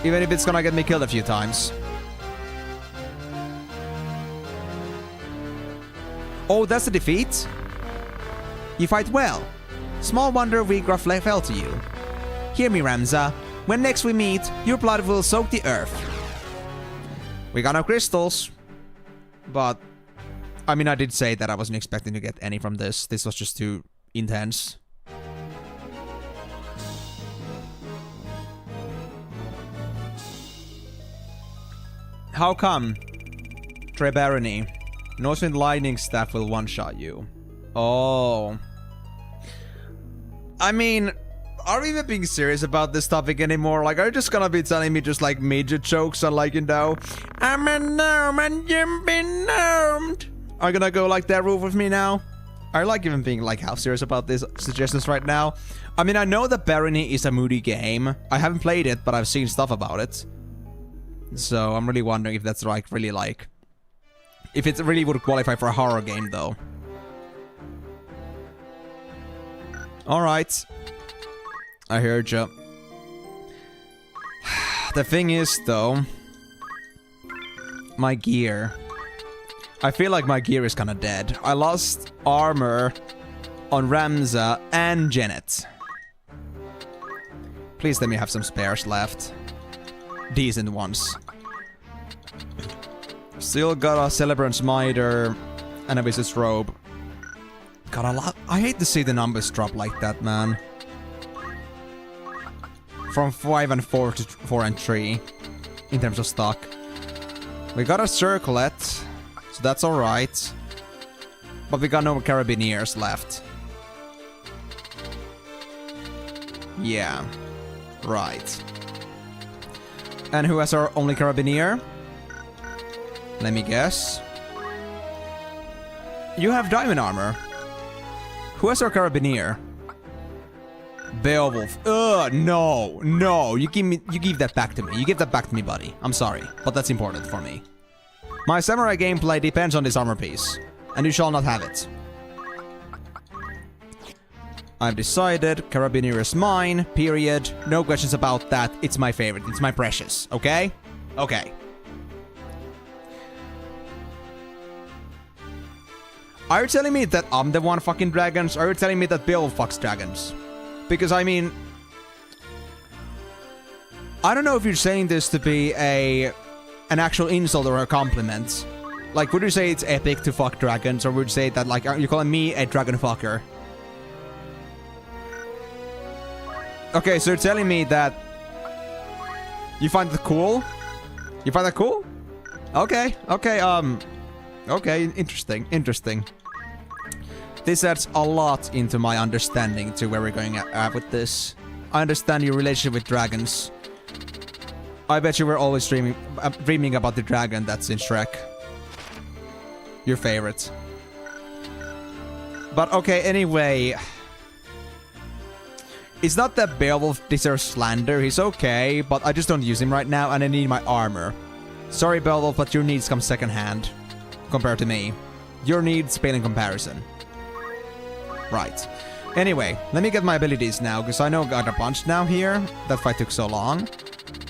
even if it's gonna get me killed a few times. Oh, that's a defeat? You fight well. Small wonder Wheatgraph fell to you. Hear me, Ramza. When next we meet, your blood will soak the earth. We got no crystals. But... I mean, I did say that I wasn't expecting to get any from this. This was just too intense. How come? Trebarony. Northwind Lightning Staff will one-shot you. Oh. I mean, are we even being serious about this topic anymore? Like, are you just gonna be telling me just like midget jokes on like, you know, I'm a gnome and you've been gnomed? Are you gonna go like that roof with me now? I like even being like half serious about these suggestions right now. I mean, I know that Barony is a moody game. I haven't played it, but I've seen stuff about it. So I'm really wondering if that's like really like... if it really would qualify for a horror game though. Alright. I heard you. The thing is though... my gear. I feel like my gear is kinda dead. I lost armor on Ramza and Janet. Please let me have some spares left. Decent ones. Still got a Celebrant's Mitre and a Wizard's Robe. God, I hate to see the numbers drop like that, man. From 5 and 4 to 4 and 3 in terms of stock. We got a Circlet, so that's alright. But we got no Carabiniers left. Yeah. Right. And who has our only Carabinier? Let me guess. You have diamond armor. Who has our Carabinier? Beowulf. Ugh, no, no. You give that back to me. You give that back to me, buddy. I'm sorry, but that's important for me. My samurai gameplay depends on this armor piece, and you shall not have it. I've decided Carabinier is mine, period. No questions about that. It's my favorite. It's my precious, okay? Okay. Are you telling me that I'm the one fucking dragons? Or are you telling me that Bill fucks dragons? Because, I mean... I don't know if you're saying this to be an actual insult or a compliment. Like, would you say it's epic to fuck dragons? Or would you say that, like, you're calling me a dragon fucker? Okay, so you're telling me that... you find it cool? You find that cool? Okay, okay, okay, interesting, interesting. This adds a lot into my understanding to where we're going at with this. I understand your relationship with dragons. I bet you were always dreaming about the dragon that's in Shrek. Your favorite. But okay, anyway. It's not that Beowulf deserves slander, he's okay, but I just don't use him right now and I need my armor. Sorry Beowulf, but your needs come second hand compared to me. Your needs pale in comparison. Right. Anyway, let me get my abilities now, because I know I got a bunch now here. That fight took so long.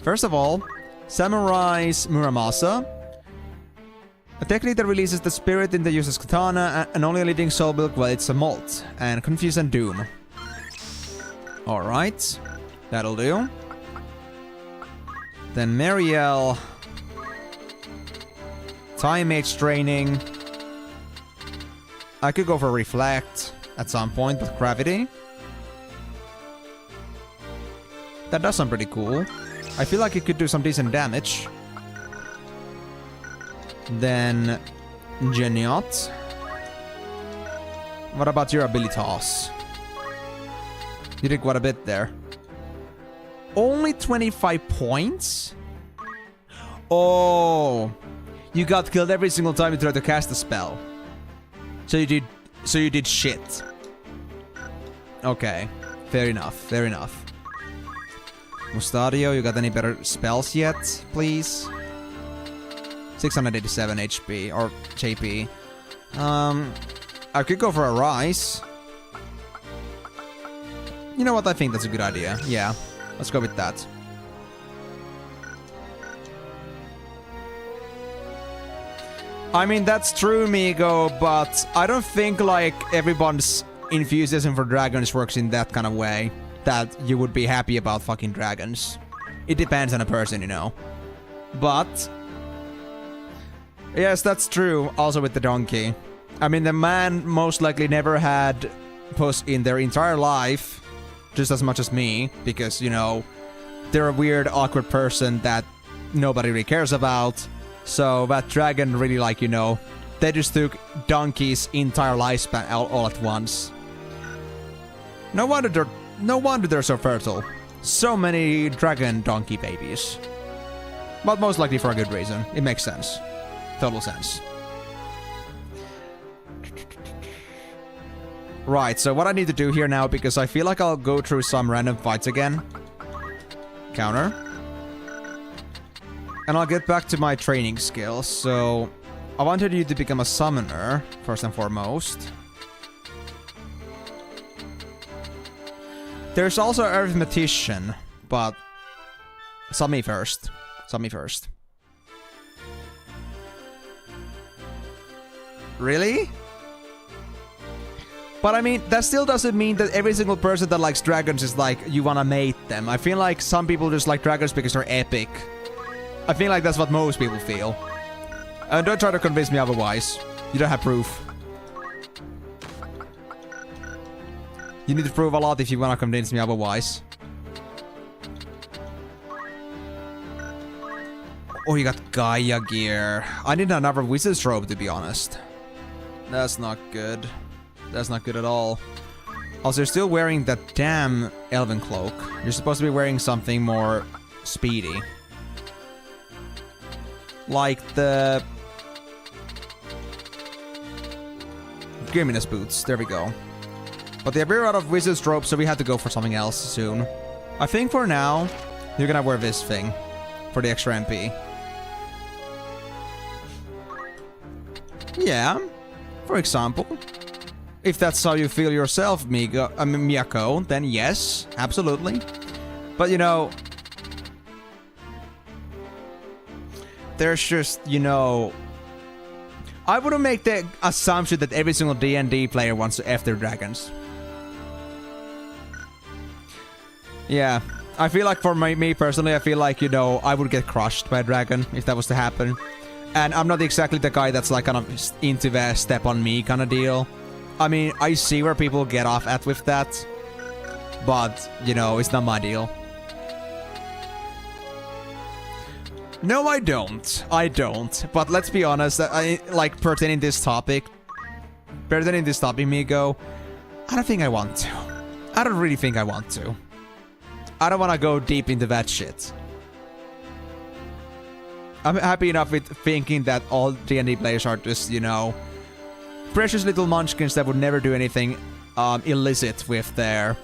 First of all, Samurai's Muramasa. A technique that releases the spirit in the user's katana and only leading soul milk while it's a molt. And Confuse and Doom. Alright, that'll do. Then Mariel. Time Mage training. I could go for Reflect at some point with Gravity. That does sound pretty cool. I feel like it could do some decent damage. Then Geniot. What about your abilitas? You did quite a bit there. Only 25 points? Oh. You got killed every single time you tried to cast a spell. So you did shit. Okay. Fair enough. Fair enough. Mustadio, you got any better spells yet, please? 687 HP or JP. I could go for a Rise. You know what? I think that's a good idea. Yeah, let's go with that. I mean, that's true, Migo, but I don't think, like, everyone's enthusiasm for dragons works in that kind of way. That you would be happy about fucking dragons. It depends on a person, you know. But yes, that's true. Also with the donkey. I mean, the man most likely never had puss in their entire life. Just as much as me, because, you know, they're a weird, awkward person that nobody really cares about. So that dragon really, like, you know, they just took donkey's entire lifespan all at once. No wonder they're so fertile. So many dragon donkey babies. But most likely for a good reason. It makes sense. Total sense. Right, so what I need to do here now, because I feel like I'll go through some random fights again. Counter. And I'll get back to my training skills, so I wanted you to become a summoner, first and foremost. There's also an arithmetician, but Summy first. Summy first. Really? But I mean, that still doesn't mean that every single person that likes dragons is like, you wanna mate them. I feel like some people just like dragons because they're epic. I feel like that's what most people feel. And don't try to convince me otherwise. You don't have proof. You need to prove a lot if you wanna convince me otherwise. Oh, you got Gaia gear. I need another wizard's robe, to be honest. That's not good. That's not good at all. Also, you're still wearing that damn elven cloak. You're supposed to be wearing something more speedy. Like the Griminous boots. There we go. But yeah, we're out of wizard's robe, so we had to go for something else soon. I think for now, you're gonna wear this thing for the extra MP. Yeah, for example. If that's how you feel yourself, Miyako, then yes, absolutely. But you know, there's just, you know, I wouldn't make the assumption that every single D&D player wants to F their dragons. Yeah, I feel like for me personally, I feel like, you know, I would get crushed by a dragon if that was to happen. And I'm not exactly the guy that's like kind of into the step on me kind of deal. I mean, I see where people get off at with that, but, you know, it's not my deal. No, I don't. I don't. But let's be honest, pertaining this topic, Migo, I don't think I want to. I don't really think I want to. I don't want to go deep into that shit. I'm happy enough with thinking that all D&D players are just, you know, precious little munchkins that would never do anything illicit with their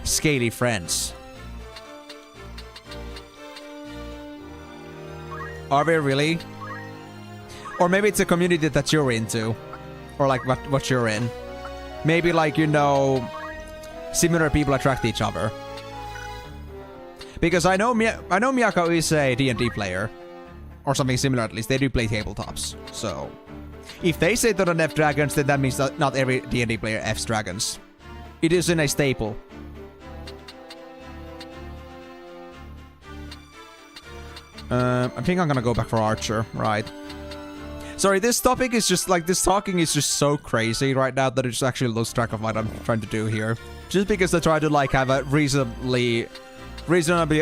scaly friends. Are we really? Or maybe it's a community that you're into. Or like what you're in. Maybe like, you know, similar people attract each other. Because I know Miyako is a D&D player. Or something similar at least. They do play tabletops. So if they say they don't F dragons, then that means that not every D&D player Fs dragons. It isn't a staple. I think I'm gonna go back for Archer, right. Sorry, this topic is just like, this talking is just so crazy right now that it just actually loses track of what I'm trying to do here. Just because I try to like have a reasonably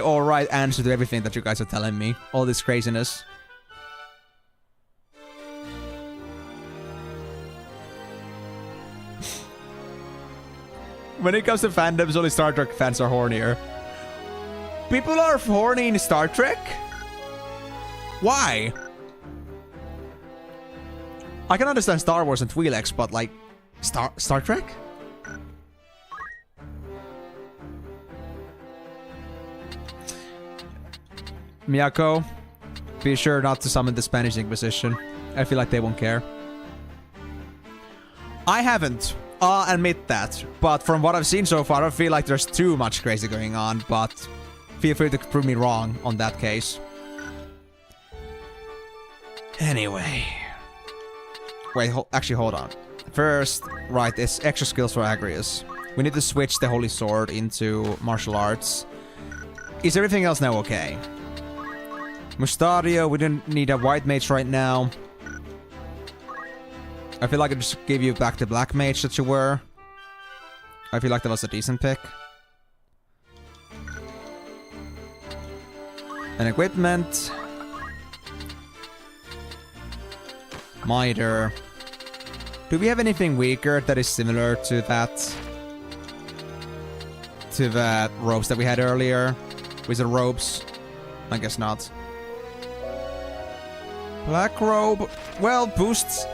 alright answer to everything that you guys are telling me. All this craziness. When it comes to fandoms, only Star Trek fans are hornier. People are horny in Star Trek? Why? I can understand Star Wars and TWotL, but like Star Trek? Miyako, be sure not to summon the Spanish Inquisition. I feel like they won't care. I haven't. I'll admit that. But from what I've seen so far, I feel like there's too much crazy going on, but feel free to prove me wrong on that case. Anyway. Wait, actually, hold on. First, right, it's extra skills for Agrius. We need to switch the Holy Sword into martial arts. Is everything else now okay? Mustario, we didn't need a white mage right now. I feel like I just gave you back the black mage that you were. I feel like that was a decent pick. And equipment. Miter. Do we have anything weaker that is similar to that? To the ropes that we had earlier? Wizard ropes? I guess not. Black robe. Well, boosts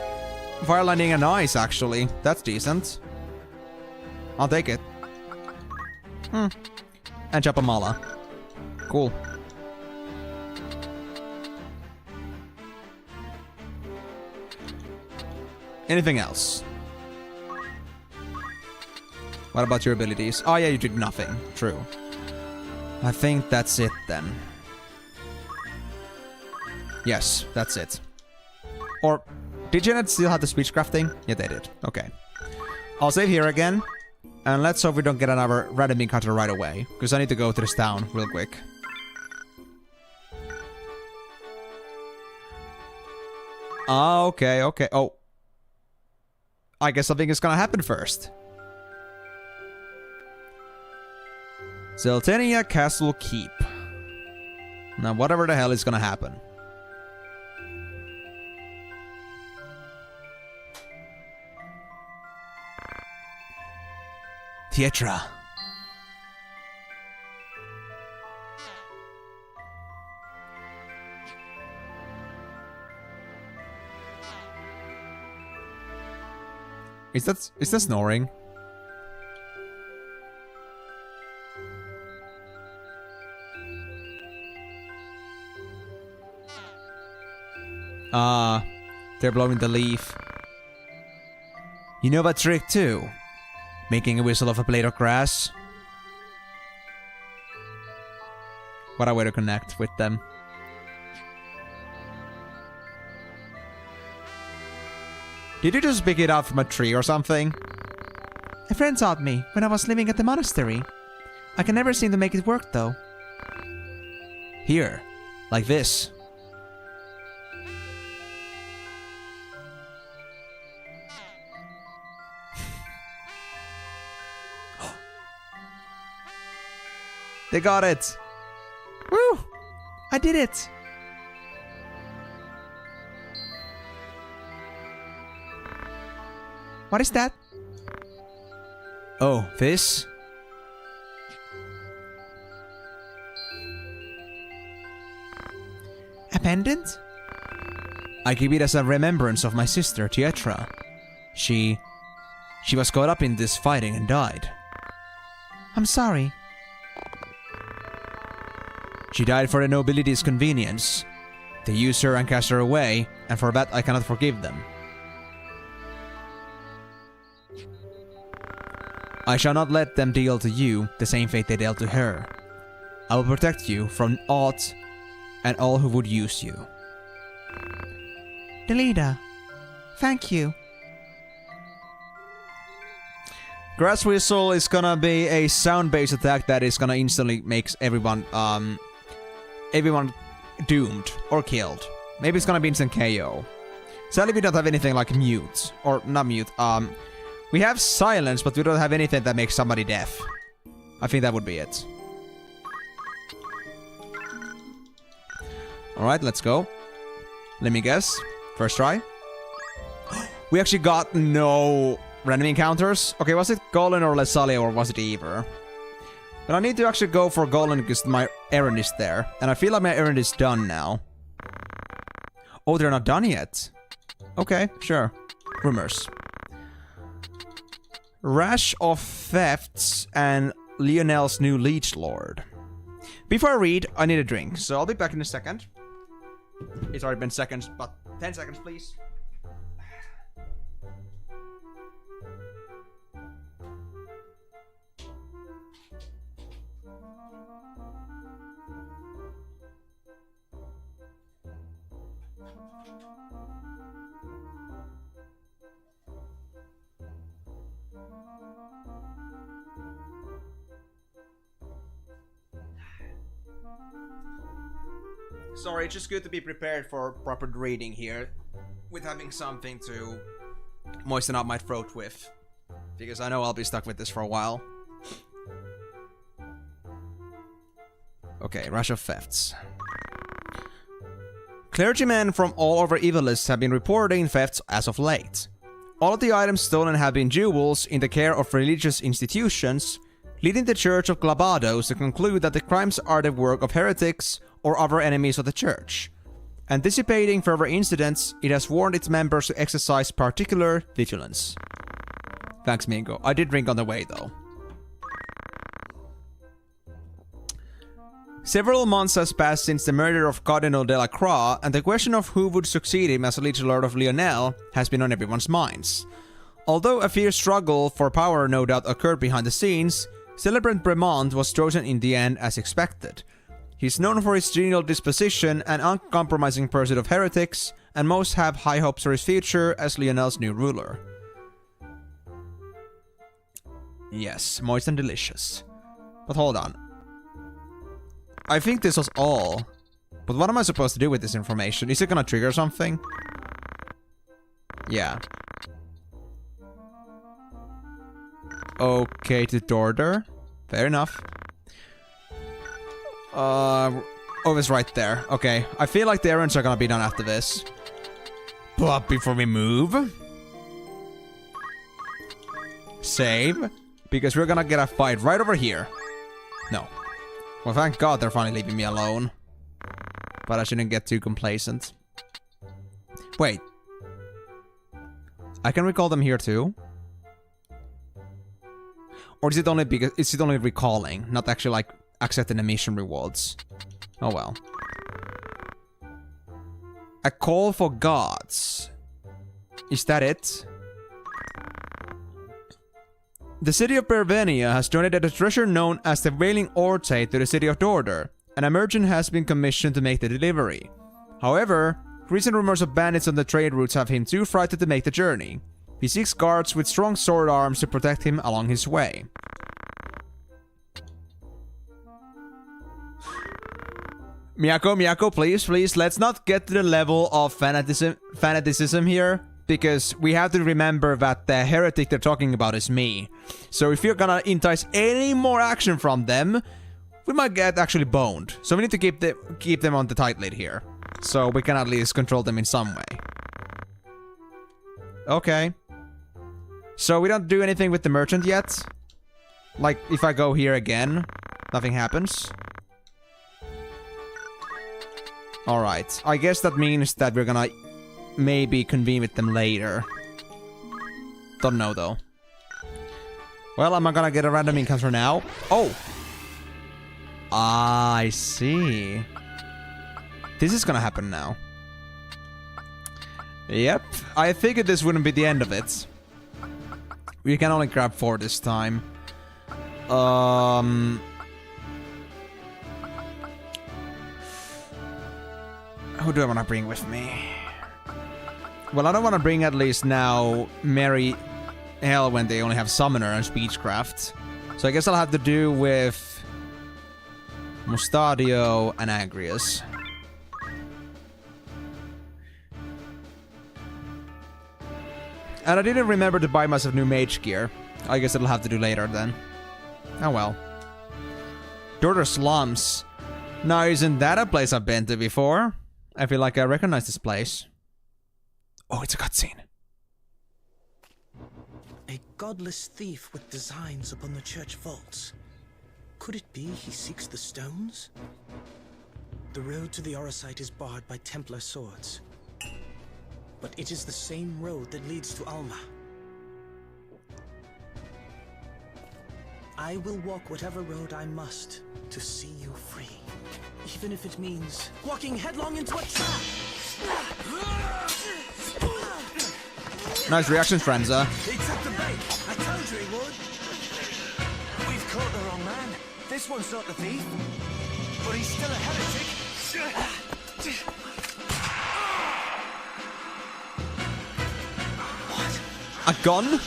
fire lightning and ice, actually. That's decent. I'll take it. And Chapamala. Cool. Anything else? What about your abilities? Oh yeah, you did nothing. True. I think that's it then. Yes, that's it. Or, did Janet still have the speech crafting? Yeah, they did. Okay. I'll save here again. And let's hope we don't get another random encounter right away. Because I need to go to this town real quick. Ah, okay, okay. Oh. I guess something is gonna happen first. Zeltenia Castle Keep. Now, whatever the hell is gonna happen. Tietra. Is that snoring? Ah, they're blowing the leaf. You know that trick too? Making a whistle of a blade of grass? What a way to connect with them. Did you just pick it up from a tree or something? A friend taught me when I was living at the monastery. I can never seem to make it work though. Here, like this. They got it! Woo! I did it! What is that? Oh, this? A pendant? I keep it as a remembrance of my sister, Tietra. She was caught up in this fighting and died. I'm sorry. She died for the nobility's convenience. They used her and cast her away, and for that I cannot forgive them. I shall not let them deal to you the same fate they dealt to her. I will protect you from aught and all who would use you. Delida, thank you. Grass Whistle is gonna be a sound-based attack that is gonna instantly makes everyone doomed or killed. Maybe it's gonna be instant KO. Sadly, we don't have anything like mute or not mute. We have silence, but we don't have anything that makes somebody deaf. I think that would be it. Alright, let's go. Let me guess. First try. We actually got no random encounters. Okay, was it Golem or Lesalia, or was it either? But I need to actually go for Golem because my errand is there. And I feel like my errand is done now. Oh, they're not done yet. Okay, sure. Rumors. Rash of Thefts and Lionel's new Leech Lord. Before I read, I need a drink, so I'll be back in a second. It's already been seconds, but 10 seconds, please. Sorry, it's just good to be prepared for proper reading here, with having something to moisten up my throat with, because I know I'll be stuck with this for a while. Okay, Rush of Thefts. Clergymen from all over Emenalus have been reporting thefts as of late. All of the items stolen have been jewels in the care of religious institutions, leading the Church of Glabados to conclude that the crimes are the work of heretics or other enemies of the church. Anticipating further incidents, it has warned its members to exercise particular vigilance. Thanks, Mingo. I did drink on the way, though. Several months has passed since the murder of Cardinal Delacroix, and the question of who would succeed him as Liege Lord of Lionel has been on everyone's minds. Although a fierce struggle for power no doubt occurred behind the scenes, Celebrant Bremont was chosen in the end as expected. He's known for his genial disposition and uncompromising pursuit of heretics, and most have high hopes for his future as Lionel's new ruler. Yes, moist and delicious. But hold on. I think this was all. But what am I supposed to do with this information? Is it gonna trigger something? Yeah. Okay, to order. Fair enough. Oh, it's right there. Okay, I feel like the errands are gonna be done after this. But before we move... Save. Because we're gonna get a fight right over here. No. Well, thank God they're finally leaving me alone. But I shouldn't get too complacent. Wait. I can recall them here too? Or is it only because... Is it only recalling, not actually like... accepting the mission rewards? Oh well. A call for gods. Is that it? The city of Pervenia has donated a treasure known as the Wailing Orte to the city of Dorder. An merchant has been commissioned to make the delivery. However, recent rumors of bandits on the trade routes have him too frightened to make the journey. He seeks guards with strong sword arms to protect him along his way. Miyako, please, let's not get to the level of fanaticism here, because we have to remember that the heretic they're talking about is me. So if you're gonna entice any more action from them, we might get actually boned. So we need to keep them on the tight lid here, so we can at least control them in some way. Okay. So we don't do anything with the merchant yet? Like, if I go here again, nothing happens? Alright, I guess that means that we're gonna maybe convene with them later. Don't know though. Well, am I gonna get a random encounter now? Oh! I see. This is gonna happen now. Yep, I figured this wouldn't be the end of it. We can only grab 4 this time. Who do I want to bring with me? Well, I don't want to bring at least now Mary Hell when they only have Summoner and Speechcraft. So I guess I'll have to do with Mustadio and Agrius. And I didn't remember to buy myself new mage gear. I guess I'll have to do later then. Oh well. Dorter Slums. Now, isn't that a place I've been to before? I feel like I recognize this place. Oh, it's a cutscene. A godless thief with designs upon the church vaults. Could it be he seeks the stones? The road to the Orosite is barred by Templar swords. But it is the same road that leads to Alma. I will walk whatever road I must to see you free. Even if it means walking headlong into a trap! Nice reaction, Franza. He took the bait. I told you he would. We've caught the wrong man. This one's not the thief, but he's still a heretic. What? A gun?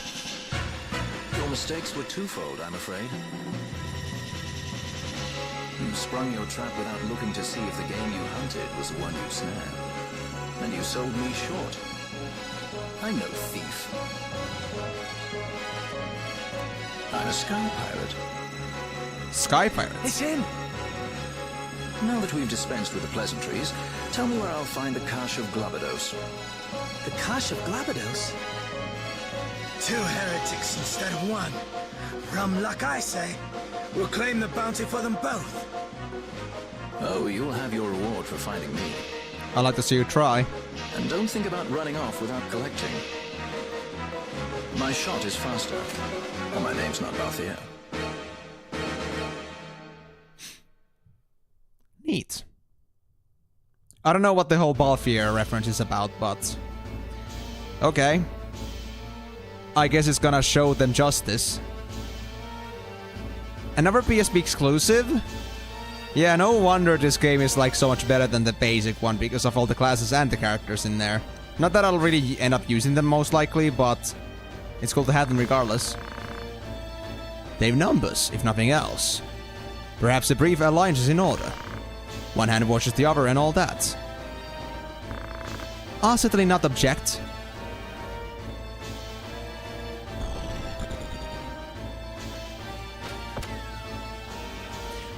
Your mistakes were twofold, I'm afraid. You sprung your trap without looking to see if the game you hunted was the one you snared. And you sold me short. I'm no thief. I'm a sky pirate. Sky Pirates? It's him! Now that we've dispensed with the pleasantries, tell me where I'll find the Cache of Glabados. The Cache of Glabados? 2 heretics instead of 1. Rum luck, I say. We'll claim the bounty for them both. Oh, you'll have your reward for finding me. I'd like to see you try. And don't think about running off without collecting. My shot is faster, and my name's not Barthier. Neat. I don't know what the whole Balthier reference is about, but... okay. I guess it's gonna show them justice. Another PSP exclusive? Yeah, no wonder this game is like so much better than the basic one because of all the classes and the characters in there. Not that I'll really end up using them most likely, but it's cool to have them regardless. They have numbers, if nothing else. Perhaps a brief alliance is in order. One hand washes the other and all that. I'll certainly not object.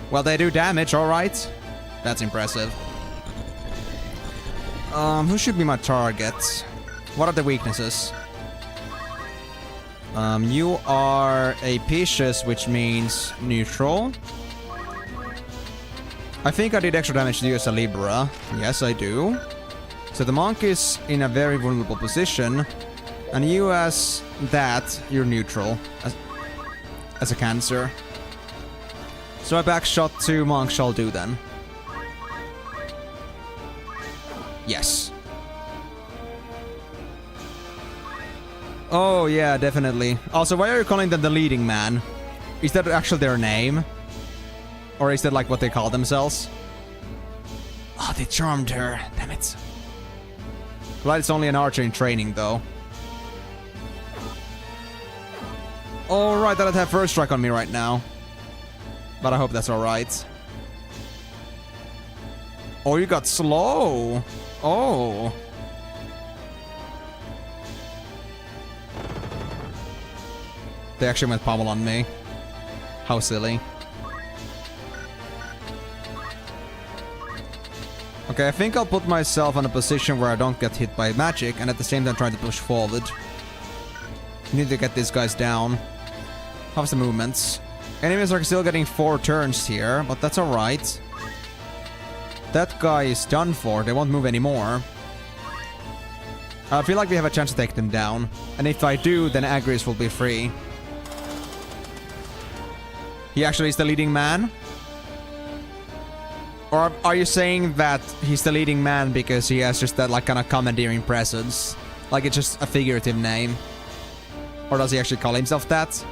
Well, they do damage, alright. That's impressive. Who should be my target? What are the weaknesses? You are a Pisces, which means neutral. I think I did extra damage to you as a Libra. Yes, I do. So the monk is in a very vulnerable position. And you as that, you're neutral. As a Cancer. So a back shot to monk shall do then. Yes. Oh yeah, definitely. Also, why are you calling them the leading man? Is that actually their name? Or is that like what they call themselves? Oh, they charmed her. Damn it. Glad it's only an archer in training though. Alright, that'll have first strike on me right now. But I hope that's alright. Oh, you got slow. Oh. They actually went pommel on me. How silly. Okay, I think I'll put myself in a position where I don't get hit by magic and at the same time try to push forward. Need to get these guys down. How's the movements? Enemies are still getting 4 turns here, but that's alright. That guy is done for, they won't move anymore. I feel like we have a chance to take them down. And if I do, then Agrius will be free. He actually is the leading man? Or are you saying that he's the leading man because he has just that like kind of commandeering presence? Like it's just a figurative name? Or does he actually call himself that?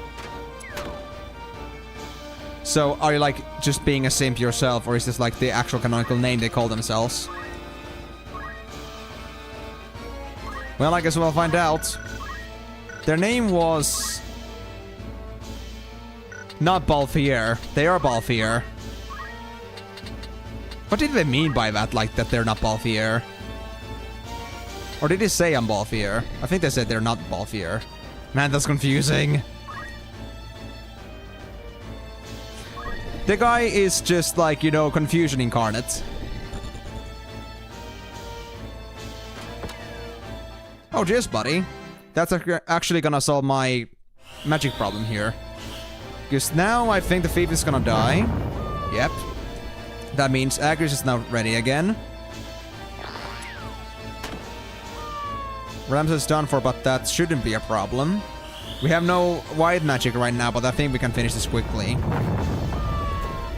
So are you like just being a simp yourself, or is this like the actual canonical name they call themselves? Well, I guess we'll find out. Their name was... not Balthier. They are Balthier. What did they mean by that, like that they're not Balthier? Or did they say I'm Balthier? I think they said they're not Balthier. Man, that's confusing. The guy is just like, you know, confusion incarnate. Oh, cheers, buddy. That's actually gonna solve my magic problem here. Because now I think the thief is gonna die. Yep. That means Agrius is now ready again. Rams is done for, but that shouldn't be a problem. We have no white magic right now, but I think we can finish this quickly.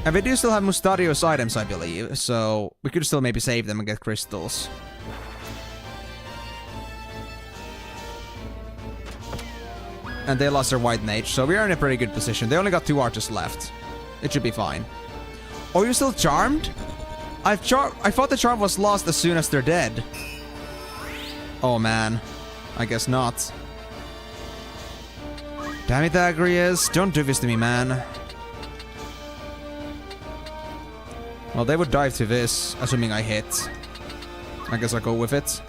And we do still have Mustadio's items, I believe, so we could still maybe save them and get crystals. And they lost their white mage, so we are in a pretty good position. They only got 2 archers left. It should be fine. Oh, you're still charmed? I thought the charm was lost as soon as they're dead. Oh man. I guess not. Damn it, Agrius. Don't do this to me, man. Well, they would dive to this, assuming I hit. I guess I'll go with it.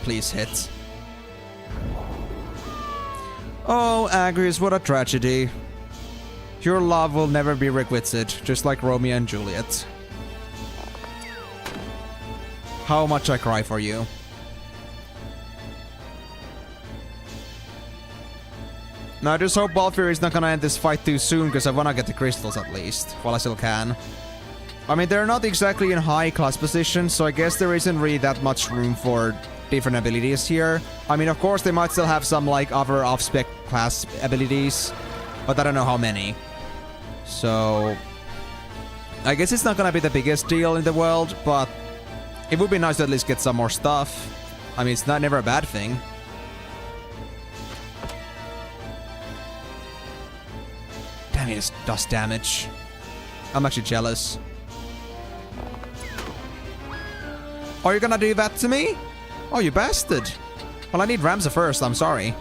Please hit. Oh, Agrius, what a tragedy. Your love will never be requited, just like Romeo and Juliet. How much I cry for you. Now, I just hope Balthier is not gonna end this fight too soon, because I wanna get the crystals at least, while I still can. I mean, they're not exactly in high class position, so I guess there isn't really that much room for different abilities here. I mean, of course, they might still have some, like, other off-spec class abilities, but I don't know how many. So, I guess it's not gonna be the biggest deal in the world, but it would be nice to at least get some more stuff. I mean, it's never a bad thing. Damn, it does damage. I'm actually jealous. Are you gonna do that to me? Oh, you bastard. Well, I need Ramza first, I'm sorry.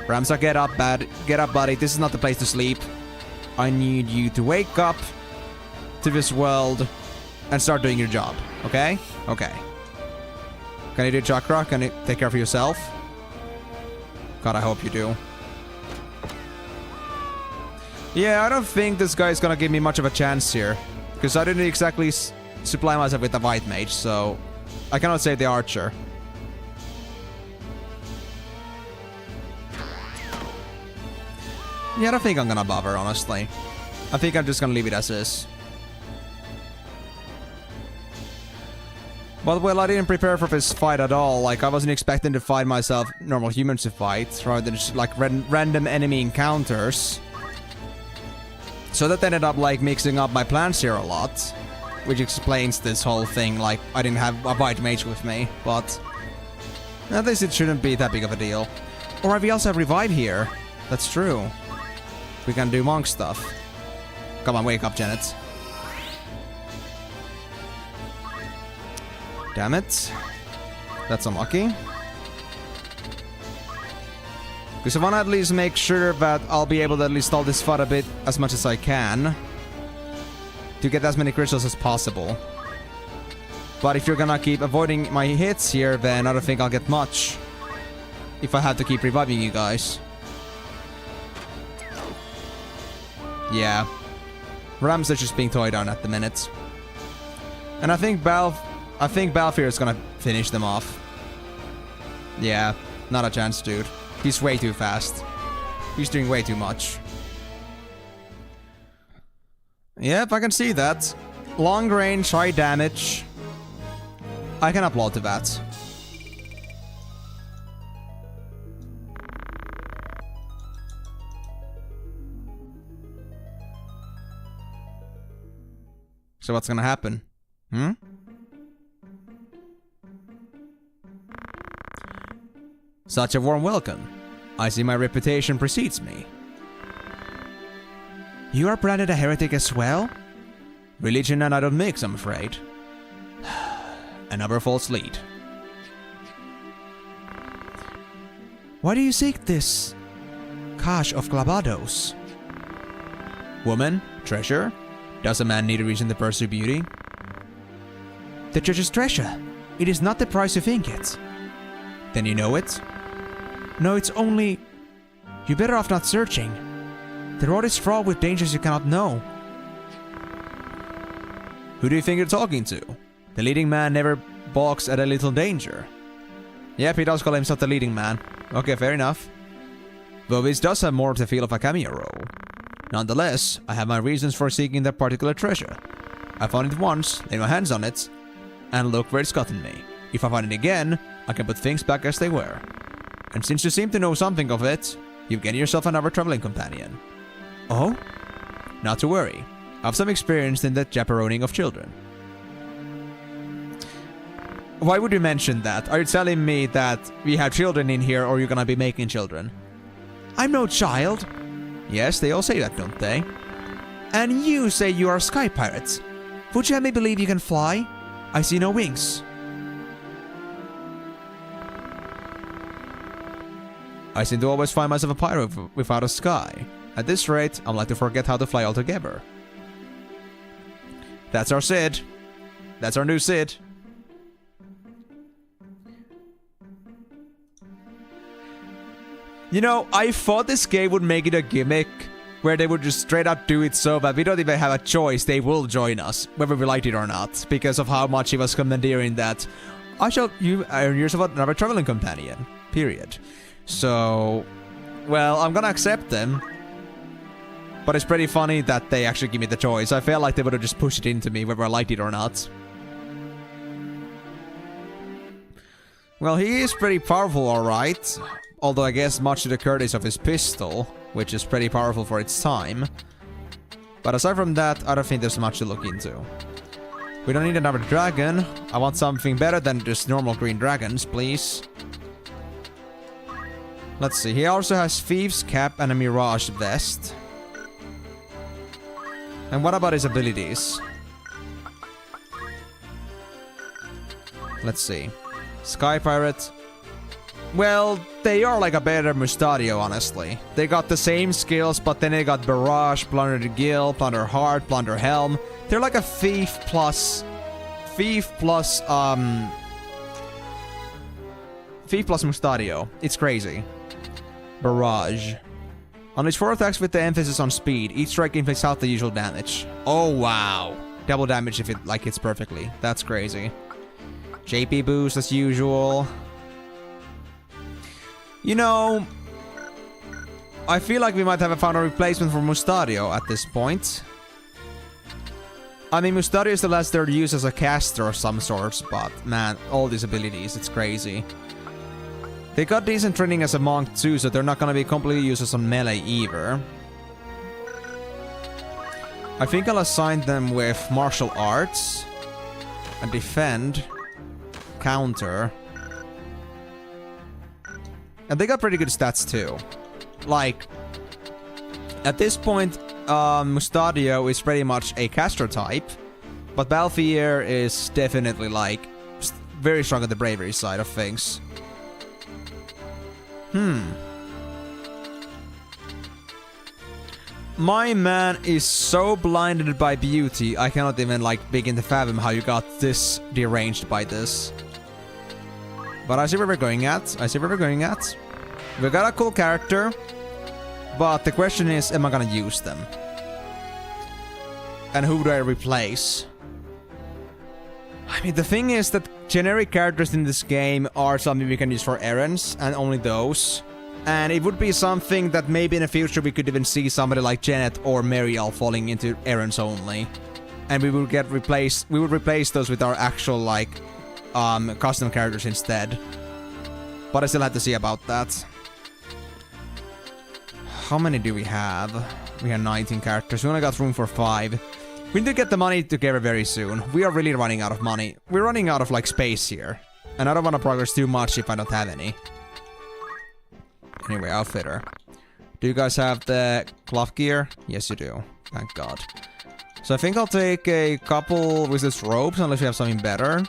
Ramza, get up, buddy. This is not the place to sleep. I need you to wake up to this world and start doing your job, okay? Okay. Can you do chakra? Can you take care of yourself? God, I hope you do. Yeah, I don't think this guy's gonna give me much of a chance here. Because I didn't exactly supply myself with a white mage, so I cannot save the archer. Yeah, I don't think I'm gonna bother, honestly. I think I'm just gonna leave it as is. But, well, I didn't prepare for this fight at all. Like, I wasn't expecting to find myself normal humans to fight, rather than just, like, random enemy encounters. So that ended up, like, mixing up my plans here a lot. Which explains this whole thing, like, I didn't have a white mage with me, but at least it shouldn't be that big of a deal. Or we also have revive here. That's true. We can do monk stuff. Come on, wake up, Janet. Damn it. That's unlucky. Because I want to at least make sure that I'll be able to at least stall this fight a bit as much as I can. To get as many crystals as possible. But if you're gonna keep avoiding my hits here, then I don't think I'll get much. If I have to keep reviving you guys. Yeah. Rams are just being toyed on at the minute. And I think Balthier is gonna finish them off. Yeah, not a chance, dude. He's way too fast. He's doing way too much. Yep, I can see that. Long range, high damage. I can applaud to that. So what's gonna happen? Such a warm welcome. I see my reputation precedes me. You are branded a heretic as well? Religion and I don't mix, I'm afraid. Another false lead. Why do you seek this cache of clavados? Woman, treasure? Does a man need a reason to pursue beauty? The church's treasure. It is not the price you think it. Then you know it? No, it's only... You're better off not searching. The road is fraught with dangers you cannot know. Who do you think you're talking to? The leading man never balks at a little danger. Yep, he does call himself the leading man. Okay, fair enough. Though this does have more of the feel of a cameo role. Nonetheless, I have my reasons for seeking that particular treasure. I found it once, laid my hands on it, and look where it's gotten me. If I find it again, I can put things back as they were. And since you seem to know something of it, you've gained yourself another traveling companion. Oh? Not to worry. I have some experience in the chaperoning of children. Why would you mention that? Are you telling me that we have children in here or you're gonna be making children? I'm no child. Yes, they all say that, don't they? And you say you are sky pirates. Would you have me believe you can fly? I see no wings. I seem to always find myself a pirate without a sky. At this rate, I'm like to forget how to fly altogether. That's our Sid. That's our new Sid. You know, I thought this game would make it a gimmick where they would just straight up do it so that we don't even have a choice. They will join us, whether we like it or not, because of how much he was commandeering that. I shall you earn yourself another traveling companion. Period. So, well, I'm gonna accept them. But it's pretty funny that they actually give me the choice. I felt like they would have just pushed it into me, whether I liked it or not. Well, he is pretty powerful, alright. Although I guess much to the courtesy of his pistol, which is pretty powerful for its time. But aside from that, I don't think there's much to look into. We don't need another dragon. I want something better than just normal green dragons, please. Let's see, he also has Thieves' Cap and a Mirage Vest. And what about his abilities? Let's see. Sky Pirate. Well, they are like a better Mustadio, honestly. They got the same skills, but then they got Barrage, Plunder the Gill, Plunder Heart, Plunder Helm. They're like a Thief plus Mustadio. It's crazy. Barrage. Unleash 4 attacks with the emphasis on speed. Each strike inflicts half the usual damage. Oh, wow. Double damage if it like hits perfectly. That's crazy. JP boost as usual. You know, I feel like we might have found a replacement for Mustadio at this point. I mean, Mustadio is the last they're used as a caster of some sorts, but man, all these abilities, it's crazy. They got decent training as a monk too, so they're not gonna be completely useless on melee either. I think I'll assign them with martial arts, and defend, counter. And they got pretty good stats too. Like, at this point, Mustadio is pretty much a caster type, but Balthier is definitely like very strong on the bravery side of things. My man is so blinded by beauty, I cannot even like begin to fathom how you got this deranged by this. But I see where we're going at. We got a cool character, but the question is, am I gonna use them? And who do I replace? I mean, the thing is that generic characters in this game are something we can use for errands, and only those. And it would be something that maybe in the future we could even see somebody like Janet or Mariel falling into errands only. And we would replace those with our actual, like, custom characters instead. But I still had to see about that. How many do we have? We have 19 characters. We only got room for 5. We need to get the money together very soon. We are really running out of money. We're running out of, like, space here. And I don't want to progress too much if I don't have any. Anyway, outfitter. Do you guys have the cloth gear? Yes, you do. Thank God. So I think I'll take a couple wizard's robes, unless we have something better.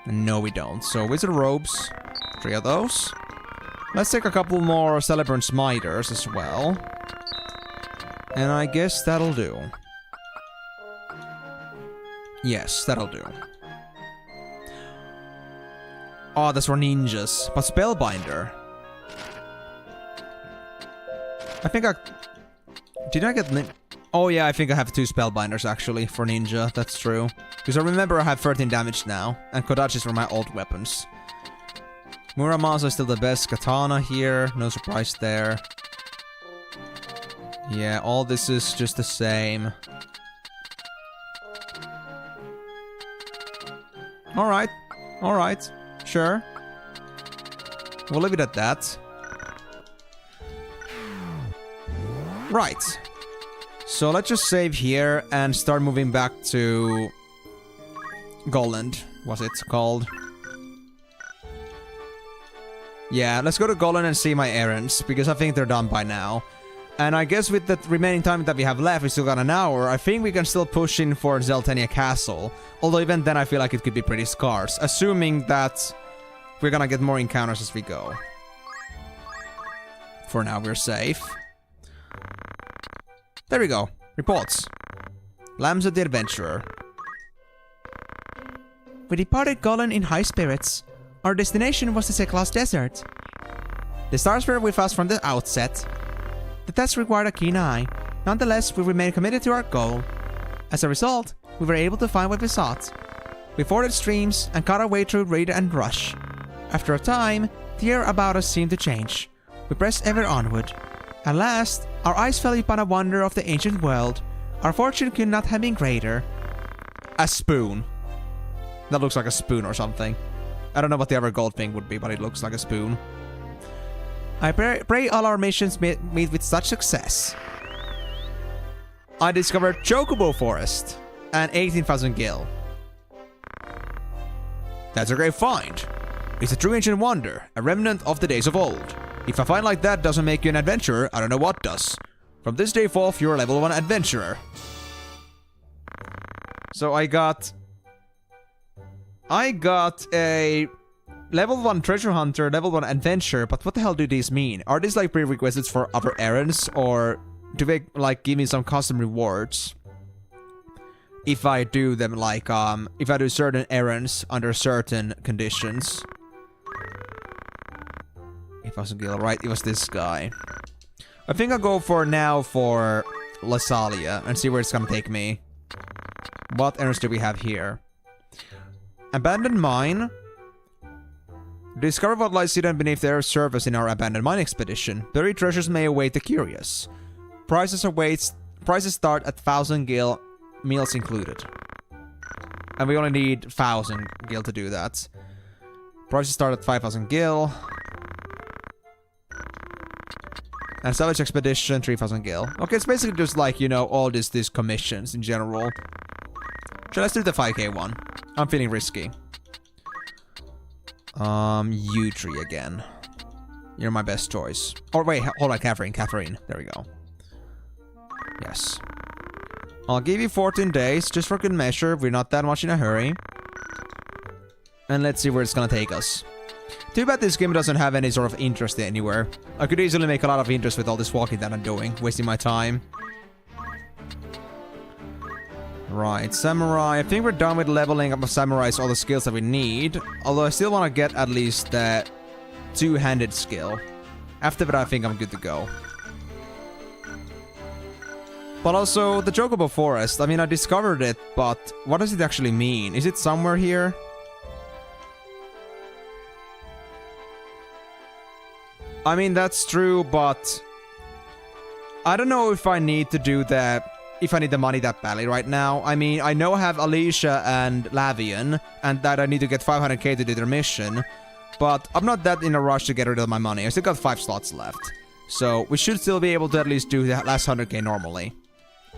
No, we don't. So wizard robes. 3 of those. Let's take a couple more celebrant smiters as well. And I guess that'll do. Yes, that'll do. Oh, that's for ninjas. But Spellbinder. I think I... Did I get... Oh yeah, I think I have 2 Spellbinders actually for ninja. That's true. Because I remember I have 13 damage now. And Kodachis for my old weapons. Muramasa is still the best katana here. No surprise there. Yeah, all this is just the same. Alright. Alright. Sure. We'll leave it at that. Right. So let's just save here and start moving back to... Goland, was it called? Yeah, let's go to Goland and see my errands, because I think they're done by now. And I guess with the remaining time that we have left, we still got an hour, I think we can still push in for Zeltenia Castle. Although even then I feel like it could be pretty scarce, assuming that we're gonna get more encounters as we go. For now, we're safe. There we go. Reports. Lambs of the Adventurer. We departed Golan in high spirits. Our destination was the Seklas Desert. The stars were with us from the outset. The test required a keen eye. Nonetheless, we remained committed to our goal. As a result, we were able to find what we sought. We forded streams and cut our way through raid and rush. After a time, the air about us seemed to change. We pressed ever onward. At last, our eyes fell upon a wonder of the ancient world. Our fortune could not have been greater. A spoon. That looks like a spoon or something. I don't know what the other gold thing would be, but it looks like a spoon. I pray all our missions meet with such success. I discovered Chocobo Forest and 18,000 gil. That's a great find. It's a true ancient wonder, a remnant of the days of old. If a find like that doesn't make you an adventurer, I don't know what does. From this day forth, you're a level 1 adventurer. So I got a level 1 treasure hunter, level 1 adventure, but what the hell do these mean? Are these like prerequisites for other errands, or do they like give me some custom rewards? If I do them like, if I do certain errands under certain conditions. If I was Gil, right, it was this guy. I think I'll go for now for Lasalia and see where it's gonna take me. What errands do we have here? Abandoned mine. Discover what lies hidden beneath the Earth's surface in our abandoned mine expedition. Buried treasures may await the curious. Prices start at 1,000 gil, meals included. And we only need 1,000 gil to do that. Prices start at 5,000 gil. And salvage expedition, 3,000 gil. Okay, it's basically just like, you know, all these commissions in general. So let's do the 5k one. I'm feeling risky. U3 again. You're my best choice. Oh, wait, hold on, Catherine. There we go. Yes. I'll give you 14 days, just for good measure. We're not that much in a hurry. And let's see where it's gonna take us. Too bad this game doesn't have any sort of interest anywhere. I could easily make a lot of interest with all this walking that I'm doing, wasting my time. Right, Samurai. I think we're done with leveling up of Samurais, all the skills that we need. Although I still want to get at least that two-handed skill. After that, I think I'm good to go. But also, the Chocobo Forest. I mean, I discovered it, but what does it actually mean? Is it somewhere here? I mean, that's true, but I don't know if I need to do that if I need the money that badly right now. I mean, I know I have Alicia and Lavian, and that I need to get 500k to do their mission, but I'm not that in a rush to get rid of my money. I still got 5 slots left. So we should still be able to at least do the last 100k normally.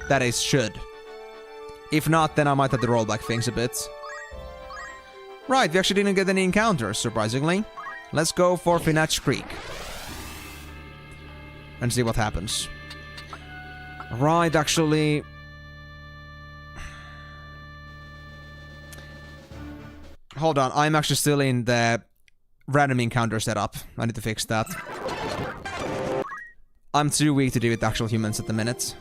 That is, should. If not, then I might have to roll back things a bit. Right, we actually didn't get any encounters, surprisingly. Let's go for Finach Creek. And see what happens. Right, actually... Hold on, I'm actually still in the random encounter setup. I need to fix that. I'm too weak to deal with actual humans at the minute.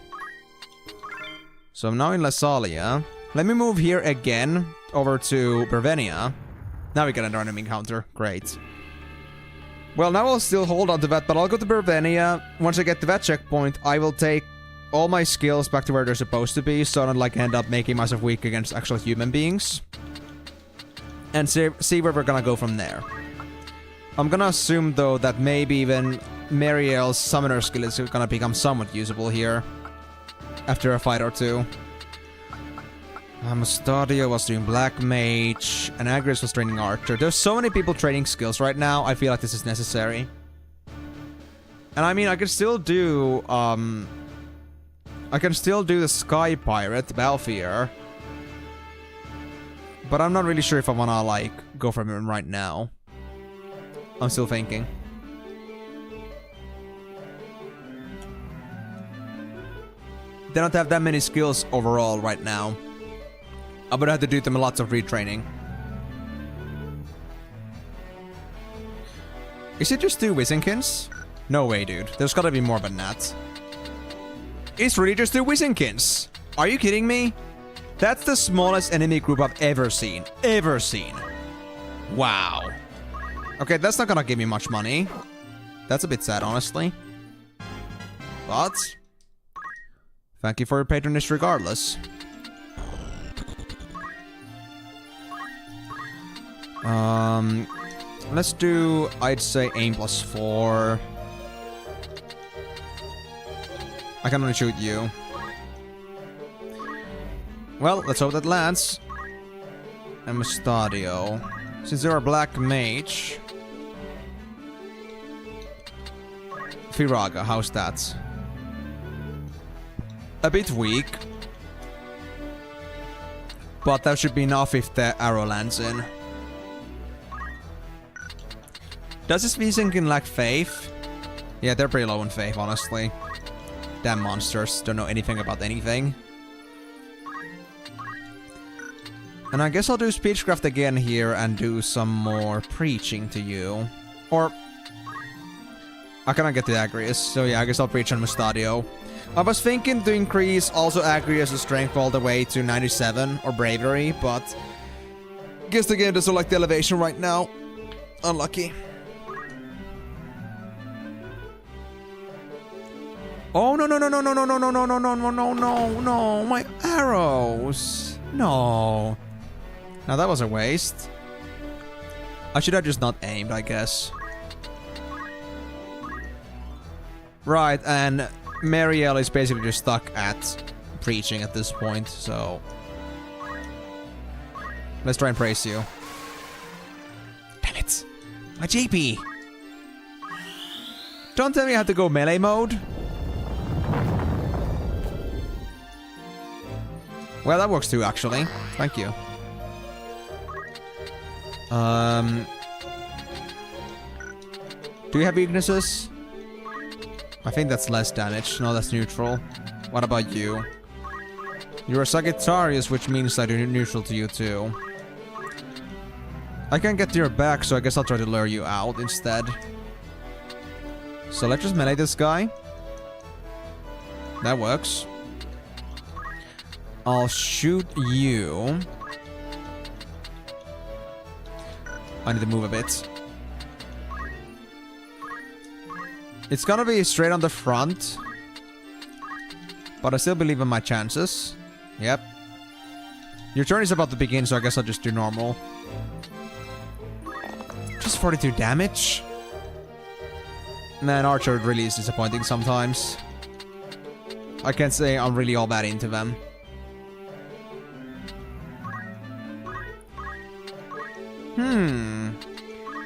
So I'm now in Lasalia. Let me move here again, over to Brevenia. Now we get a random encounter. Great. Well, now I'll still hold on to that, but I'll go to Brevenia. Once I get to that checkpoint, I will take all my skills back to where they're supposed to be, so I don't like end up making myself weak against actual human beings. And see where we're gonna go from there. I'm gonna assume, though, that maybe even Mariel's summoner skill is gonna become somewhat usable here. After a fight or two. Mustadio was doing Black Mage, and Agrius was training Archer. There's so many people training skills right now, I feel like this is necessary. And I mean, I can still do, I can still do the Sky Pirate, Balthier. But I'm not really sure if I wanna, like, go for him right now. I'm still thinking. They don't have that many skills overall right now. I'm gonna have to do them lots of retraining. Is it just 2 Wizenkins? No way, dude. There's gotta be more than that. It's really just 2 Wizenkins! Are you kidding me? That's the smallest enemy group I've ever seen. Ever seen. Wow. Okay, that's not gonna give me much money. That's a bit sad, honestly. But... thank you for your patronage regardless. Let's do, I'd say, aim +4. I can only shoot you. Well, let's hope that lands. And Mustadio. Since you're a Black Mage... Firaga, how's that? A bit weak. But that should be enough if the arrow lands in. Does this Wizenkin lack faith? Yeah, they're pretty low in faith, honestly. Damn monsters, don't know anything about anything. And I guess I'll do Speechcraft again here and do some more preaching to you. Or... I cannot get to Agrius, so yeah, I guess I'll preach on Mustadio. I was thinking to increase also Agrius' strength all the way to 97, or bravery, but... guess the game doesn't like the elevation right now. Unlucky. Oh, no, no, no, no, no, no, no, no, no, no, no, no, no, no, no, my arrows. No. Now that was a waste. I should have just not aimed, I guess. Right, and Marielle is basically just stuck at preaching at this point, so... let's try and praise you. Damn it! My JP! Don't tell me I have to go melee mode. Well, that works too, actually. Thank you. Do you have weaknesses? I think that's less damage. No, that's neutral. What about you? You're a Sagittarius, which means that you're neutral to you too. I can't get to your back, so I guess I'll try to lure you out instead. So let's just melee this guy. That works. I'll shoot you. I need to move a bit. It's gonna be straight on the front. But I still believe in my chances. Yep. Your turn is about to begin, so I guess I'll just do normal. Just 42 damage? Man, Archer really is disappointing sometimes. I can't say I'm really all that into them.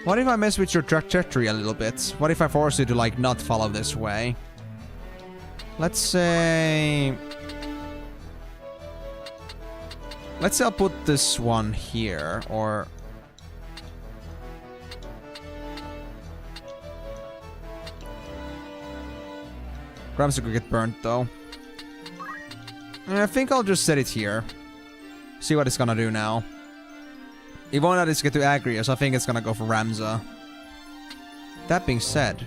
What if I mess with your trajectory a little bit? What if I force you to, like, not follow this way? Let's say... Let's say I'll put this one here, or... Grams could get burnt, though. I think I'll just set it here. See what it's gonna do now. It won't let us get to Agria, so I think it's gonna go for Ramza. That being said...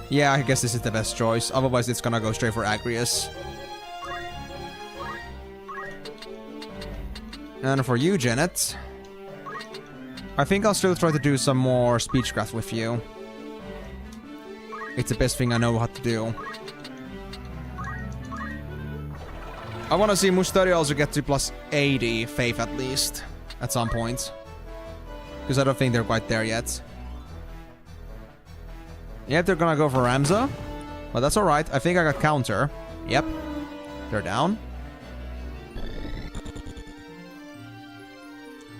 Yeah, I guess this is the best choice. Otherwise, it's gonna go straight for Agrius. And for you, Janet... I think I'll still try to do some more speechcraft with you. It's the best thing I know how to do. I wanna see Mustari also get to plus 80 faith at least. At some point. Because I don't think they're quite there yet. Yep, they're gonna go for Ramza. But that's alright. I think I got counter. Yep. They're down.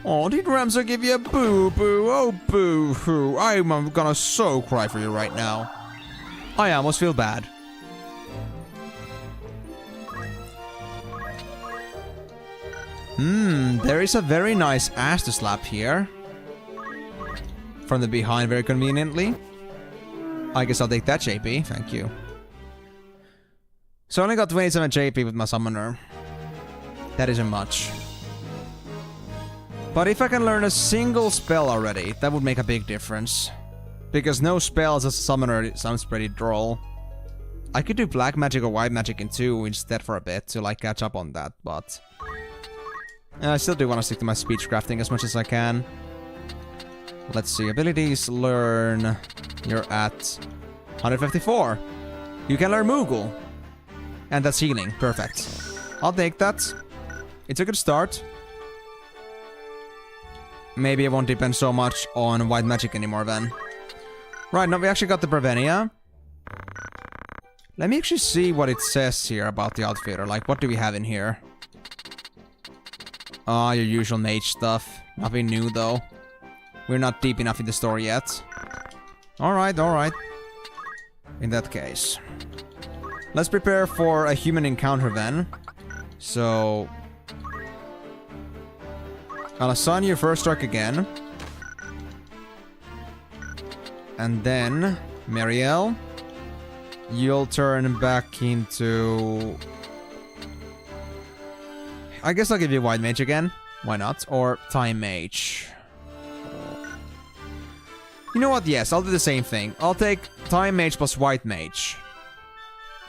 Oh, did Ramza give you a boo-boo? Oh, boo-hoo. I'm gonna so cry for you right now. I almost feel bad. There is a very nice ass to slap here. From the behind very conveniently. I guess I'll take that JP, thank you. So I only got 27 JP with my summoner. That isn't much. But if I can learn a single spell already, that would make a big difference. Because no spells as a summoner sounds pretty droll. I could do black magic or white magic in 2 instead for a bit to like catch up on that, but... I still do want to stick to my speech crafting as much as I can. Let's see, abilities, learn. You're at 154. You can learn Moogle. And that's healing, perfect. I'll take that. It's a good start. Maybe I won't depend so much on white magic anymore then. Right, now we actually got the Brevenia. Let me actually see what it says here about the outfitter. Like, what do we have in here? Ah, your usual mage stuff. Nothing new, though. We're not deep enough in the story yet. Alright, alright. In that case. Let's prepare for a human encounter then. So... I'll assign you first strike again. And then... Marielle. You'll turn back into... I guess I'll give you White Mage again. Why not? Or Time Mage. You know what? Yes, I'll do the same thing. I'll take Time Mage plus White Mage.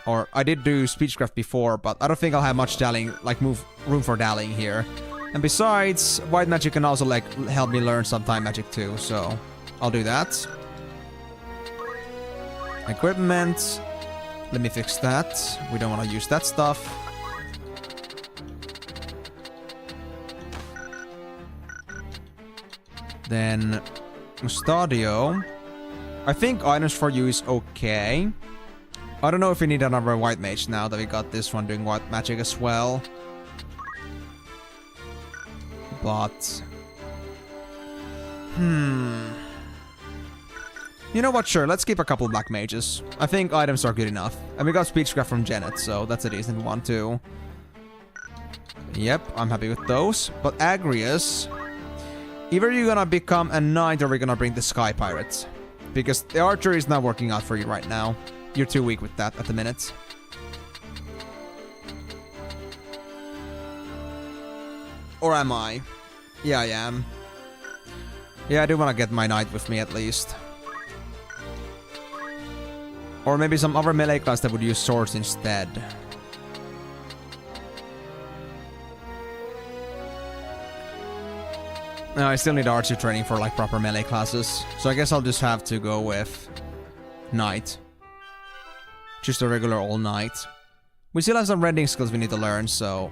Or, I did do Speechcraft before, but I don't think I'll have much dallying, like, room for dallying here. And besides, White Magic can also, like, help me learn some Time Magic too, so... I'll do that. Equipment. Let me fix that. We don't want to use that stuff. Then... Stadio. I think items for you is okay. I don't know if we need another white mage now that we got this one doing white magic as well. But... You know what, sure, let's keep a couple black mages. I think items are good enough. And we got Speechcraft from Janet, so that's a decent one too. Yep, I'm happy with those. But Agrius... Either you're gonna become a knight or we're gonna bring the Sky Pirates. Because the archery is not working out for you right now. You're too weak with that at the minute. Or am I? Yeah, I am. Yeah, I do want to get my knight with me at least. Or maybe some other melee class that would use swords instead. No, I still need archery training for like proper melee classes. So I guess I'll just have to go with knight. Just a regular old knight. We still have some rending skills we need to learn, so...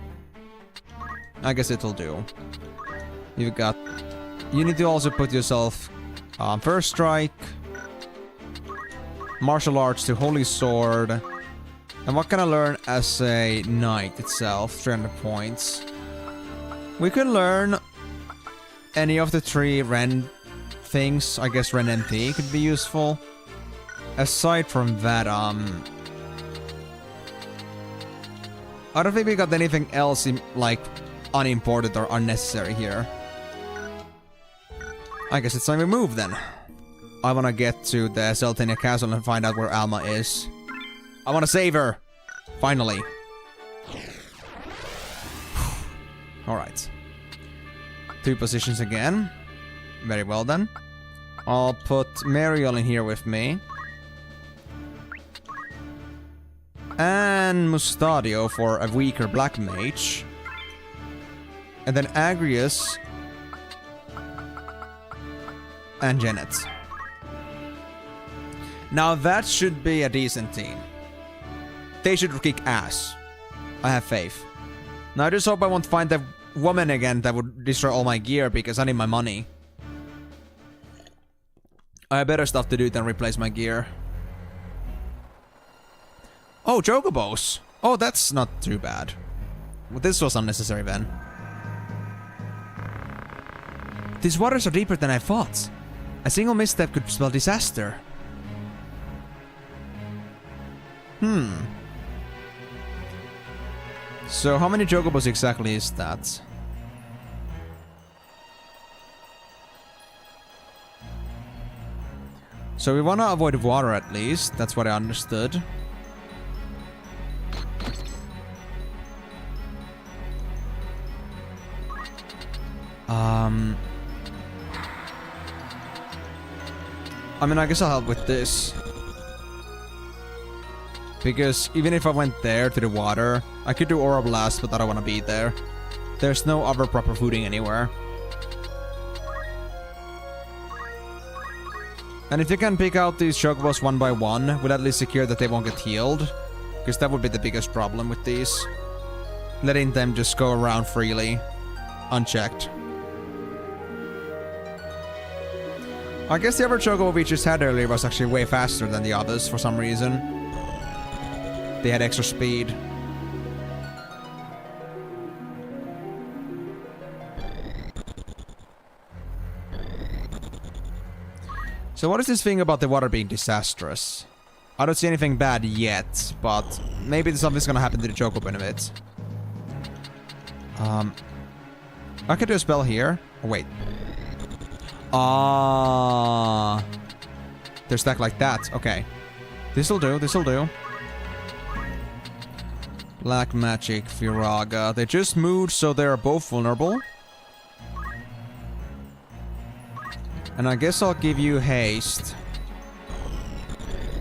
I guess it'll do. You've got... You need to also put yourself... First strike... Martial arts to holy sword... And what can I learn as a knight itself? 300 points. We can learn any of the 3 Ren things. I guess Ren NT could be useful. Aside from that, I don't think we got anything else like unimportant or unnecessary here. I guess it's time we move then. I wanna get to the Zeltania Castle and find out where Alma is. I wanna save her! Finally. Alright. 2 positions again. Very well then. I'll put Mariel in here with me. And Mustadio for a weaker black mage. And then Agrius. And Janet. Now that should be a decent team. They should kick ass. I have faith. Now I just hope I won't find that woman again that would destroy all my gear because I need my money. I have better stuff to do than replace my gear. Oh, Chocobos! Oh, that's not too bad. Well, this was unnecessary then. These waters are deeper than I thought. A single misstep could spell disaster. So how many Chocobos exactly is that? So we wanna avoid water at least, that's what I understood. I mean, I guess I'll help with this. Because even if I went there to the water, I could do Aura Blast, but I don't want to be there. There's no other proper footing anywhere. And if you can pick out these Chocobos one by one, we'll at least secure that they won't get healed. Because that would be the biggest problem with these. Letting them just go around freely, unchecked. I guess the other Chocobo we just had earlier was actually way faster than the others for some reason. They had extra speed. So what is this thing about the water being disastrous? I don't see anything bad yet, but maybe something's gonna happen to the Chocobo in a bit. I could do a spell here. Oh, wait. They're stacked like that. Okay. This'll do, this'll do. Black Magic, Viraga. They just moved, so they're both vulnerable. And I guess I'll give you haste.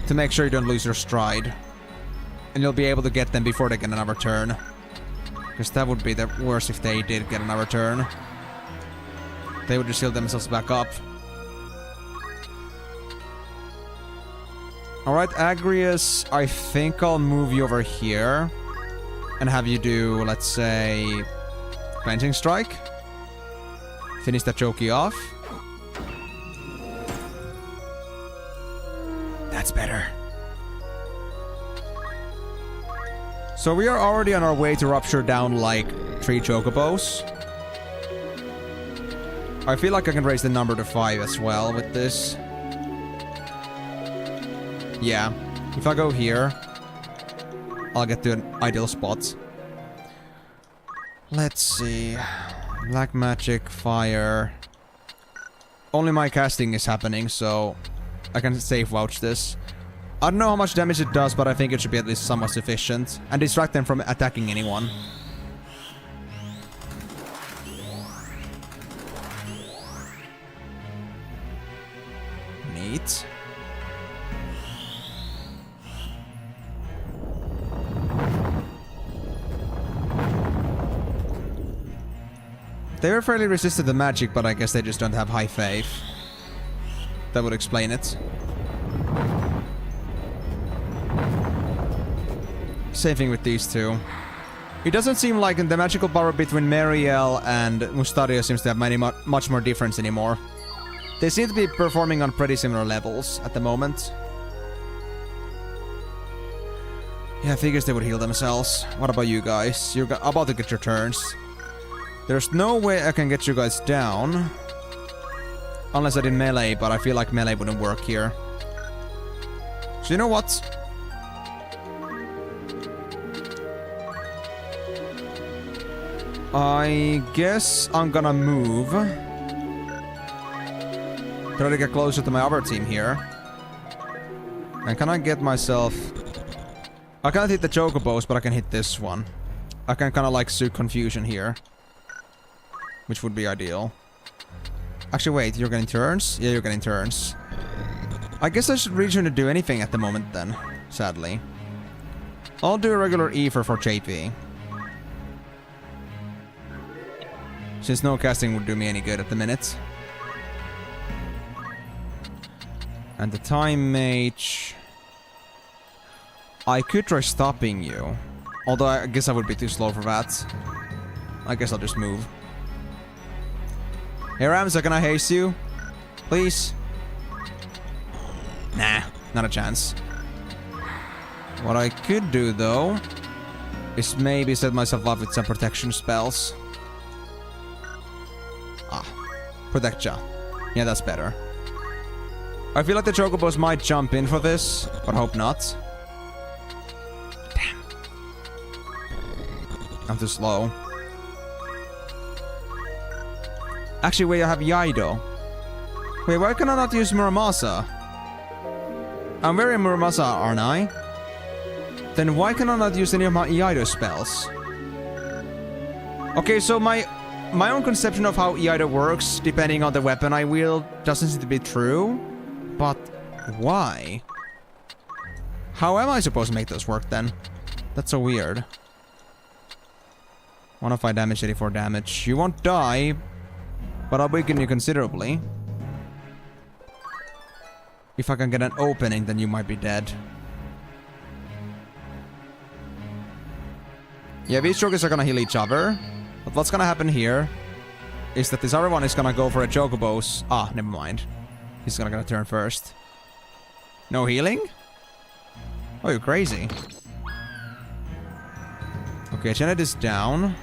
To make sure you don't lose your stride. And you'll be able to get them before they get another turn. Because that would be the worst if they did get another turn. They would just heal themselves back up. Alright, Agrius, I think I'll move you over here. And have you do, let's say, Cleansing Strike. Finish that Choki off. That's better. So we are already on our way to rupture down like 3 Chocobos. I feel like I can raise the number to 5 as well with this. Yeah. If I go here, I'll get to an ideal spot. Let's see. Black Magic, Fire. Only my casting is happening, so I can safe vouch this. I don't know how much damage it does, but I think it should be at least somewhat sufficient. And distract them from attacking anyone. Neat. They were fairly resistant to magic, but I guess they just don't have high faith. That would explain it. Same thing with these two. It doesn't seem like the magical power between Mariel and Mustadio seems to have much more difference anymore. They seem to be performing on pretty similar levels at the moment. Yeah, I figured they would heal themselves. What about you guys? You're about to get your turns. There's no way I can get you guys down. Unless I did melee, but I feel like melee wouldn't work here. So you know what? I guess I'm gonna move. Try to get closer to my other team here. And can I get myself... I can't hit the chocobos, but I can hit this one. I can kind of like suit confusion here. Which would be ideal. Actually, wait, you're getting turns? Yeah, you're getting turns. I guess I should really shouldn't do anything at the moment then, sadly. I'll do a regular E for JP. Since no casting would do me any good at the minute. And the time mage... I could try stopping you. Although I guess I would be too slow for that. I guess I'll just move. Hey Ramza, can I haste you? Please? Nah, not a chance. What I could do though is maybe set myself up with some protection spells. Ah, protect ya. Yeah, that's better. I feel like the chocobos might jump in for this, but hope not. Damn. I'm too slow. Actually, wait, I have Yaido. Wait, why can I not use Muramasa? I'm wearing Muramasa, aren't I? Then why can I not use any of my Iaido spells? Okay, so my own conception of how Iaido works, depending on the weapon I wield, doesn't seem to be true. But why? How am I supposed to make this work then? That's so weird. 105 damage, 84 damage. You won't die, but I'll weaken you considerably. If I can get an opening, then you might be dead. Yeah, these strokers are gonna heal each other. But what's gonna happen here is that this other one is gonna go for a chocobos. Ah, never mind. He's gonna get a turn first. No healing? Oh, you're crazy. Okay, Janet is down.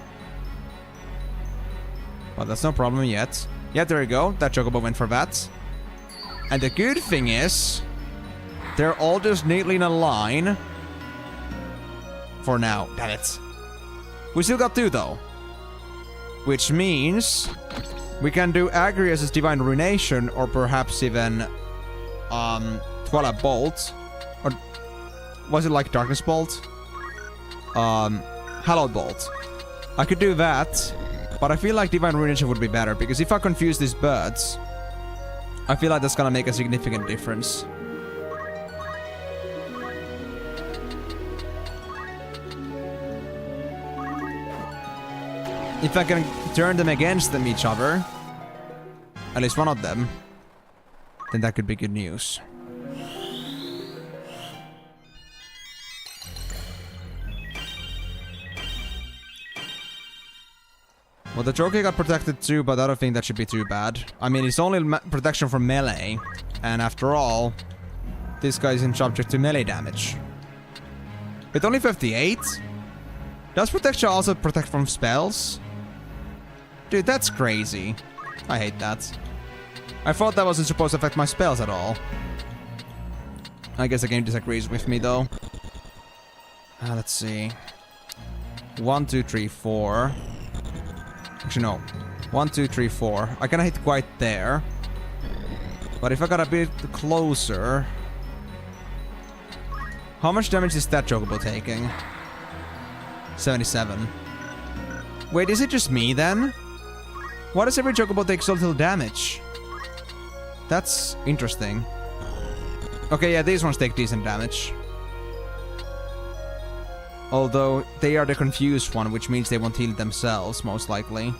Well, that's no problem yet. Yeah, there you go. That chocobo went for that. And the good thing is, they're all just neatly in a line. For now. Damn it. We still got 2 though. Which means we can do Agrias' Divine Ruination, or perhaps even Twilight Bolt. Or was it like Darkness Bolt? Hallowed Bolt. I could do that, but I feel like Divine Ruination would be better, because if I confuse these birds, I feel like that's gonna make a significant difference. If I can turn them against each other, at least one of them, then that could be good news. Well, the Joker got protected too, but I don't think that should be too bad. I mean, it's only protection from melee, and after all, this guy isn't subject to melee damage. With only 58? Does protection also protect from spells? Dude, that's crazy. I hate that. I thought that wasn't supposed to affect my spells at all. I guess the game disagrees with me, though. Let's see. 1, 2, 3, 4. Actually, no. 1, 2, 3, 4. I cannot hit quite there. But if I got a bit closer... How much damage is that chocobo taking? 77. Wait, is it just me then? Why does every chocobo take so little damage? That's interesting. Okay, yeah, these ones take decent damage. Although, they are the confused one, which means they won't heal themselves, most likely.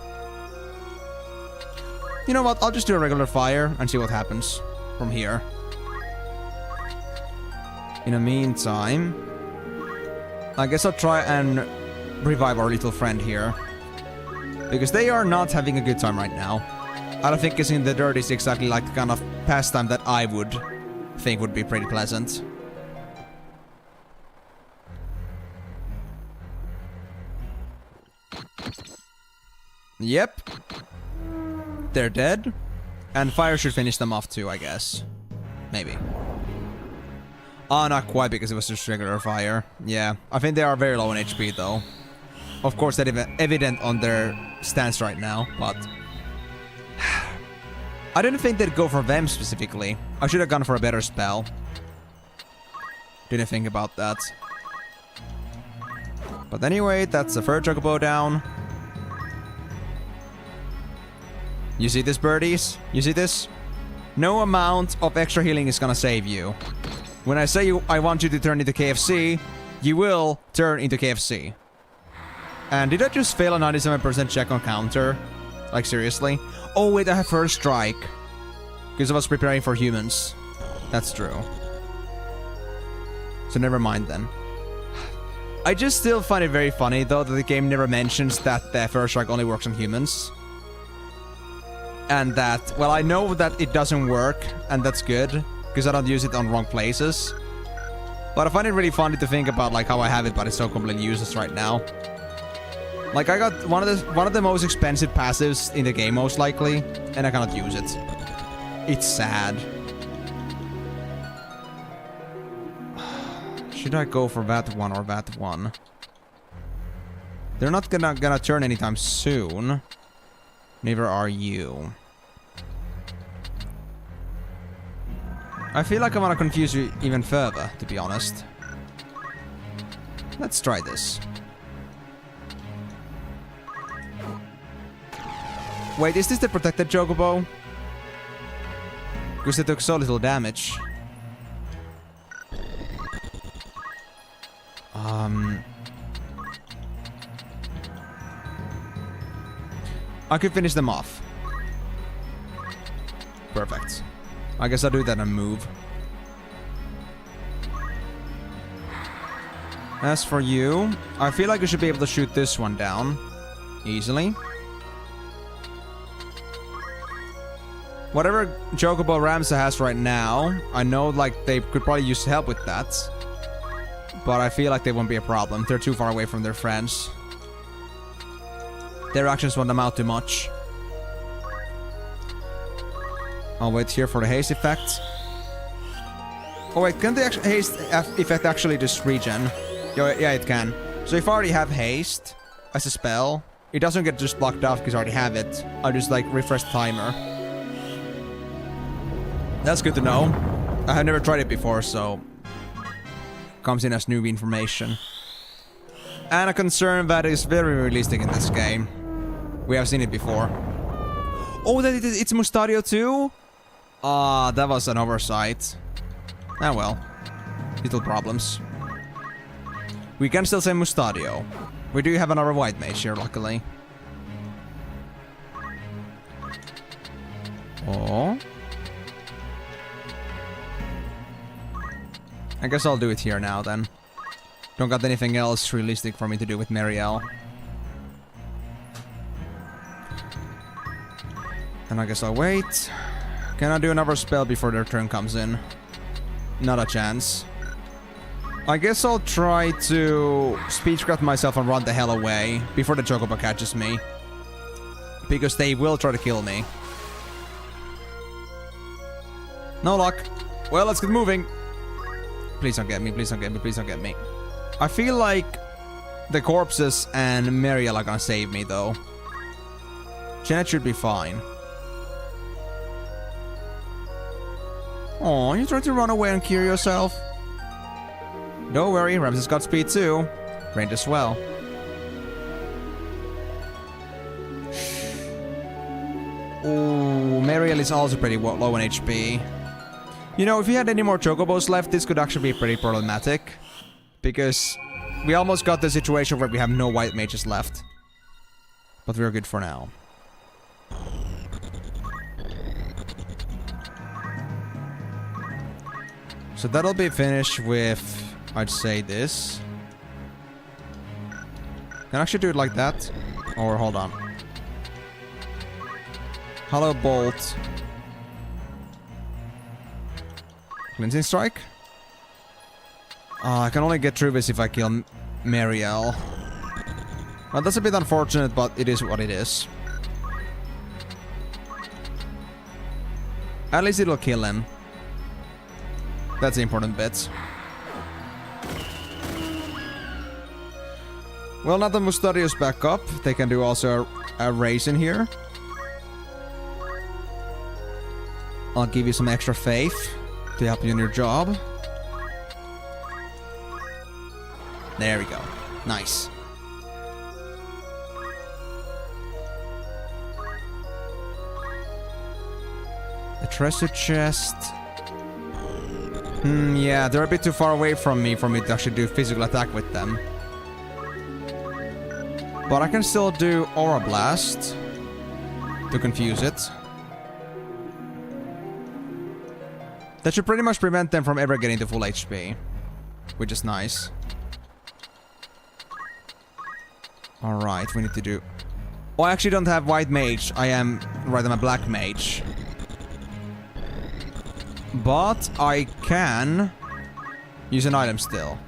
You know what, I'll just do a regular fire and see what happens from here. In the meantime, I guess I'll try and revive our little friend here. Because they are not having a good time right now. I don't think kissing the dirt is exactly like the kind of pastime that I would think would be pretty pleasant. Yep. They're dead. And fire should finish them off too, I guess. Maybe. Oh, not quite, because it was just regular fire. Yeah, I think they are very low on HP though. Of course, that's evident on their stance right now, but... I didn't think they'd go for them specifically. I should have gone for a better spell. Didn't think about that. But anyway, that's the third Chocobo down. You see this, birdies? You see this? No amount of extra healing is gonna save you. When I say I want you to turn into KFC, you will turn into KFC. And did I just fail a 97% check on counter? Like, seriously? Oh wait, I have first strike. Because I was preparing for humans. That's true. So never mind then. I just still find it very funny though that the game never mentions that the first strike only works on humans. And that, well, I know that it doesn't work, and that's good, because I don't use it on wrong places. But I find it really funny to think about like how I have it, but it's so completely useless right now. Like, I got one of the most expensive passives in the game, most likely, and I cannot use it. It's sad. Should I go for that one or that one? They're not gonna turn anytime soon. Neither are you. I feel like I want to confuse you even further, to be honest. Let's try this. Wait, is this the protected Chocobo? Because they took so little damage. I could finish them off. Perfect. I guess I'll do that and move. As for you, I feel like you should be able to shoot this one down easily. Whatever Chocobo Ramsa has right now, I know like they could probably use help with that. But I feel like they won't be a problem. They're too far away from their friends. Their actions won't amount to much. I'll wait here for the haste effect. Oh wait, can the haste effect actually just regen? Yeah, it can. So if I already have haste as a spell, it doesn't get just blocked off because I already have it. I'll just like refresh the timer. That's good to know. I have never tried it before, so... comes in as new information. And a concern that is very realistic in this game. We have seen it before. Oh, it's Mustadio too? Ah, that was an oversight. Ah well. Little problems. We can still say Mustadio. We do have another white mage here, luckily. Oh. I guess I'll do it here now then. Don't got anything else realistic for me to do with Marielle. And I guess I'll wait. Can I do another spell before their turn comes in? Not a chance. I guess I'll try to speechcraft myself and run the hell away before the Chocobo catches me. Because they will try to kill me. No luck. Well, let's get moving. Please don't get me, please don't get me, please don't get me. I feel like the corpses and Marielle are gonna save me though. Janet should be fine. Oh, you tried to run away and cure yourself? Don't worry, Ramses got speed too. Range as well. Ooh, Marielle is also pretty low on HP. You know, if we had any more Chocobos left, this could actually be pretty problematic. Because we almost got the situation where we have no white mages left. But we're good for now. So that'll be finished with, I'd say, this. Can I actually do it like that? Or hold on. Hollow Bolt. Cleansing Strike? I can only get through this if I kill Marielle. Well, that's a bit unfortunate, but it is what it is. At least it'll kill him. That's the important bit. Well, now that Mustario's back up, they can do also a race in here. I'll give you some extra faith to help you in your job. There we go. Nice. A treasure chest. Yeah, they're a bit too far away from me for me to actually do physical attack with them. But I can still do Aura Blast to confuse it. That should pretty much prevent them from ever getting to full HP, which is nice. Alright, we need to do... Oh, I actually don't have White Mage. I'm a Black Mage. But I can use an item still.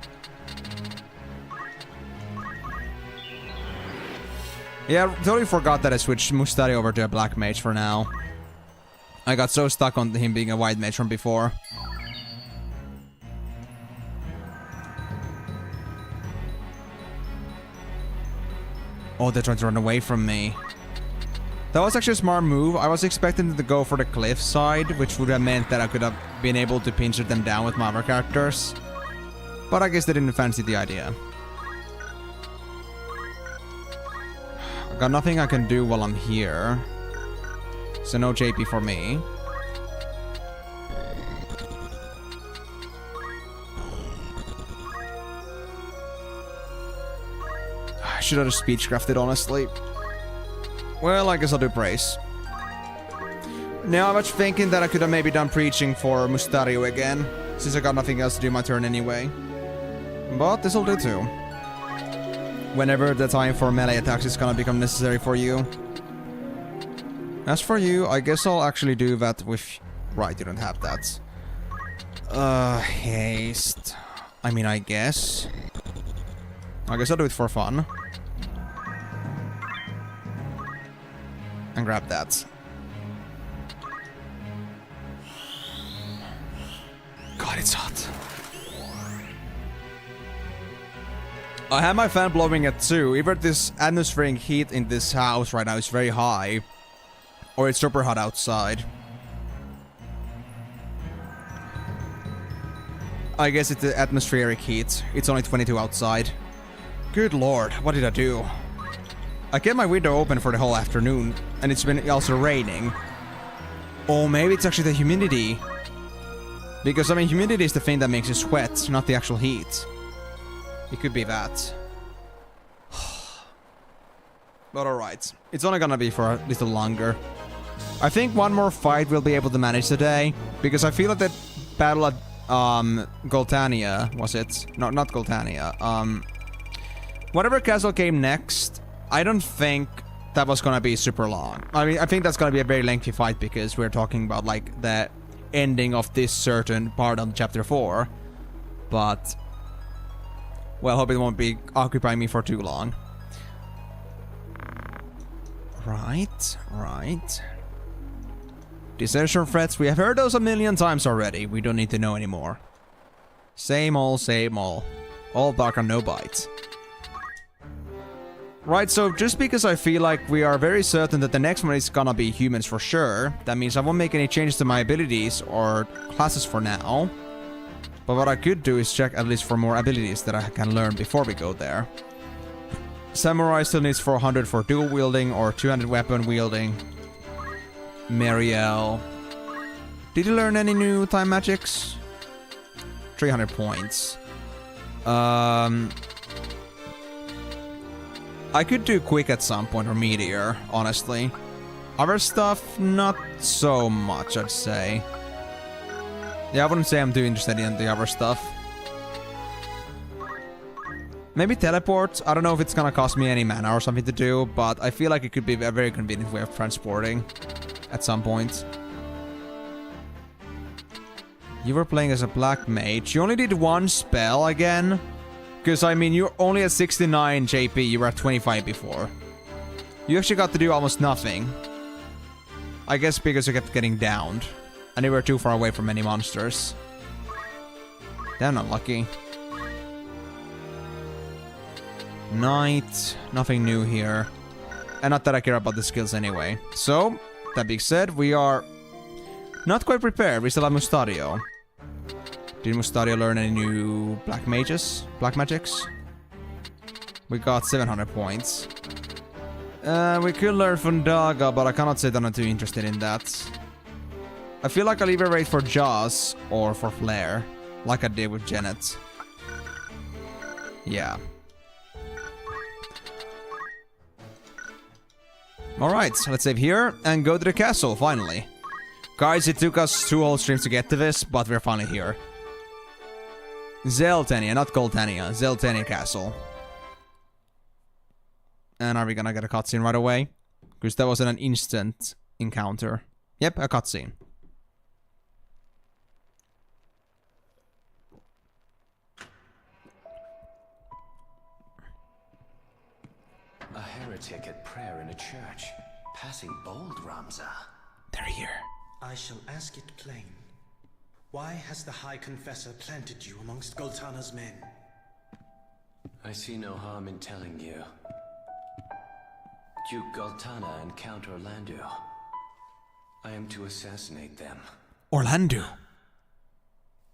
Yeah, totally forgot that I switched Mustario over to a Black Mage for now. I got so stuck on him being a White Mage from before. Oh, they're trying to run away from me. That was actually a smart move. I was expecting them to go for the cliff side, which would have meant that I could have been able to pinch them down with my other characters. But I guess they didn't fancy the idea. I got nothing I can do while I'm here. So no JP for me. I should have just speechcrafted, honestly. Well, I guess I'll do praise. Now I was thinking that I could have maybe done preaching for Mustario again, since I got nothing else to do my turn anyway. But this'll do too. Whenever the time for melee attacks is gonna become necessary for you. As for you, I guess I'll actually do that with... Right, you don't have that. Haste. I mean, I guess I'll do it for fun. And grab that. God, it's hot. I have my fan blowing at 2. Either this atmospheric heat in this house right now is very high, or it's super hot outside. I guess it's the atmospheric heat. It's only 22 outside. Good lord, what did I do? I kept my window open for the whole afternoon, and it's been also raining. Oh, maybe it's actually the humidity. Because, I mean, humidity is the thing that makes you sweat, not the actual heat. It could be that. But alright. It's only gonna be for a little longer. I think one more fight we'll be able to manage today, because I feel like that battle at, Goltania, was it? No, not Goltania. Whatever castle came next, I don't think that was gonna be super long. I mean, I think that's gonna be a very lengthy fight because we're talking about, like, the ending of this certain part of chapter 4. But, well, hope it won't be occupying me for too long. Right, right. Desertion threats, we have heard those a million times already. We don't need to know anymore. Same old, same old. All bark and no bite. Right, so just because I feel like we are very certain that the next one is gonna be humans for sure, that means I won't make any changes to my abilities or classes for now. But what I could do is check at least for more abilities that I can learn before we go there. Samurai still needs 400 for dual wielding or 200 weapon wielding. Marielle. Did you learn any new time magics? 300 points. I could do quick at some point or meteor, honestly. Other stuff, not so much, I'd say. Yeah, I wouldn't say I'm too interested in the other stuff. Maybe teleport. I don't know if it's gonna cost me any mana or something to do, but I feel like it could be a very convenient way of transporting at some point. You were playing as a black mage. You only did one spell again? Because, I mean, you're only at 69 JP. You were at 25 before. You actually got to do almost nothing. I guess because you kept getting downed. And they were too far away from any monsters. Damn unlucky. Knight. Nothing new here. And not that I care about the skills anyway. So, that being said, we are not quite prepared. We still have Mustadio. Did Mustadio learn any new black mages? Black magics? We got 700 points. We could learn Fundaga, but I cannot say that I'm too interested in that. I feel like I'll either wait for Jaws or for Flare, like I did with Janet. Yeah. Alright, let's save here and go to the castle, finally. Guys, it took us 2 whole streams to get to this, but we're finally here. Zeltania, not Goltania. Zeltania Castle. And are we gonna get a cutscene right away? Because that wasn't an instant encounter. Yep, a cutscene. A heretic at prayer in a church. Passing bold, Ramza. They're here. I shall ask it plain. Why has the High Confessor planted you amongst Goltana's men? I see no harm in telling you. Duke Goltana and Count Orlando. I am to assassinate them. Orlando.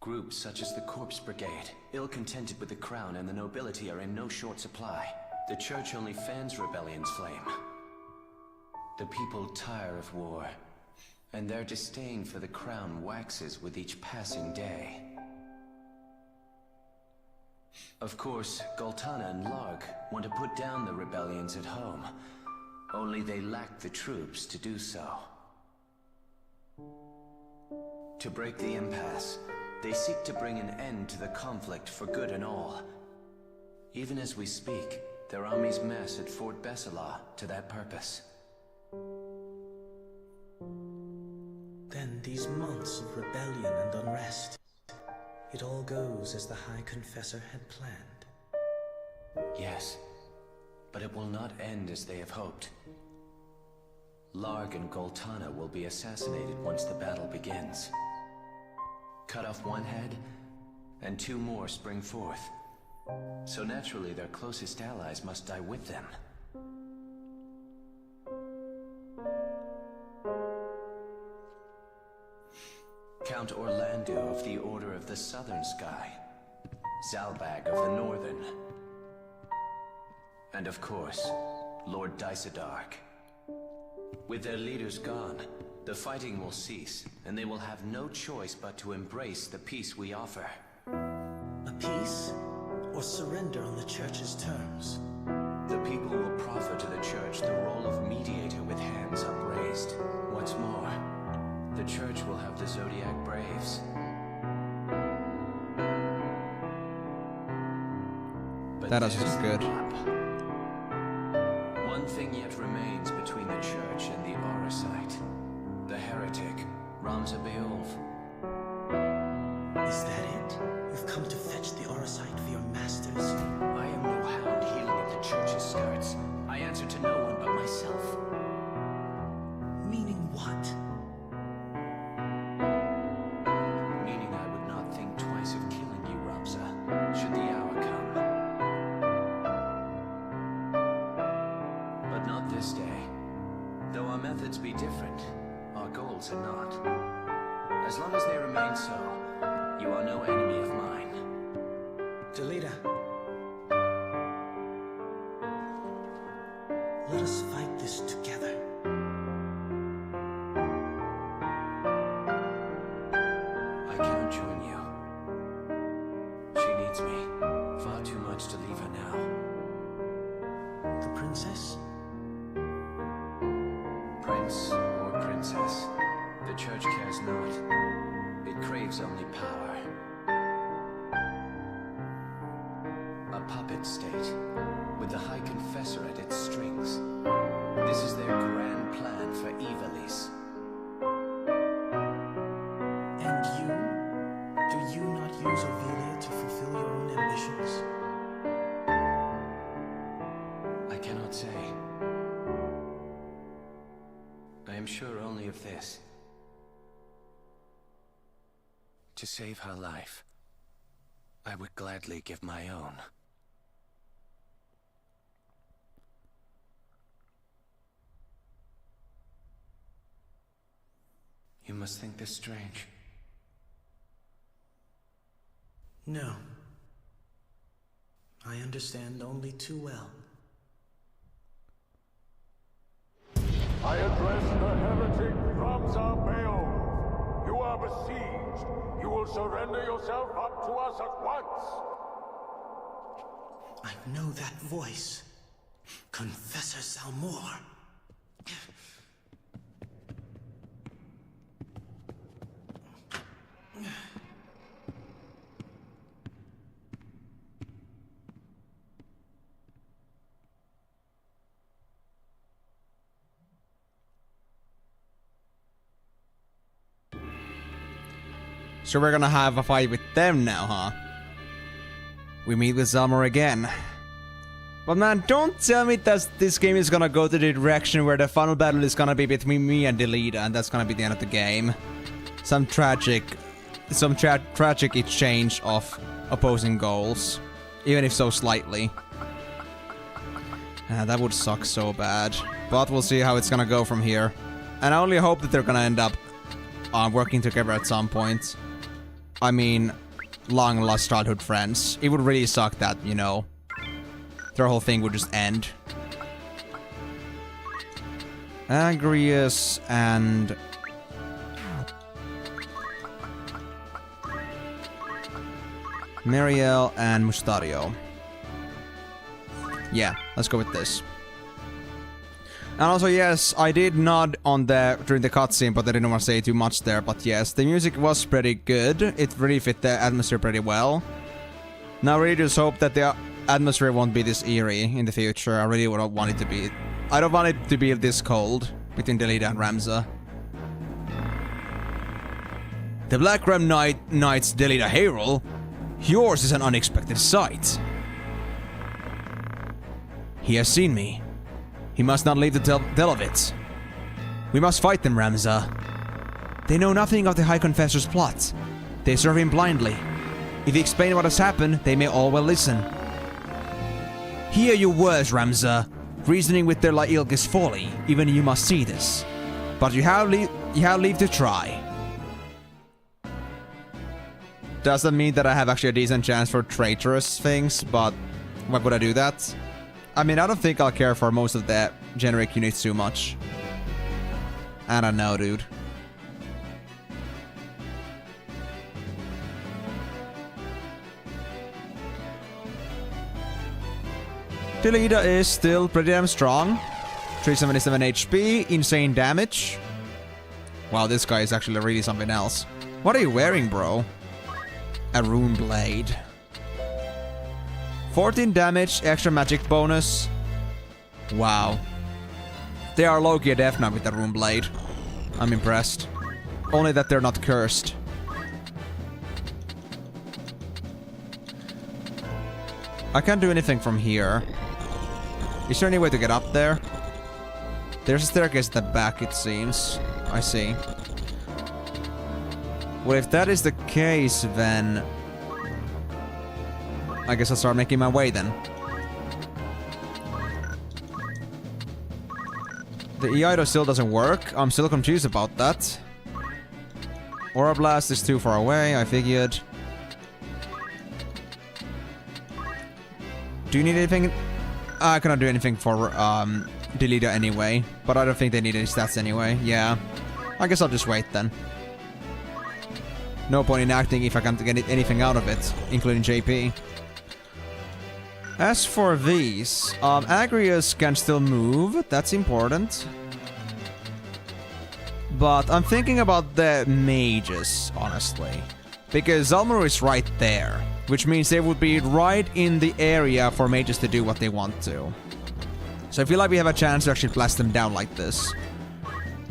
Groups such as the Corpse Brigade, ill-contented with the crown and the nobility, are in no short supply. The church only fans rebellion's flame. The people tire of war, and their disdain for the crown waxes with each passing day. Of course, Goltana and Larg want to put down the rebellions at home. Only they lack the troops to do so. To break the impasse, they seek to bring an end to the conflict for good and all. Even as we speak, their armies mass at Fort Besala to that purpose. Then these months of rebellion and unrest, it all goes as the High Confessor had planned. Yes, but it will not end as they have hoped. Larg and Goltana will be assassinated once the battle begins. Cut off one head, and 2 more spring forth. So naturally their closest allies must die with them. Count Orlando of the Order of the Southern Sky, Zalbag of the Northern, and of course, Lord Dysadark. With their leaders gone, the fighting will cease, and they will have no choice but to embrace the peace we offer. A peace? Or surrender on the Church's terms? The people will proffer to the Church the role of mediator with hands upraised. What's more, the Church will have the Zodiac Braves. But That doesn't there's sound good. the rub. One thing yet remains between the Church and the Aurosite. The heretic, Ramza Beov. Is that it? You've come to fetch the Aurosite for your masters? I am no hound healing at the Church's skirts. I answer to no one but myself. Meaning what? Meaning I would not think twice of killing you, Ramza, should the hour come. But not this day. Though our methods be different, our goals are not. As long as they remain so, you are no enemy of mine. Delita. Let us fight this together. I cannot join you. She needs me. Far too much to leave her now. The princess? Prince or princess, the Church cares not. It craves only power. A puppet state, with the High Confessor at its strings. This is their grand plan for Ivalice. And you? Do you not use Ovelia to fulfill your own ambitions? I cannot say. I am sure only of this. To save her life, I would gladly give my own. You must think this strange. No. I understand only too well. I address the heretic Ramza Beowulf. You are besieged. You will surrender yourself up to us at once. I know that voice. Confessor Salmor. So we're gonna have a fight with them now, huh? We meet with Zelmor again. But man, don't tell me that this game is gonna go to the direction where the final battle is gonna be between me and Delita, and that's gonna be the end of the game. Some tragic exchange of opposing goals, even if so slightly. That would suck so bad. But we'll see how it's gonna go from here. And I only hope that they're gonna end up working together at some point. I mean, long lost childhood friends. It would really suck that, you know, their whole thing would just end. Agrius and... Mariel and Mustario. Yeah, let's go with this. And also, yes, I did nod on during the cutscene, but I didn't want to say too much there. But yes, the music was pretty good. It really fit the atmosphere pretty well. Now I really just hope that the atmosphere won't be this eerie in the future. I really don't want it to be. I don't want it to be this cold between Delita and Ramza. The Black Ram Knight's Delita Herald? Yours is an unexpected sight. He has seen me. He must not leave to tell of it. We must fight them, Ramza. They know nothing of the High Confessor's plot. They serve him blindly. If he explains what has happened, they may all well listen. Hear your words, Ramza. Reasoning with their ilk is folly. Even you must see this. But you have leave to try. Does that mean that I have actually a decent chance for traitorous things? But why would I do that? I mean, I don't think I'll care for most of the generic units too much. I don't know, dude. Delita is still pretty damn strong. 377 HP, insane damage. Wow, this guy is actually really something else. What are you wearing, bro? A rune blade. 14 damage, extra magic bonus. Wow. They are low-key a Death Knight with the rune blade. I'm impressed. Only that they're not cursed. I can't do anything from here. Is there any way to get up there? There's a staircase at the back, it seems. I see. Well, if that is the case, then... I guess I'll start making my way then. The Eido still doesn't work. I'm still confused about that. Aura Blast is too far away, I figured. Do you need anything? I cannot do anything for Delita anyway. But I don't think they need any stats anyway. Yeah. I guess I'll just wait then. No point in acting if I can't get anything out of it, including JP. As for these, Agrius can still move, that's important. But I'm thinking about the mages, honestly. Because Zelmor is right there, which means they would be right in the area for mages to do what they want to. So I feel like we have a chance to actually blast them down like this.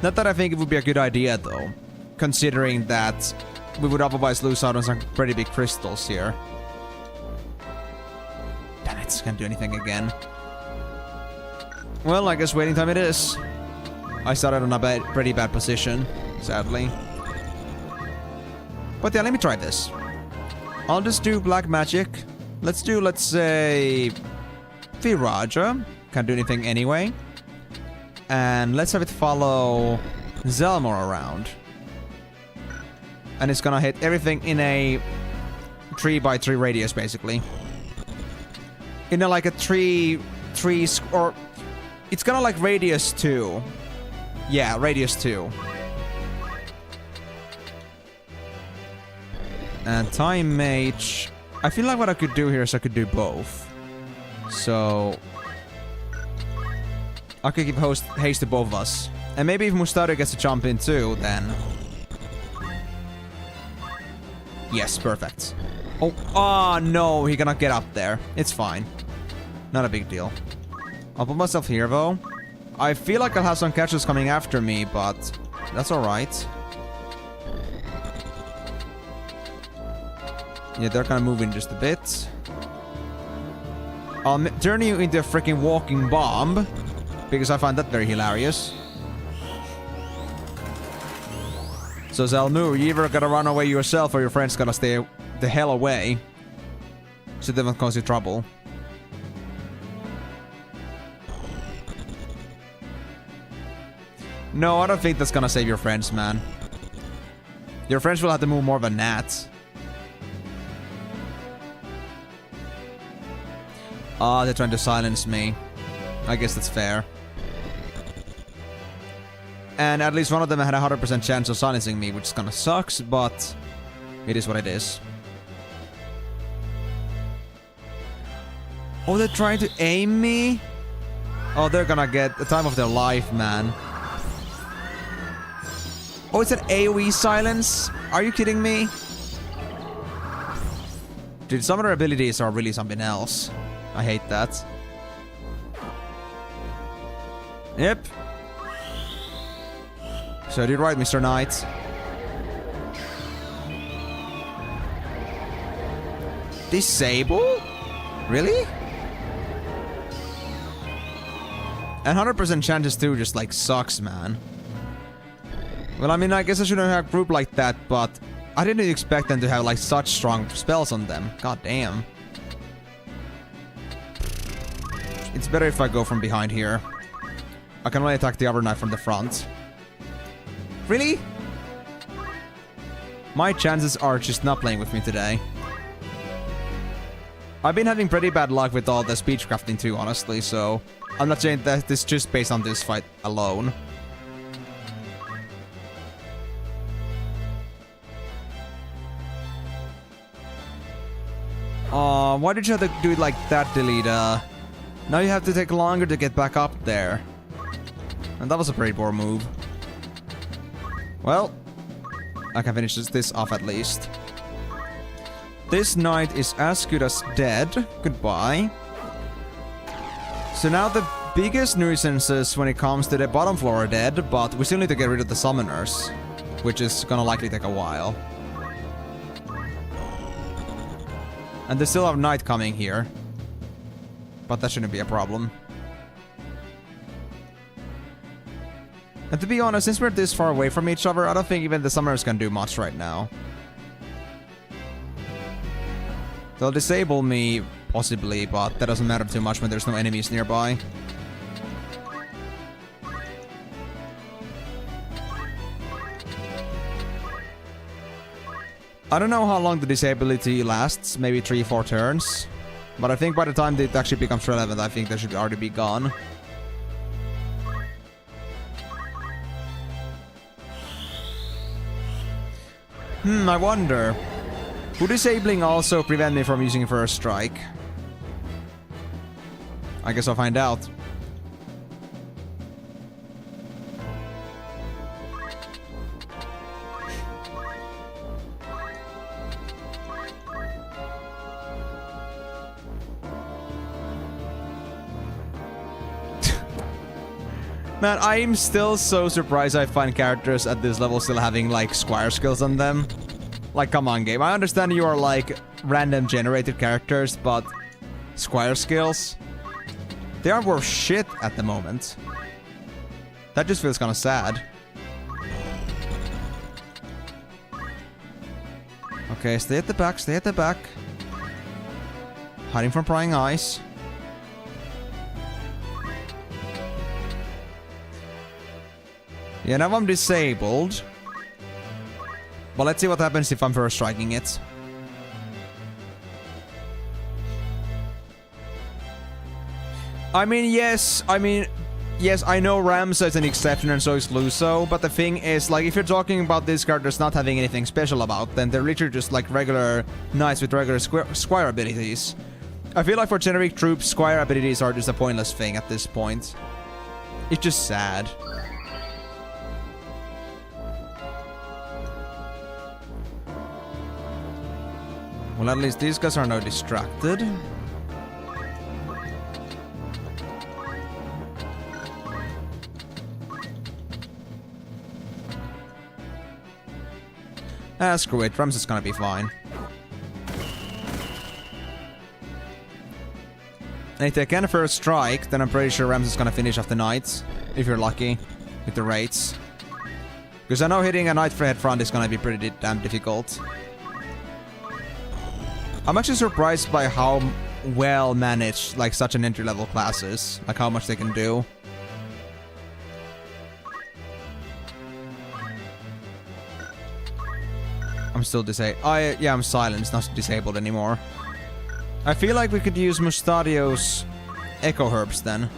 Not that I think it would be a good idea though, considering that we would otherwise lose out on some pretty big crystals here. Damn it, can't do anything again. Well, I guess waiting time it is. I started on a pretty bad position, sadly. But yeah, let me try this. I'll just do black magic. Let's say... Viraja. Can't do anything anyway. And let's have it follow Zelmor around. And it's gonna hit everything in a 3x3 radius, basically. In a, like a 3 or... It's gonna like radius 2. Yeah, radius 2. And Time Mage... I feel like what I could do here is I could do both. So... I could give haste to both of us. And maybe if Mustaru gets to jump in too, then... Yes, perfect. Oh, no, he cannot get up there. It's fine. Not a big deal. I'll put myself here, though. I feel like I'll have some catchers coming after me, but... That's alright. Yeah, they're kind of moving just a bit. I'll turn you into a freaking walking bomb. Because I find that very hilarious. So Zalmur, you either gotta run away yourself or your friends gotta stay the hell away. So they won't cause you trouble. No, I don't think that's gonna save your friends, man. Your friends will have to move more than that. Ah, they're trying to silence me. I guess that's fair. And at least one of them had a 100% chance of silencing me, which kinda sucks, but it is what it is. Oh, they're trying to aim me? Oh, they're gonna get the time of their life, man. Oh, it's an AoE silence? Are you kidding me? Dude, some of their abilities are really something else. I hate that. Yep. So I did right, Mr. Knight. Disable? Really? And 100% chances too just like sucks, man. Well, I mean, I guess I shouldn't have a group like that, but I didn't expect them to have like such strong spells on them. God damn. It's better if I go from behind here. I can only attack the other knight from the front. Really? My chances are just not playing with me today. I've been having pretty bad luck with all the speech crafting too, honestly, so... I'm not saying that this is just based on this fight alone. Why did you have to do it like that, Delita? Now you have to take longer to get back up there. And that was a pretty poor move. Well, I can finish this off at least. This knight is as good as dead. Goodbye. So now the biggest nuisances when it comes to the bottom floor are dead, but we still need to get rid of the summoners, which is gonna likely take a while. And they still have knight coming here, but that shouldn't be a problem. And to be honest, since we're this far away from each other, I don't think even the summoners can do much right now. They'll disable me, possibly, but that doesn't matter too much when there's no enemies nearby. I don't know how long the disability lasts, maybe 3-4 turns. But I think by the time it actually becomes relevant, I think they should already be gone. I wonder. Would disabling also prevent me from using First Strike? I guess I'll find out. Man, I'm still so surprised I find characters at this level still having, like, squire skills on them. Like, come on, game. I understand you are, like, random generated characters, but... Squire skills? They aren't worth shit at the moment. That just feels kind of sad. Okay, stay at the back, stay at the back. Hiding from prying eyes. Yeah, now I'm disabled. But let's see what happens if I'm first striking it. Yes, I know Ramza is an exception and so is Luso, but the thing is, like, if you're talking about these characters not having anything special about them, they're literally just like regular knights with regular squire abilities. I feel like for generic troops, squire abilities are just a pointless thing at this point. It's just sad. Well, at least these guys are now distracted. Ah, screw it. Rams is gonna be fine. And if they can first strike, then I'm pretty sure Rams is gonna finish off the knights. If you're lucky. With the rates. Because I know hitting a knight for head front is gonna be pretty damn difficult. I'm actually surprised by how well managed, like, such an entry-level class is. Like, how much they can do. I'm still disabled. Yeah, I'm silenced, not disabled anymore. I feel like we could use Mustadio's Echo Herbs then.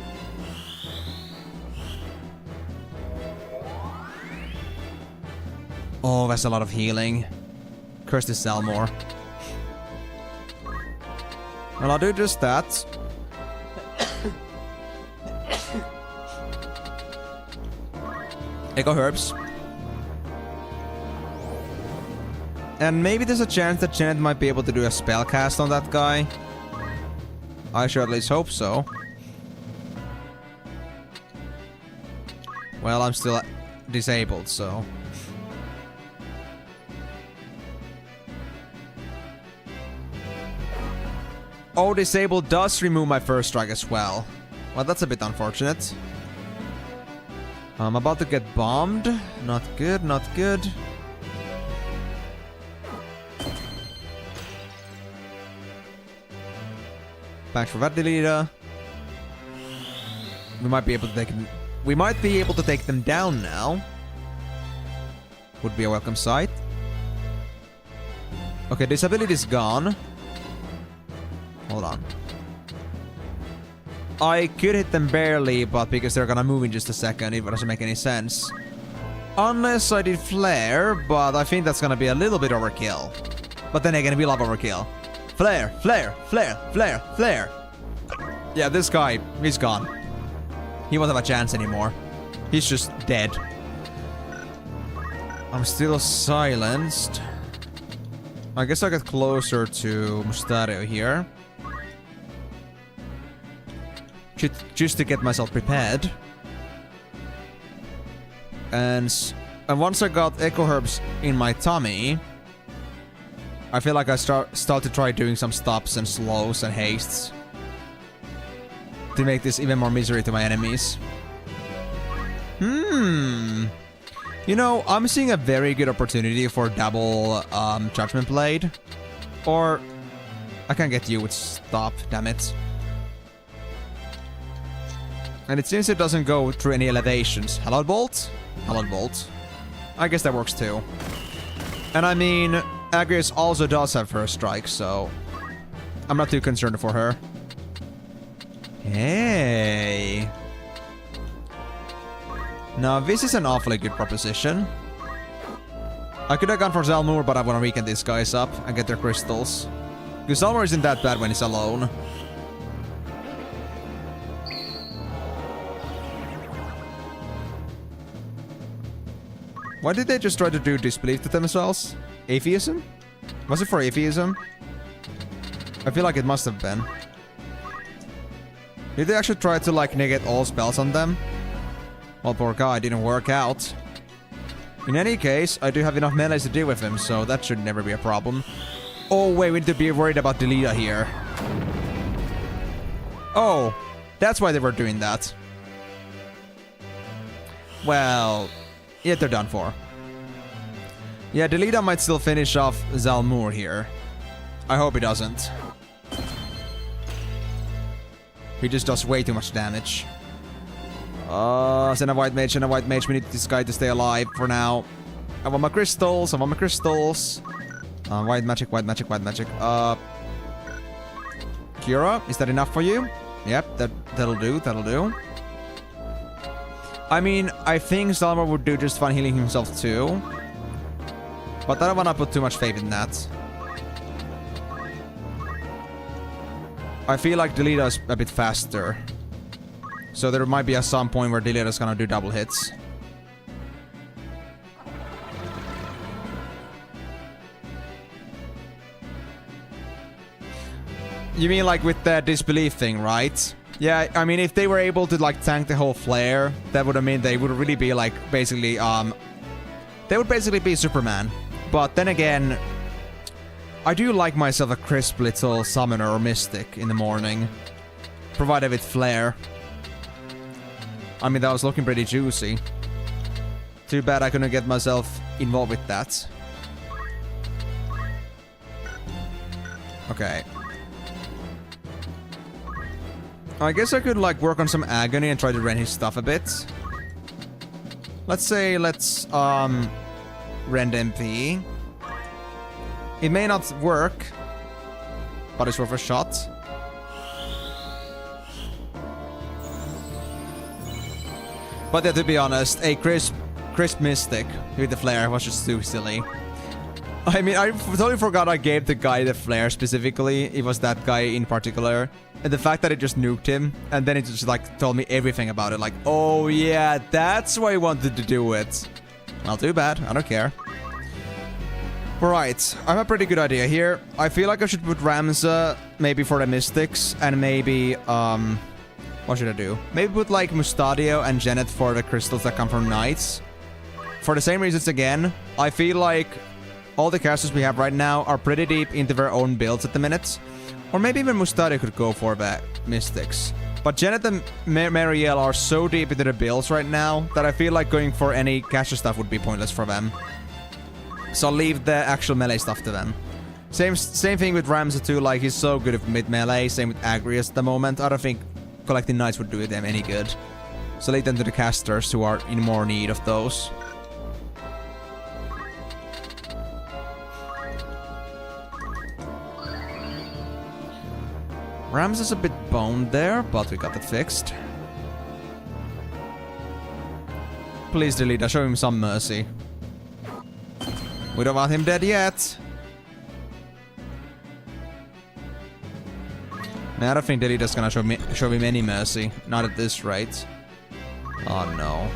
Oh, that's a lot of healing. Curse the Selmore. Well, I'll do just that. Echo Herbs. And maybe there's a chance that Janet might be able to do a spell cast on that guy. I sure at least hope so. Well, I'm still disabled, so... Oh, disabled does remove my first strike as well. Well, that's a bit unfortunate. I'm about to get bombed. Not good, not good. Back for that deleter. We might be able to take them. We might be able to take them down now. Would be a welcome sight. Okay, this ability is gone. Hold on. I could hit them barely, but because they're gonna move in just a second, it doesn't make any sense. Unless I did flare, but I think that's gonna be a little bit overkill. But then again, we love overkill. Flare, flare, flare, flare, flare. Yeah, this guy, he's gone. He won't have a chance anymore. He's just dead. I'm still silenced. I guess I get closer to Mustario here. Just to get myself prepared. And once I got Echo Herbs in my tummy, I feel like I start to try doing some stops and slows and hastes to make this even more misery to my enemies. You know, I'm seeing a very good opportunity for double Judgment Blade. Or I can't get you with stop, damn it. And it seems it doesn't go through any elevations. Hello, Bolt? Hello, Bolt. I guess that works too. And I mean, Agrius also does have first strike, so I'm not too concerned for her. Hey. Now, this is an awfully good proposition. I could have gone for Zalmur, but I want to weaken these guys up and get their crystals. Because Zalmur isn't that bad when he's alone. Why did they just try to do disbelief to themselves? Atheism? Was it for atheism? I feel like it must have been. Did they actually try to, like, negate all spells on them? Well, poor guy, didn't work out. In any case, I do have enough melees to deal with him, so that should never be a problem. Oh, wait, we need to be worried about Delita here. Oh, that's why they were doing that. Well, yeah, they're done for. Yeah, Delita might still finish off Zalmur here. I hope he doesn't. He just does way too much damage. Send a white mage, we need this guy to stay alive for now. I want my crystals, white magic. Kira, is that enough for you? Yep, that'll do. I mean, I think Zalmur would do just fine healing himself too. But I don't wanna put too much faith in that. I feel like Delita is a bit faster. So there might be at some point where Delita is gonna do double hits. You mean like with the disbelief thing, right? Yeah, I mean if they were able to like tank the whole flare, that would mean they would really be like basically they would basically be Superman. But then again, I do like myself a crisp little summoner or mystic in the morning, provided with flare. I mean that was looking pretty juicy. Too bad I couldn't get myself involved with that. Okay. I guess I could like work on some agony and try to rend his stuff a bit. Let's rend MP. It may not work, but it's worth a shot. But yeah, to be honest, a crisp mystic with the flare was just too silly. I mean, I totally forgot I gave the guy the flare specifically. It was that guy in particular. And the fact that it just nuked him, and then it just like told me everything about it. Like, oh yeah, that's why I wanted to do it. Well, too bad. I don't care. Right, I have a pretty good idea here. I feel like I should put Ramza maybe for the mystics, and maybe, what should I do? Maybe put like Mustadio and Janet for the crystals that come from knights. For the same reasons again, I feel like all the casters we have right now are pretty deep into their own builds at the minute. Or maybe even Mustadio could go for the mystics. But Janet and Marielle are so deep into the builds right now that I feel like going for any caster stuff would be pointless for them. So I'll leave the actual melee stuff to them. Same thing with Ramza too, like he's so good at mid-melee, same with Agrius at the moment. I don't think collecting knights would do them any good. So leave them to the casters who are in more need of those. Ramza's a bit boned there, but we got that fixed. Please, Delita, show him some mercy. We don't want him dead yet. Nah, I don't think Delita's gonna show him any mercy. Not at this rate. Oh no.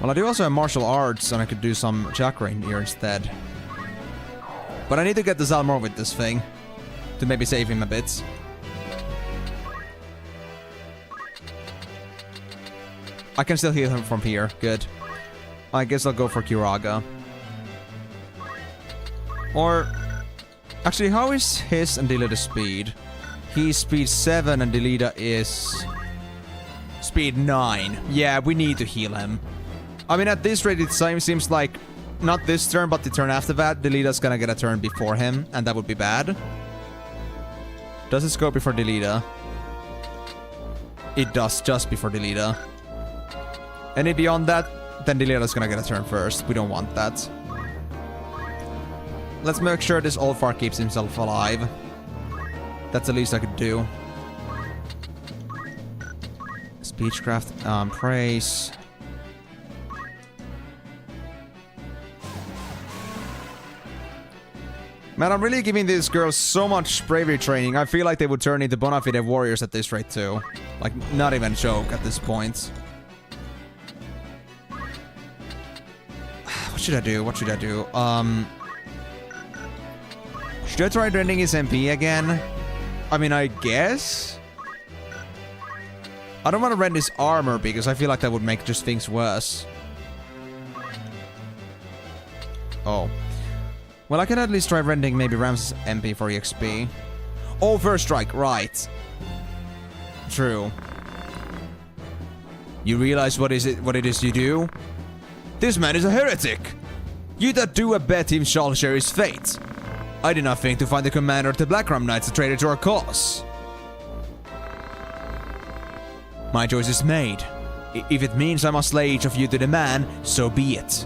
Well, I do also have martial arts, and I could do some chakra in here instead. But I need to get the Zalmur with this thing. To maybe save him a bit. I can still heal him from here. Good. I guess I'll go for Kiraga. Or... Actually, how is his and Delita's speed? He's speed 7 and Delita is... speed 9. Yeah, we need to heal him. I mean, at this rate, it seems like... Not this turn, but the turn after that, Delita's gonna get a turn before him, and that would be bad. Does it go before Delita? It does, just before Delita. Any beyond that, then Delita's gonna get a turn first. We don't want that. Let's make sure this Ulfar keeps himself alive. That's the least I could do. Speechcraft, praise. Man, I'm really giving these girls so much bravery training. I feel like they would turn into bona fide warriors at this rate too. Like, not even joke at this point. What should I do? What should I do? Should I try rending his MP again? I mean, I guess? I don't want to rend his armor because I feel like that would make just things worse. Oh. Well, I can at least try rending maybe Ram's MP for EXP. Oh, first strike, right. True. You realize what it is you do? This man is a heretic! You that do a bet him shall share his fate. I did not think to find the commander of the Blackram Knights a traitor to our cause. My choice is made. If it means I must slay each of you to the man, so be it.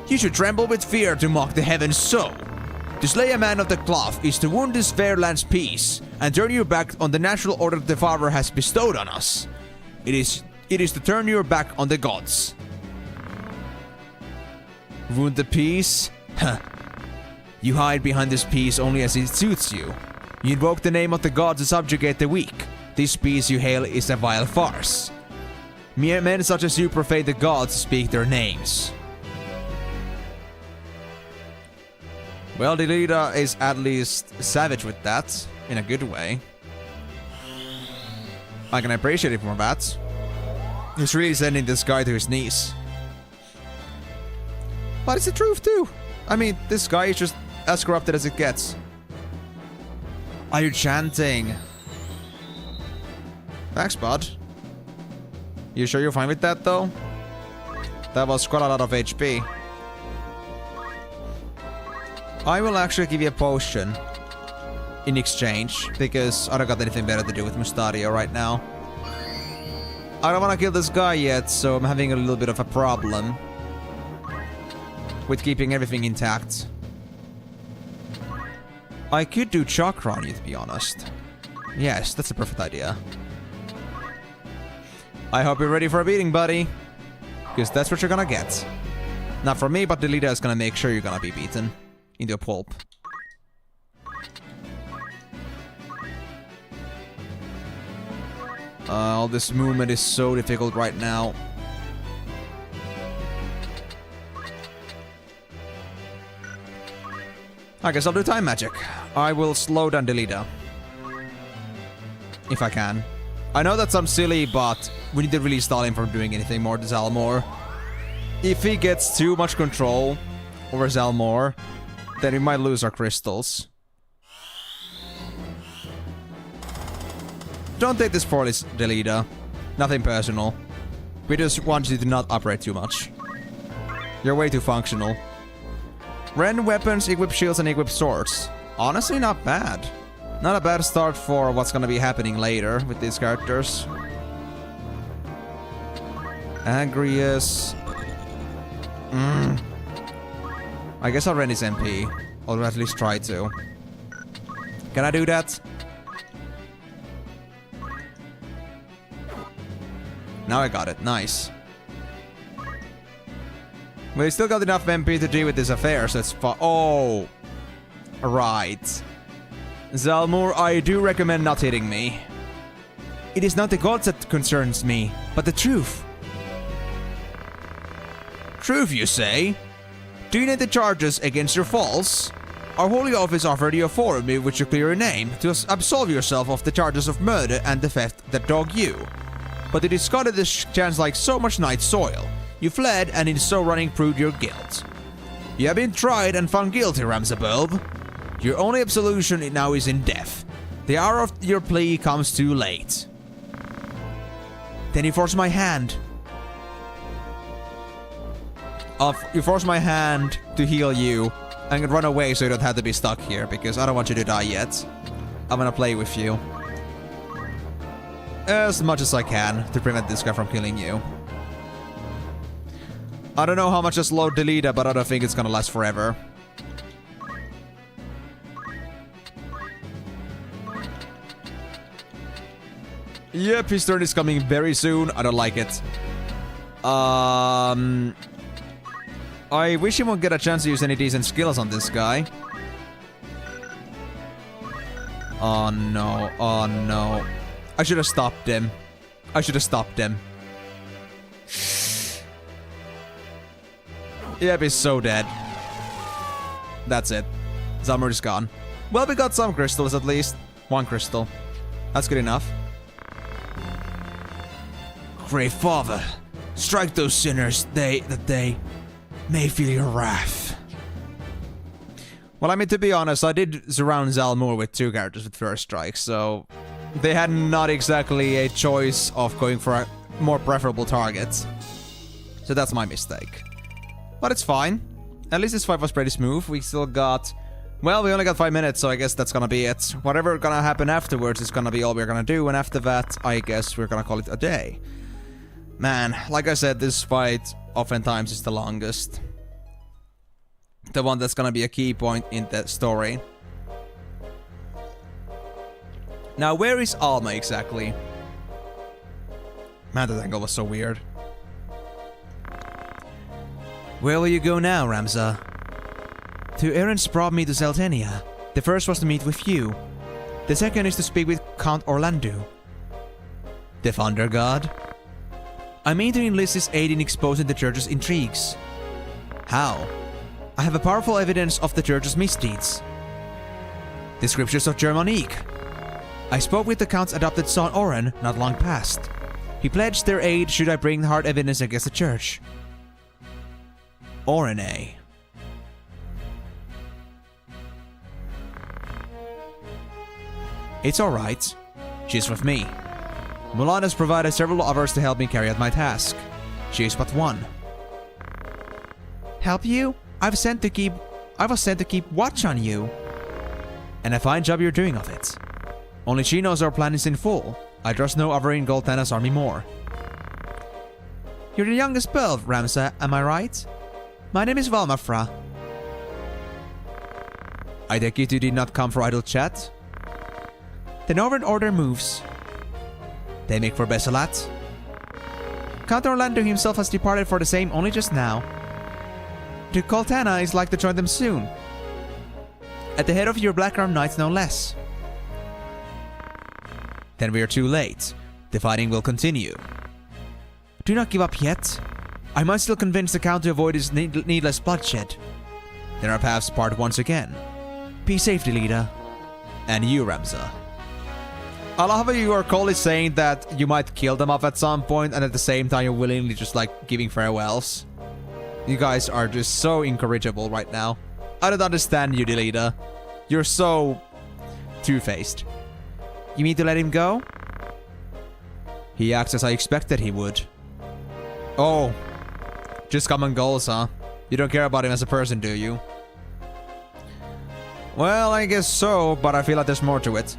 You should tremble with fear to mock the heavens so. To slay a man of the cloth is to wound this fair land's peace, and turn your back on the natural order that the Father has bestowed on us. It is to turn your back on the gods. Wound the peace? Huh. You hide behind this peace only as it suits you. You invoke the name of the gods to subjugate the weak. This peace you hail is a vile farce. Mere men such as you profane the gods to speak their names. Well, the leader is at least savage with that, in a good way. I can appreciate it for that. He's really sending this guy to his knees. But it's the truth too. I mean, this guy is just as corrupted as it gets. Are you chanting? Thanks, bud. You sure you're fine with that though? That was quite a lot of HP. I will actually give you a potion in exchange, because I don't got anything better to do with Mustadio right now. I don't want to kill this guy yet, so I'm having a little bit of a problem with keeping everything intact. I could do chakra on you, to be honest. Yes, that's a perfect idea. I hope you're ready for a beating, buddy, because that's what you're gonna get. Not from me, but the leader is gonna make sure you're gonna be beaten into a pulp. All this movement is so difficult right now. I guess I'll do time magic. I will slow down the leader. If I can. I know that sounds silly, but we need to really stall him from doing anything more to Zalmor. If he gets too much control over Zalmor, then we might lose our crystals. Don't take this poorly, Delita. Nothing personal. We just want you to not operate too much. You're way too functional. Rend weapons, equip shields, and equip swords. Honestly, not bad. Not a bad start for what's gonna be happening later with these characters. Agrius. I guess I'll rend his MP. Or at least try to. Can I do that? Now I got it. Nice. We still got enough MP to deal with this affair, so it's fine. Oh! Right. Zalmor, I do recommend not hitting me. It is not the gods that concerns me, but the truth. Truth, you say? Do you need the charges against your faults? Our Holy Office offered you a forum in which you clear your name to absolve yourself of the charges of murder and the theft that dog you. But you discarded this chance like so much night soil. You fled and in so running proved your guilt. You have been tried and found guilty, Ramsabelb. Your only absolution now is in death. The hour of your plea comes too late. Then you force my hand. You force my hand to heal you and run away so you don't have to be stuck here, because I don't want you to die yet. I'm gonna play with you as much as I can to prevent this guy from killing you. I don't know how much I slowed the leader, but I don't think it's gonna last forever. Yep, his turn is coming very soon. I don't like it. I wish he won't get a chance to use any decent skills on this guy. Oh no, oh no. I should have stopped him. I should have stopped him. Yep, he's so dead. That's it. Zalmor is gone. Well, we got some crystals at least. One crystal. That's good enough. Great Father, strike those sinners that they may feel your wrath. Well, I mean, to be honest, I did surround Zalmor with two characters with first strike, so they had not exactly a choice of going for a more preferable target. So that's my mistake. But it's fine. At least this fight was pretty smooth. We still got... Well, we only got 5 minutes, so I guess that's gonna be it. Whatever gonna happen afterwards is gonna be all we're gonna do, and after that, I guess we're gonna call it a day. Man, like I said, this fight oftentimes is the longest. The one that's gonna be a key point in the story. Now, where is Alma exactly? Man, that angle was so weird. Where will you go now, Ramza? 2 errands brought me to Zeltenia. The first was to meet with you. The second is to speak with Count Orlando. The Thunder God? I mean to enlist his aid in exposing the church's intrigues. How? I have a powerful evidence of the church's misdeeds. The scriptures of Germanique. I spoke with the Count's adopted son Oren not long past. He pledged their aid should I bring hard evidence against the church. Oren, eh? It's alright. She's with me. Mulan has provided several others to help me carry out my task. She is but one. Help you? I was sent to keep watch on you. And a fine job you're doing of it. Only she knows our plan is in full. I trust no other in Goltana's army more. You're the youngest girl, Ramza, am I right? My name is Valmafra. I take it you did not come for idle chat? The Northern Order moves. They make for Besalat. Count Orlando himself has departed for the same only just now. To Goltana is like to join them soon. At the head of your Black Arm Knights no less. Then we are too late. The fighting will continue. Do not give up yet. I must still convince the Count to avoid his needless bloodshed. Then our paths part once again. Be safe, Delita. And you, Ramza. I love how you are coldly saying that you might kill them off at some point, and at the same time you're willingly just like giving farewells. You guys are just so incorrigible right now. I don't understand you, Delita. You're so two-faced. You mean to let him go? He acts as I expected he would. Oh. Just common goals, huh? You don't care about him as a person, do you? Well, I guess so, but I feel like there's more to it.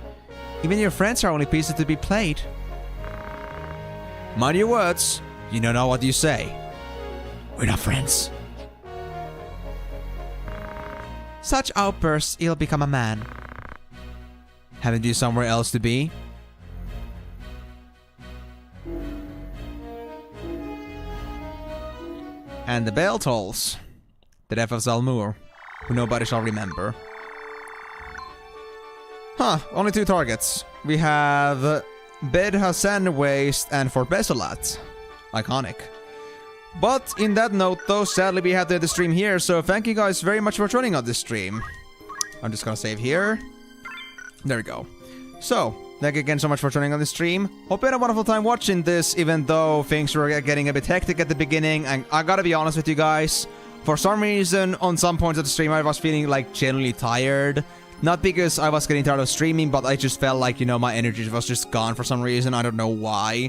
Even your friends are only pieces to be played. Mind your words. You don't know what you say. We're not friends. Such outbursts, he'll become a man. Haven't you somewhere else to be? And the bell tolls. The death of Zalmur, who nobody shall remember. Huh, only 2 targets. We have Bed Hassan Waste and Fort Besalat. Iconic. But in that note though, sadly we have to end the stream here, so thank you guys very much for joining on this stream. I'm just gonna save here. There we go. So, thank you again so much for joining on the stream. Hope you had a wonderful time watching this, even though things were getting a bit hectic at the beginning. And I gotta be honest with you guys, for some reason, on some points of the stream, I was feeling like genuinely tired. Not because I was getting tired of streaming, but I just felt like, you know, my energy was just gone for some reason. I don't know why.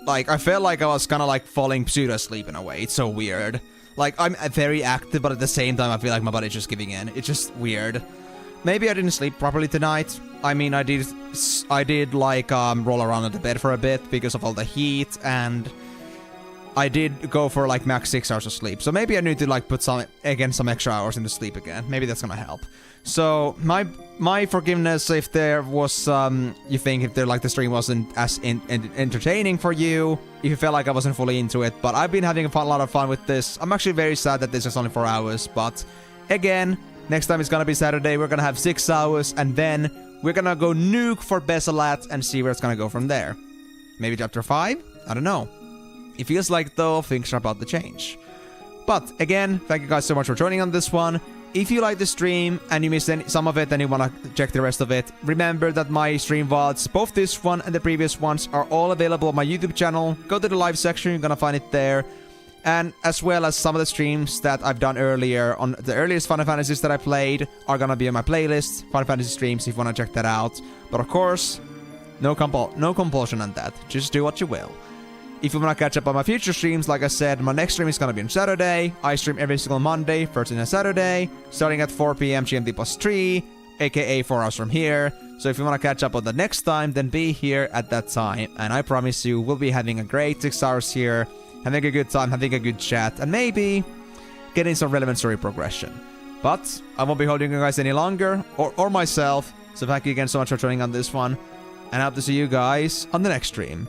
Like, I felt like I was kind of like falling pseudo-sleep in a way. It's so weird. Like, I'm very active, but at the same time, I feel like my body's just giving in. It's just weird. Maybe I didn't sleep properly tonight. I mean, I did like roll around on the bed for a bit because of all the heat, and I did go for like max 6 hours of sleep. So maybe I need to like put some extra hours into sleep again. Maybe that's gonna help. So my forgiveness if there was you think if there like the stream wasn't as entertaining for you, if you felt like I wasn't fully into it, but I've been having a lot of fun with this. I'm actually very sad that this is only 4 hours, but again, next time it's gonna be Saturday. We're gonna have 6 hours, and then we're gonna go nuke for Besalat and see where it's gonna go from there. Maybe chapter 5? I don't know. It feels like though things are about to change. But again, thank you guys so much for joining on this one. If you like the stream and you missed some of it and you want to check the rest of it, remember that my stream VODs, both this one and the previous ones, are all available on my YouTube channel. Go to the live section, you're gonna find it there. And as well as some of the streams that I've done earlier on the earliest Final Fantasies that I played are gonna be on my playlist, Final Fantasy streams, if you wanna check that out. But of course, no compulsion on that. Just do what you will. if you want to catch up on my future streams, like I said, my next stream is going to be on Saturday. I stream every single Monday, first and Saturday, starting at 4 p.m. GMT plus 3, aka 4 hours from here. So if you want to catch up on the next time, then be here at that time. And I promise you, we'll be having a great 6 hours here, having a good time, having a good chat, and maybe getting some relevant story progression. But I won't be holding you guys any longer, or myself. So thank you again so much for joining on this one. And I hope to see you guys on the next stream.